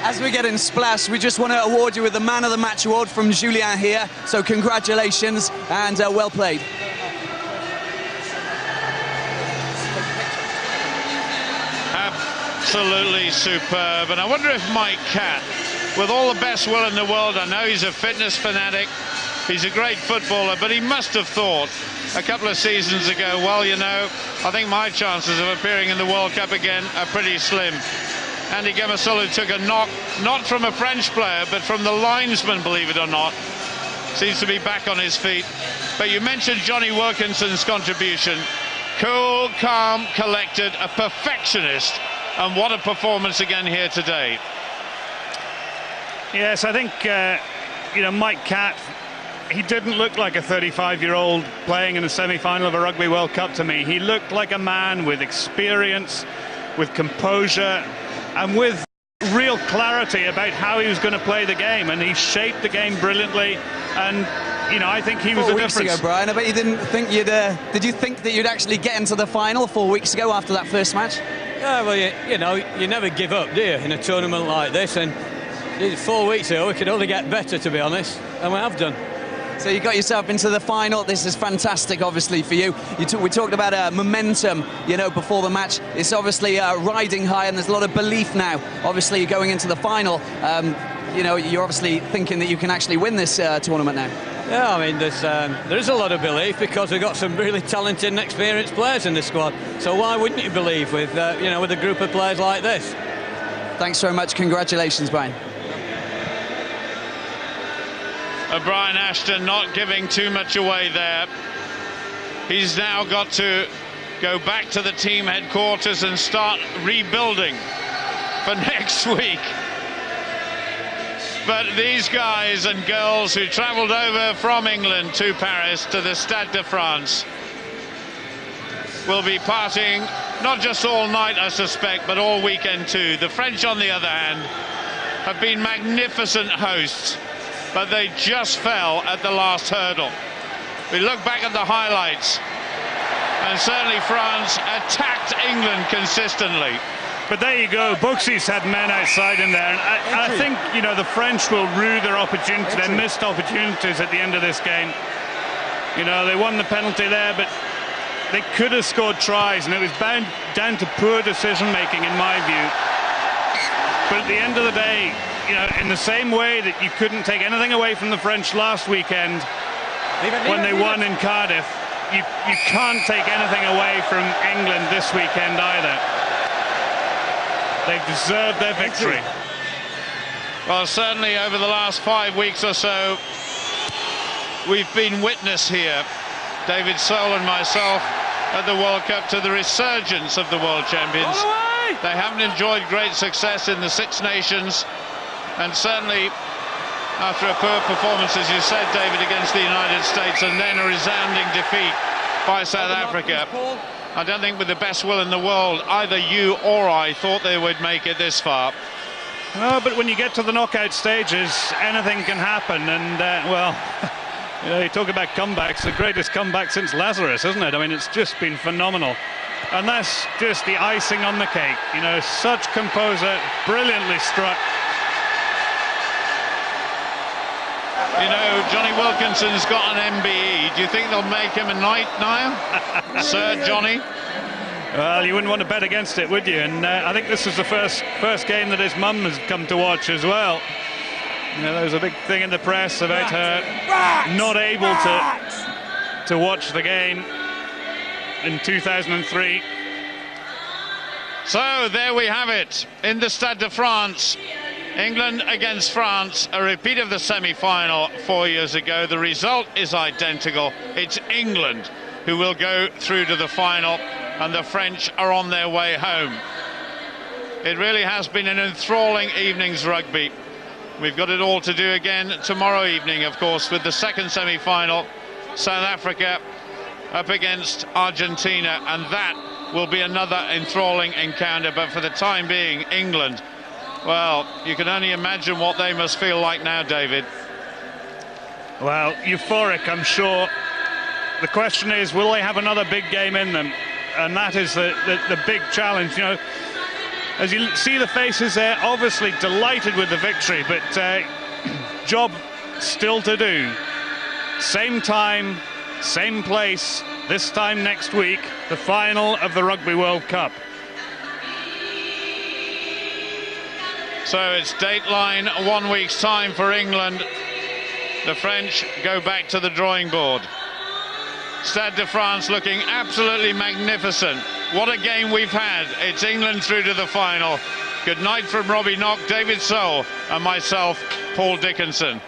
As we get in splash, we just want to award you with the Man of the Match award from Julien here. So, congratulations and well played. Absolutely superb. And I wonder if Mike Catt, with all the best will in the world, I know he's a fitness fanatic, he's a great footballer, but he must have thought a couple of seasons ago, well, I think my chances of appearing in the World Cup again are pretty slim. Andy Gemasolu took a knock, not from a French player, but from the linesman, believe it or not. Seems to be back on his feet. But you mentioned Johnny Wilkinson's contribution. Cool, calm, collected, a perfectionist, and what a performance again here today. Yes, I think, Mike Catt, he didn't look like a 35-year-old playing in a semi-final of a Rugby World Cup to me. He looked like a man with experience, with composure, and with real clarity about how he was going to play the game. And he shaped the game brilliantly, and, I think he was the difference. 4 weeks ago, Brian, I bet you didn't think did you think that you'd actually get into the final 4 weeks ago after that first match? Yeah, well, you never give up, do you, in a tournament like this? And 4 weeks ago, we could only get better, to be honest, and we have done. So you got yourself into the final. This is fantastic, obviously, for you. We talked about momentum, before the match. It's obviously riding high, and there's a lot of belief now. Obviously, you're going into the final. You're obviously thinking that you can actually win this tournament now. Yeah, I mean, there's a lot of belief because we've got some really talented and experienced players in the squad. So why wouldn't you believe with with a group of players like this? Thanks very much. Congratulations, Brian. Brian Ashton not giving too much away there. He's now got to go back to the team headquarters and start rebuilding for next week. But these guys and girls who travelled over from England to Paris to the Stade de France will be partying not just all night, I suspect, but all weekend too. The French, on the other hand, have been magnificent hosts, but they just fell at the last hurdle. We look back at the highlights, and certainly France attacked England consistently. But there you go, Buxy's had men outside in there, and I think, you know, the French will rue their opportunity, their missed opportunities at the end of this game. You know, they won the penalty there, but they could have scored tries, and it was down to poor decision-making, in my view. But at the end of the day, you know, in the same way that you couldn't take anything away from the French last weekend when they won in Cardiff, you can't take anything away from England this weekend either. They've deserved their victory. Well, certainly over the last 5 weeks or so, we've been witness here, David Soul and myself, at the World Cup, to the resurgence of the world champions. They haven't enjoyed great success in the Six Nations, and certainly after a poor performance, as you said, David, against the United States, and then a resounding defeat by South Africa, I don't think with the best will in the world either you or I thought they would make it this far. No, but when you get to the knockout stages, anything can happen, and well, you know, you talk about comebacks, the greatest comeback since Lazarus, isn't it? I mean, it's just been phenomenal, and that's just the icing on the cake. You know, such composure, brilliantly struck. You know, Johnny Wilkinson's got an MBE. Do you think they'll make him a knight now, Sir Johnny? Well, you wouldn't want to bet against it, would you? And I think this is the first game that his mum has come to watch as well. You know, there was a big thing in the press about her not able to watch the game in 2003. So there we have it in the Stade de France. England against France, a repeat of the semi-final 4 years ago. The result is identical. It's England who will go through to the final, and the French are on their way home. It really has been an enthralling evening's rugby. We've got it all to do again tomorrow evening, of course, with the second semi-final, South Africa up against Argentina, and that will be another enthralling encounter. But for the time being, England, well, you can only imagine what they must feel like now, David. Well, euphoric, I'm sure. The question is, will they have another big game in them? And that is the big challenge. You know, as you see the faces there, obviously delighted with the victory, but job still to do. Same time, same place, this time next week, the final of the Rugby World Cup. So it's dateline 1 week's time for England. The French go back to the drawing board. Stade de France looking absolutely magnificent. What a game we've had. It's England through to the final. Good night from Robbie Knock, David Soul, and myself, Paul Dickinson.